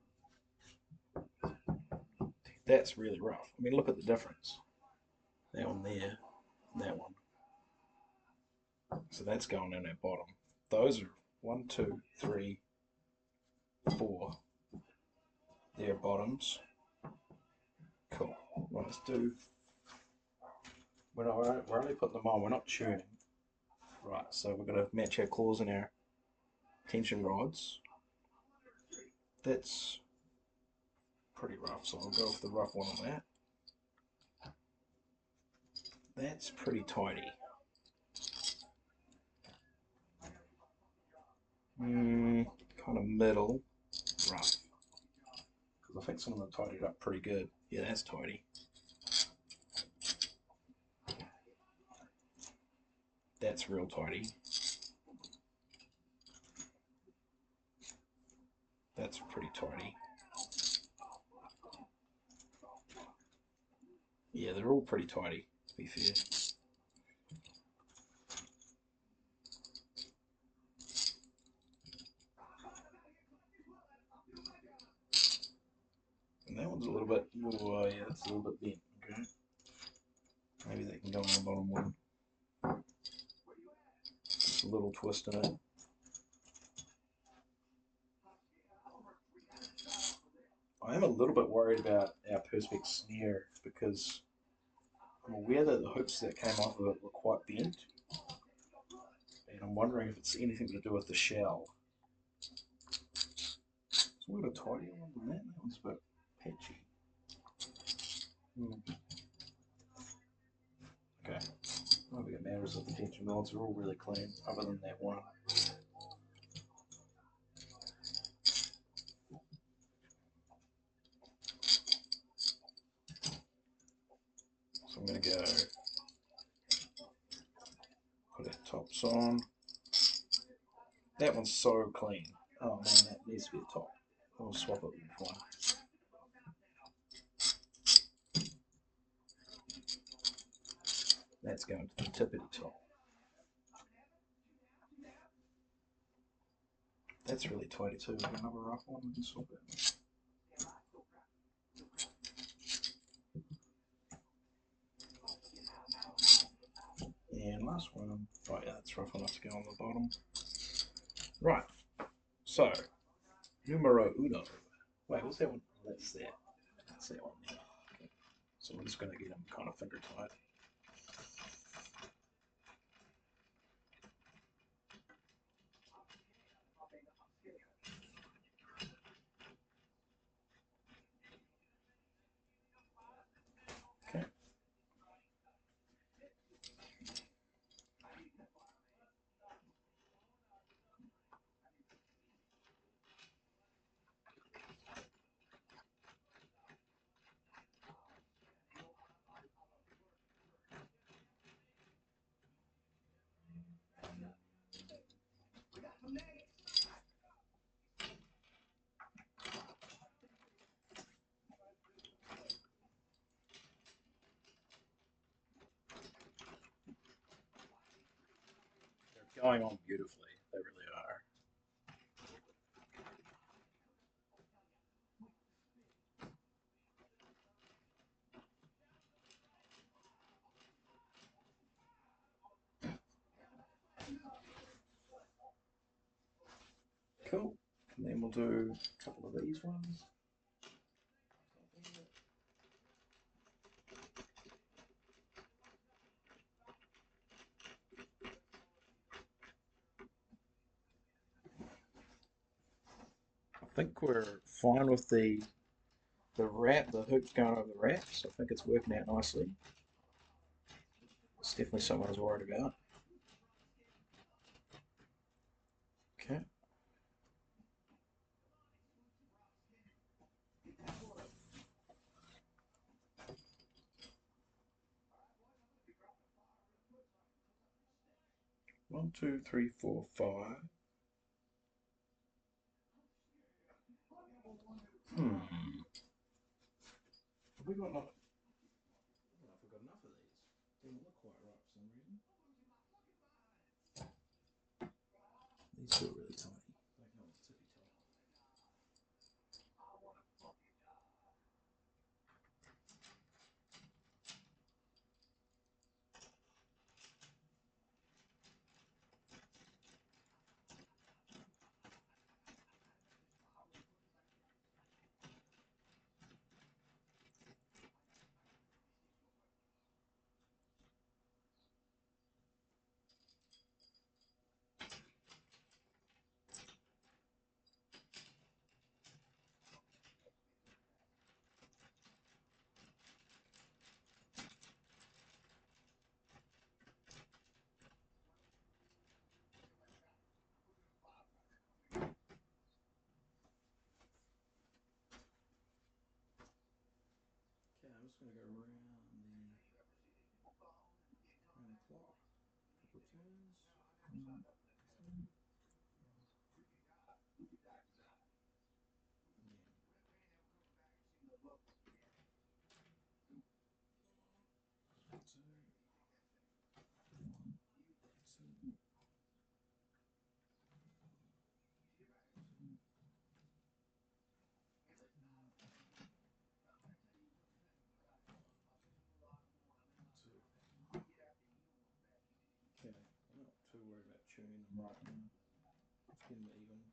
That's really rough. I mean, look at the difference. That one there, that one. So that's going in at bottom. Those are 1, 2, 3, 4. They're bottoms. Cool. Right, let's do. We're only putting them on. We're not tuning. Right. So we're going to match our claws and our tension rods. That's pretty rough. So I'll go with the rough one on that. That's pretty tidy. Kind of middle, rough. Because I think some of them tidied up pretty good. Yeah, that's tidy. That's real tidy. That's pretty tidy. Yeah, they're all pretty tidy, to be fair. And that one's a little bit, oh yeah, that's a little bit bent, okay. Maybe that can go on the bottom one. Just a little twist in it. I am a little bit worried about our Perspex snare because I'm aware that the hooks that came off of it were quite bent. And I'm wondering if it's anything to do with the shell. So we've got a tidier one than that. That one's a bit patchy. Okay. I don't think it matters if the tension rods are all really clean, other than that one. So I'm going to go put our tops on. That one's so clean. Oh man, that needs to be a top. I'll swap it with one. That's going to the tippity top. That's really tidy too. Another rough one, we can swap it. And last one. Right, yeah, that's rough enough to go on the bottom. Right. So, numero uno. Wait, what's that one? That's that. That's that one. Okay. So I'm just going to get them kind of finger tight. Okay. They're going on beautifully. They really are. Cool. And then we'll do a couple of these ones. I think we're fine with the wrap, the hoop's going over the wrap, so I think it's working out nicely. It's definitely something I was worried about. Okay. One, two, three, four, five. Hmm. Have we got enough? I don't know if we've got enough of these. Doesn't look quite right for some reason. These feel really tiny. Like no one's tippy top. Okay, I'm just going to go around the clock. A couple of turns. Okay, I'm not too worried about tuning them right now. Let's get them even.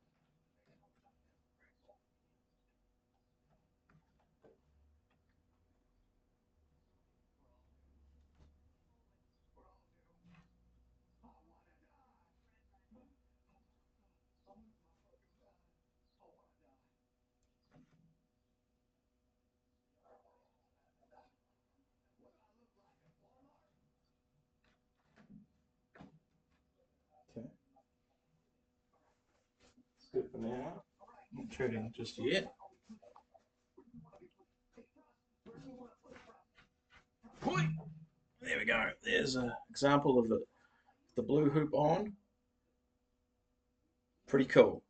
Okay, it's good for now. Not tuning just yet. There we go. There's an example of the blue hoop on. Pretty cool.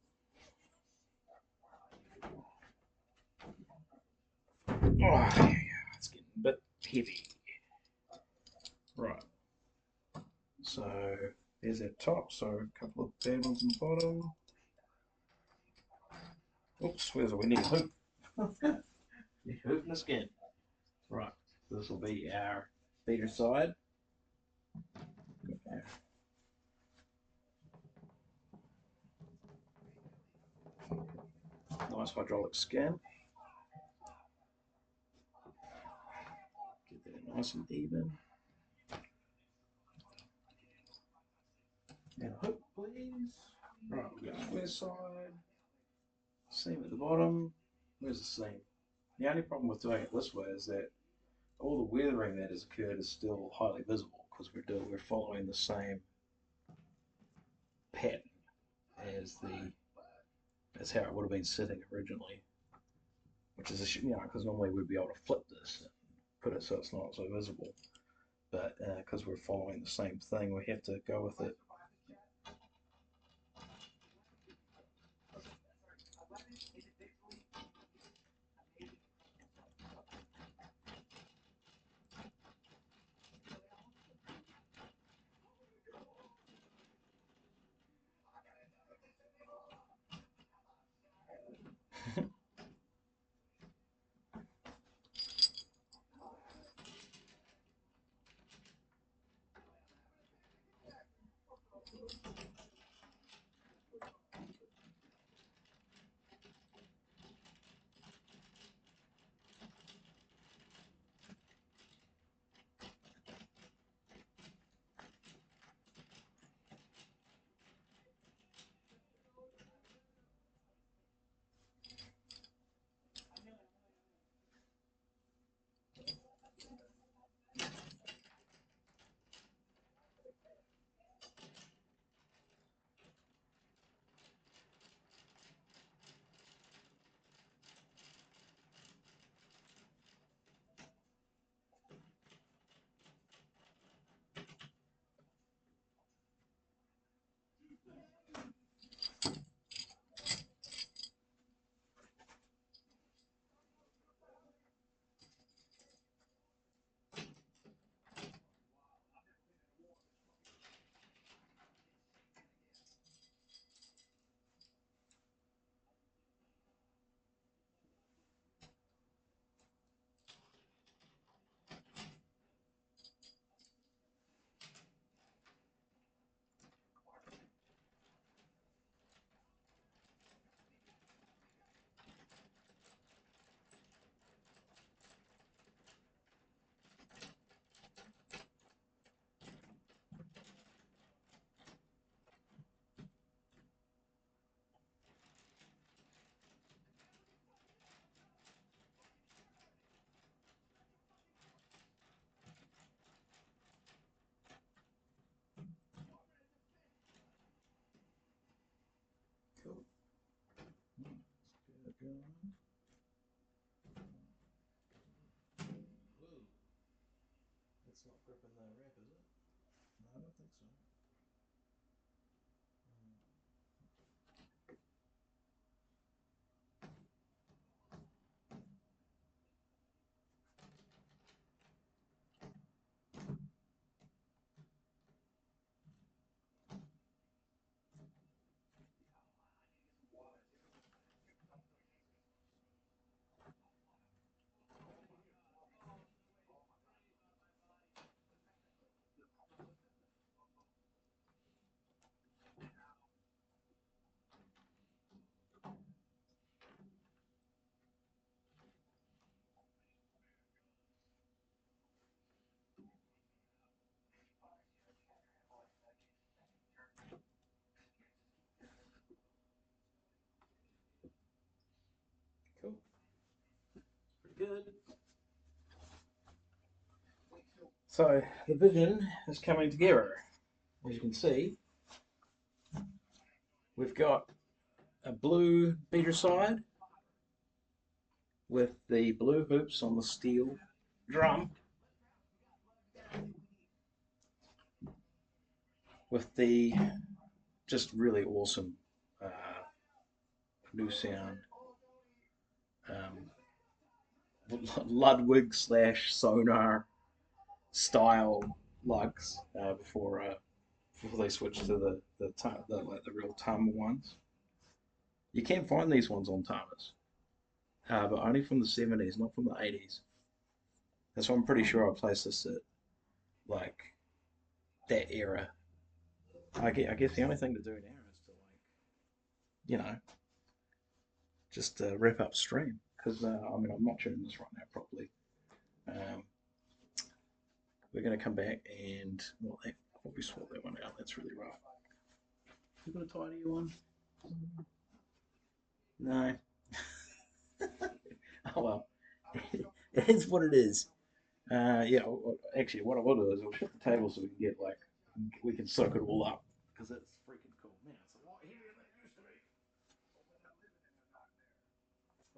Oh, yeah, it's getting a bit heavy. Right. So there's our top. So a couple of bad ones on the bottom. Oops, where's it? We need a hoop. Hoop and a skin. Right. So this will be our feeder side. nice hydraulic skin. Get that nice and even. And a hook, please. Right, we've got square side. Seam at the bottom. Where's the seam? The only problem with doing it this way is that all the weathering that has occurred is still highly visible because we're following the same pattern as as how it would have been sitting originally, which is because normally we'd be able to flip this and put it so it's not so visible, but because we're following the same thing, we have to go with it. Cool. Let's get it going. Whoa. That's not gripping the wrap, is it? No, I don't think so. Cool. Pretty good. So the vision is coming together. As you can see, we've got a blue beater side with the blue hoops on the steel drum with the just really awesome uh, new sound Ludwig slash Sonar style lugs before they switch to the real Tama ones. You can find these ones on Tamas, but only from the 70s, not from the 80s. That's why I'm pretty sure I placed this at like that era. I guess the only thing to do now is to like, you know, just wrap up stream because I mean I'm not tuning this right now properly. Um, we're going to come back and well, I probably swap that one out. That's really rough. You got a tidy one? No. Oh well, it is what it is. Yeah, actually, what I will do is I'll shift the table so we can get like we can soak it all up because it's freaking cool. Man, it's a lot heavier than it used to be.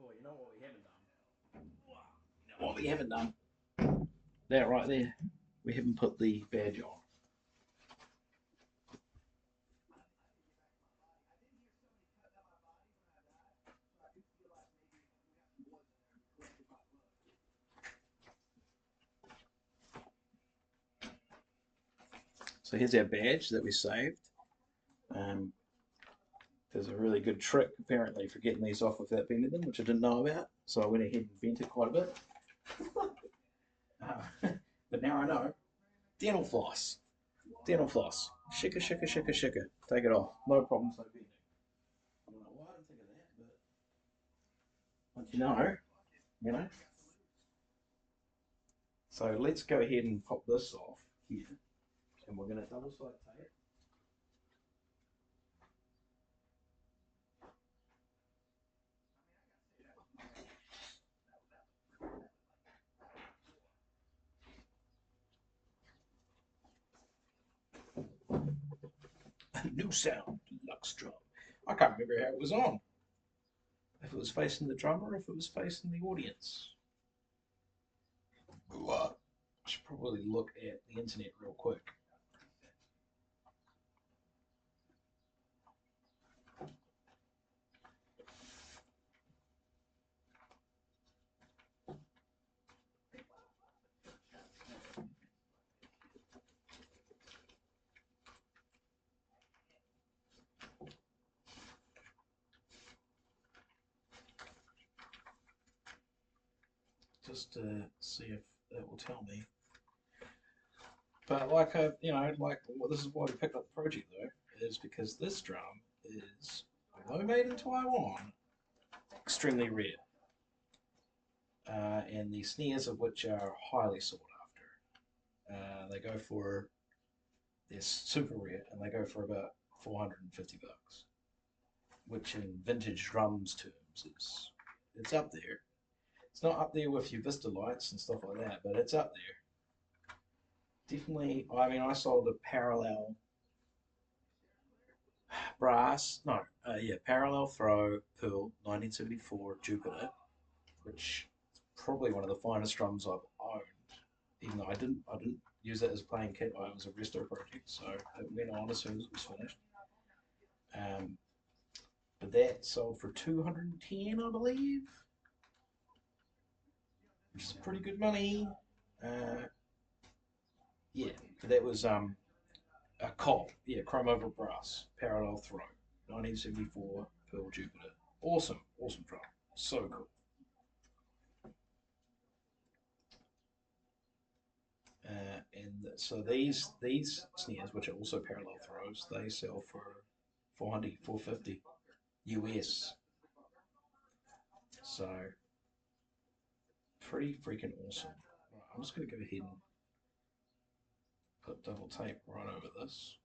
Oh, you know what we haven't done? You know what we haven't done? That right there. We haven't put the badge on. So here's our badge that we saved. Um, there's a really good trick apparently for getting these off without bending them, which I didn't know about. So I went ahead and bent it quite a bit. But now I know. Dental floss. Dental floss. Shika, shika, shika, shika. Take it off. No problems, no bending. I don't know why I didn't think of that, but once you know. So let's go ahead and pop this off here. And we're going to double side tape. A new sound, Lux drum. I can't remember how it was on. If it was facing the drummer, if it was facing the audience. I should probably look at the internet real quick. Just to see if that will tell me. But like well, this is why we picked up the project though, is because this drum is, although made in Taiwan, extremely rare. And the snares of which are highly sought after. They go for, they're super rare, and they go for about $450, which in vintage drums terms is, it's up there. It's not up there with your Vista lights and stuff like that, but it's up there. Definitely, I mean, I sold a parallel brass, no, yeah, parallel throw Pearl 1974 Jupiter, which is probably one of the finest drums I've owned. Even though I didn't use it as a playing kit. It was a resto project, so it went on as soon as it was finished. Um, but that sold for 210, I believe, which is pretty good money. Uh, yeah, that was a cop, yeah, chrome over brass, parallel throw, 1974 Pearl Jupiter. Awesome, awesome drum, so cool. And so these snares, which are also parallel throws, they sell for 400, 450 US. So pretty freaking awesome. Right, I'm just going to go ahead and put double tape right over this.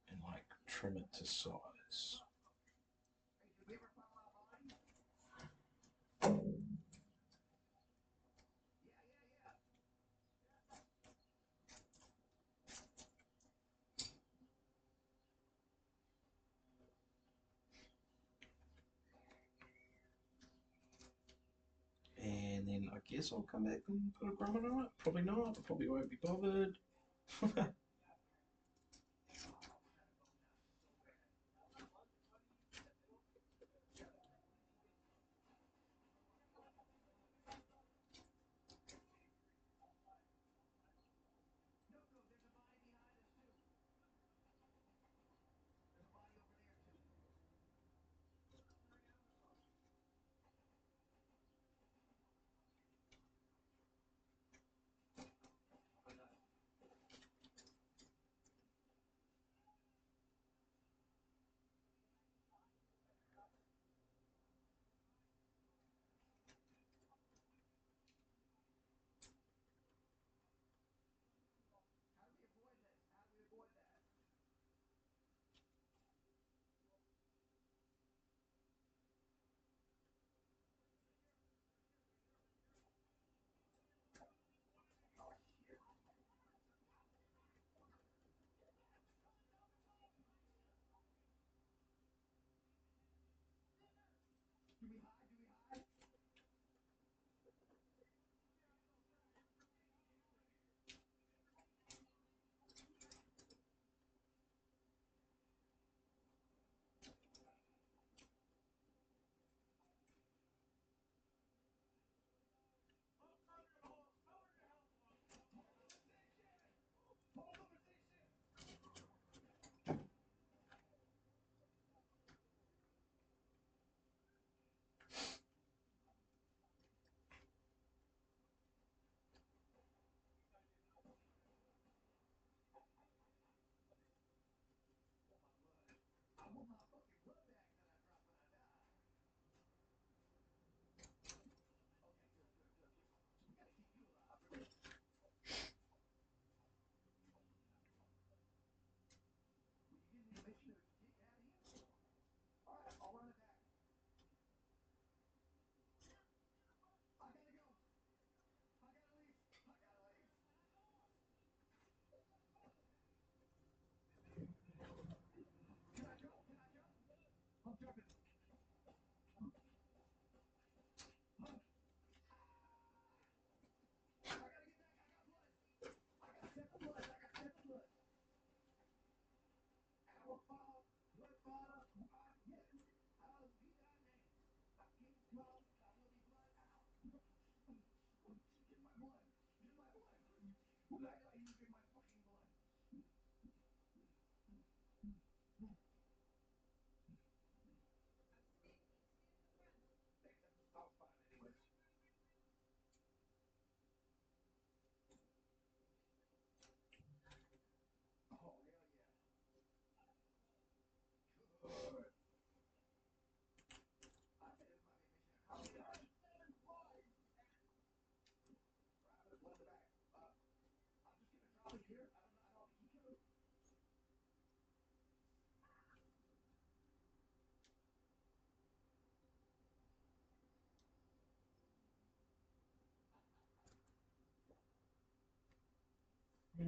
And like trim it to size. And then I guess I'll come back and put a grommet on it. Probably not. I probably won't be bothered.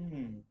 Hmm.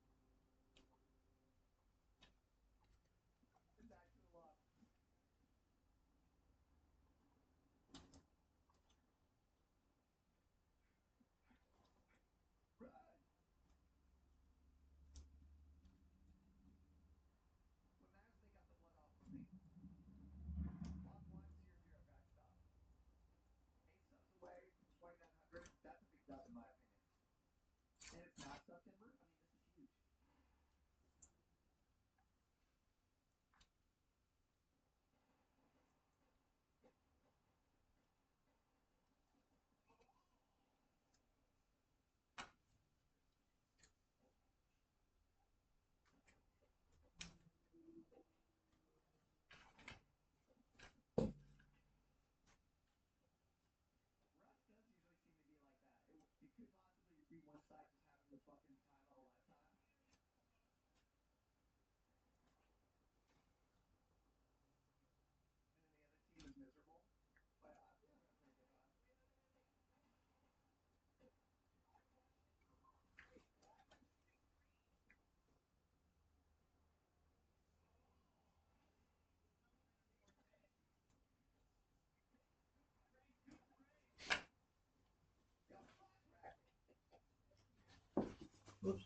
Oops.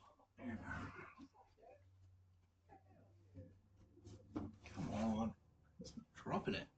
Come on. It's not dropping it.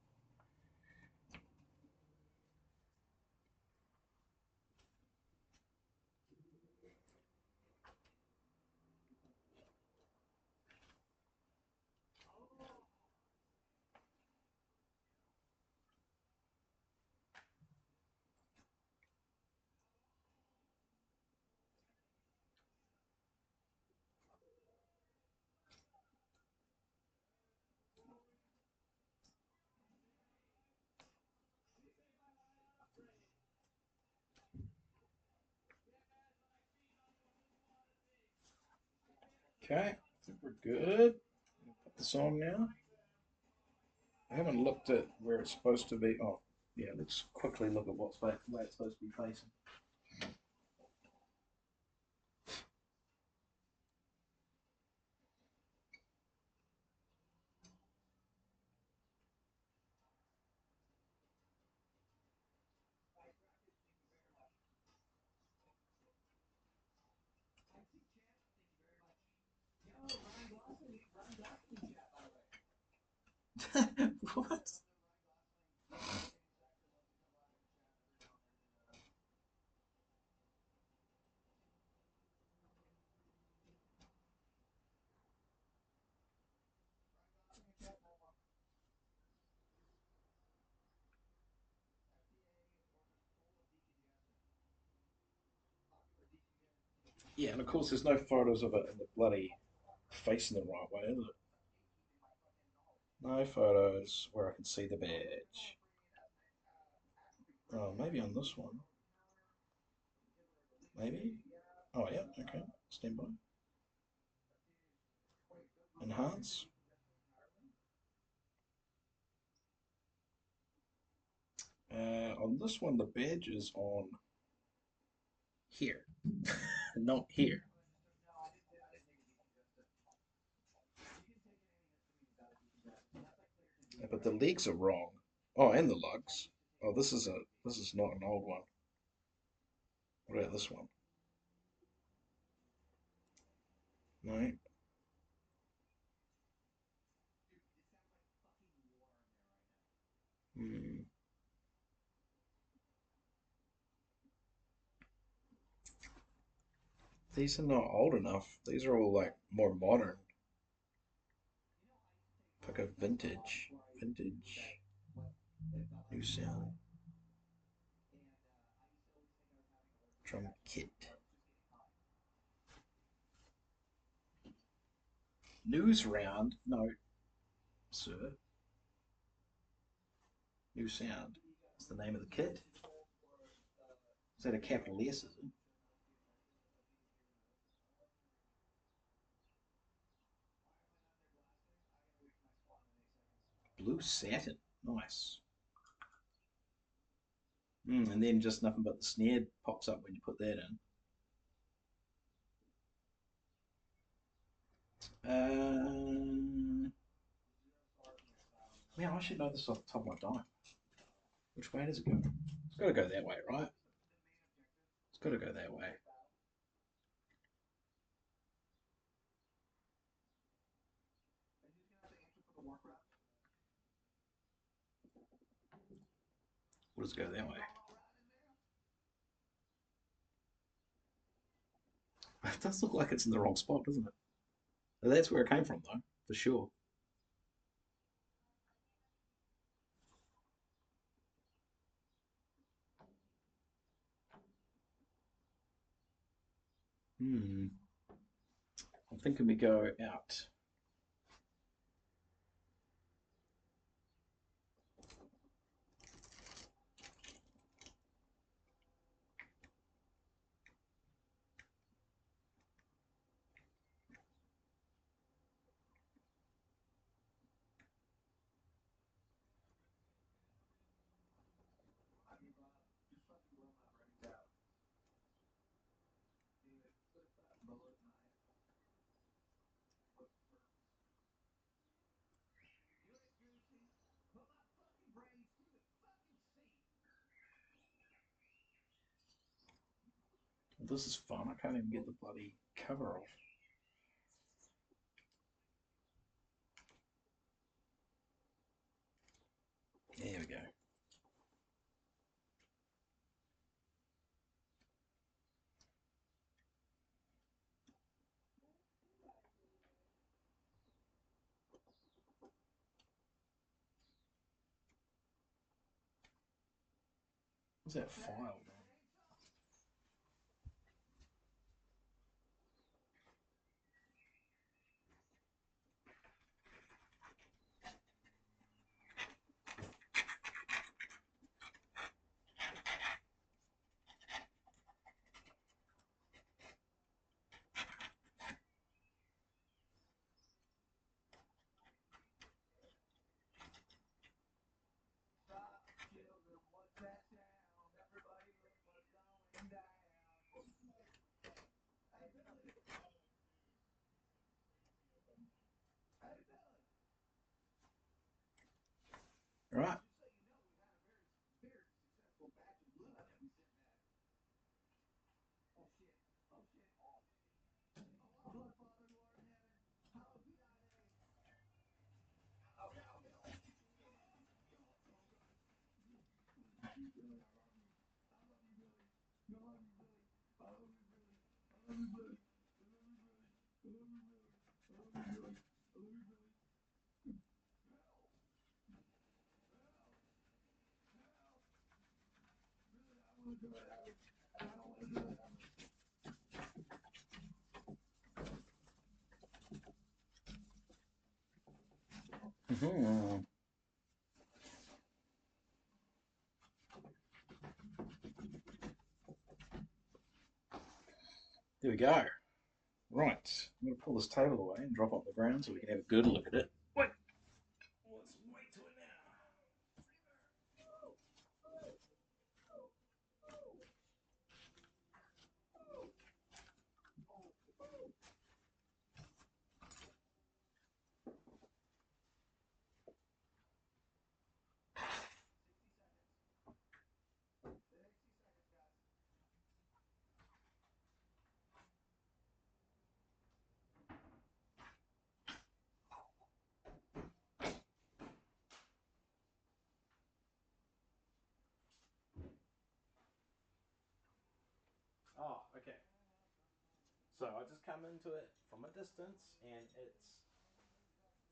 Okay, I think we're good. Put this on now. I haven't looked at where it's supposed to be. Oh, yeah, let's quickly look at where it's supposed to be facing. What? Yeah, and of course, there's no photos of it in the bloody facing the right way, is it? No photos where I can see the badge. Oh, maybe on this one. Maybe. Oh, yeah. Okay. Stand by. Enhance. On this one, the badge is on here, not here. But the legs are wrong. Oh, and the lugs. Oh, this is not an old one. What about this one? No. Hmm. These are not old enough. These are all like more modern, like a vintage new sound drum kit. News round? No, sir. New sound. It's the name of the kit. Is that a capital S? Is it? Blue satin. Nice. And then just nothing but the snare pops up when you put that in. Man, I should know this off the top of my dime. Which way does it go? It's got to go that way, right? It's got to go that way. What does it go that way? It does look like it's in the wrong spot, doesn't it? That's where it came from, though, for sure. Hmm. I'm thinking we go out. Well, this is fun. I can't even get the bloody cover off. There we go. What's that file? All right. Mm-hmm. There we go. Right. I'm going to pull this table away and drop it on the ground so we can have a good look at it. Wait. Let's wait till it now. Oh, okay. So I just come into it from a distance, and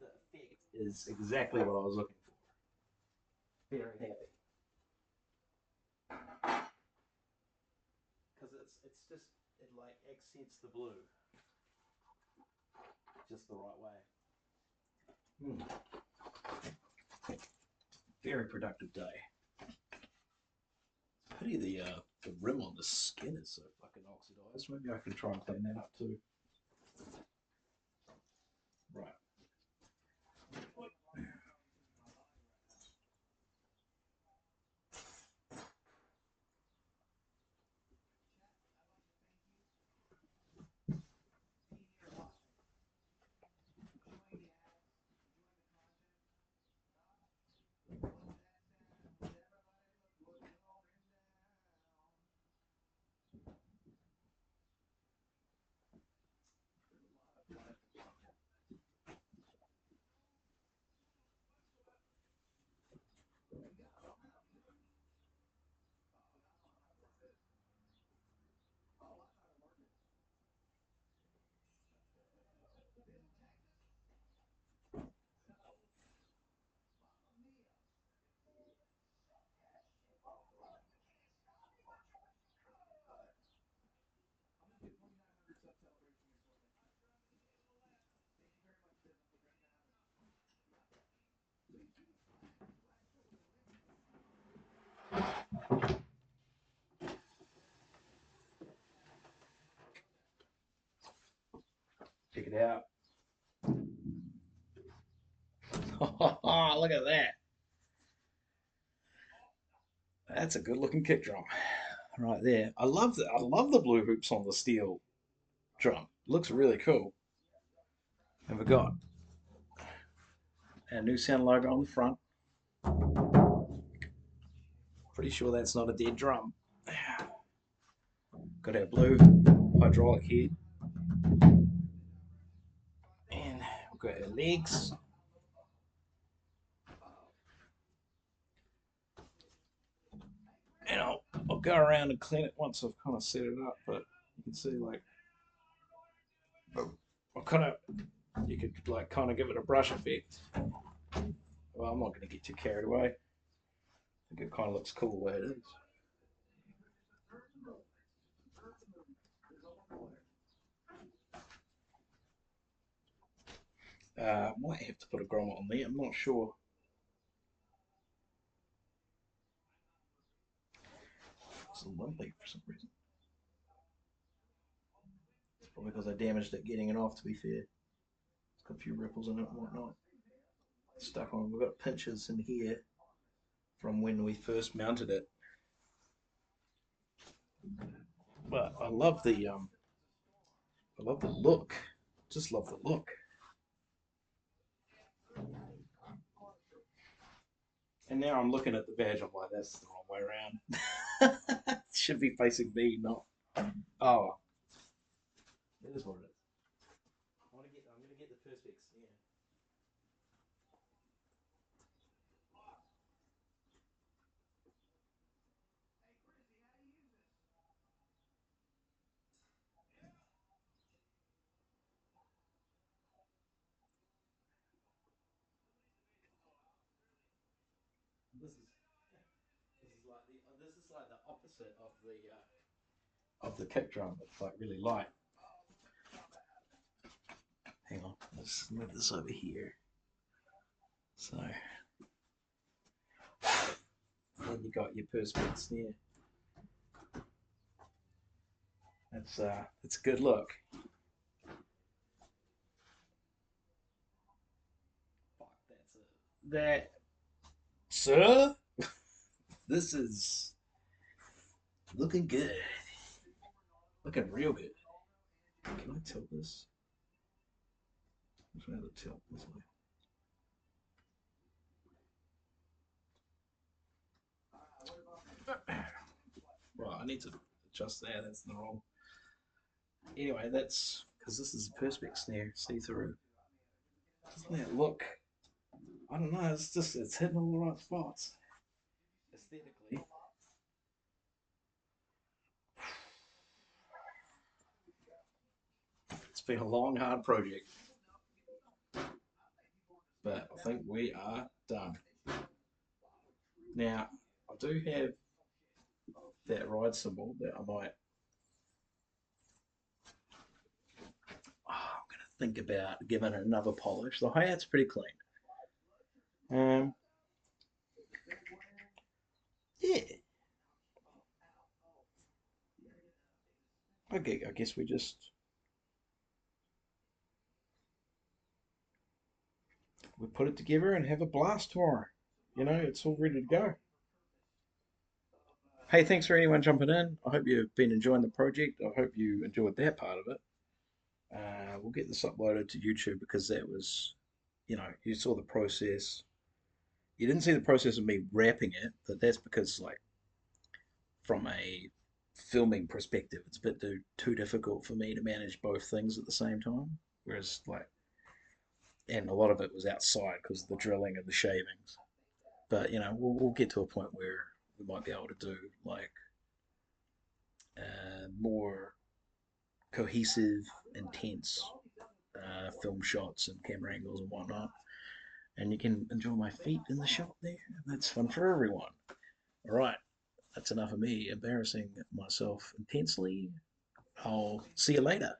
the effect is exactly what I was looking for. Very happy because it's just it like accents the blue just the right way. Very productive day. Pity the rim on the skin is so fucking oxidized. Maybe I can try and clean that up too. Right. it out. Look at that. That's a good looking kick drum right there. I love the blue hoops on the steel drum. Looks really cool. And we've got our new sound logo on the front. Pretty sure that's not a dead drum. Got our blue hydraulic head. And we've got our legs. And I'll go around and clean it once I've kind of set it up, but you can see like I'll kind of you could like kind of give it a brush effect. Well, I'm not going to get too carried away. I think it kind of looks cool the way it is. Might have to put a grommet on there. I'm not sure. It's a lumpy for some reason. It's probably because I damaged it getting it off. To be fair, it's got a few ripples in it and whatnot. Stuck on. We've got pinches in here from when we first mounted it. But I love the look. Just love the look. And now I'm looking at the badge. I'm like, that's the wrong way around. It should be facing me, not. Oh, that is what it is. I'm gonna get the perspex. Yeah. This is like the opposite of the kick drum. It's like really light. Hang on, let's move this over here. So then you got your perspex there. That's a good look. Fuck, that's it. That, sir, this is looking good. Looking real good. Can I tilt this? I'm trying to tilt this way. Well, I need to adjust that. That's the wrong. Anyway, that's because this is a perspex snare, see through. Doesn't that look? I don't know. It's hitting all the right spots aesthetically. It's been a long, hard project, but I think we are done. Now, I do have that ride cymbal that I might. I'm going to think about giving it another polish. The hi-hat's pretty clean. Um, yeah. Okay, I guess we put it together and have a blast tomorrow. It's all ready to go. Hey, thanks for anyone jumping in. I hope you've been enjoying the project. I hope you enjoyed that part of it. We'll get this uploaded to YouTube because that was, you saw the process. You didn't see the process of me wrapping it, but that's because, like, from a filming perspective, it's a bit too difficult for me to manage both things at the same time. Whereas, like, and a lot of it was outside because of the drilling and the shavings. But we'll get to a point where we might be able to do like more cohesive, intense film shots and camera angles and whatnot. And you can enjoy my feet in the shot there. That's fun for everyone. All right, that's enough of me embarrassing myself intensely. I'll see you later.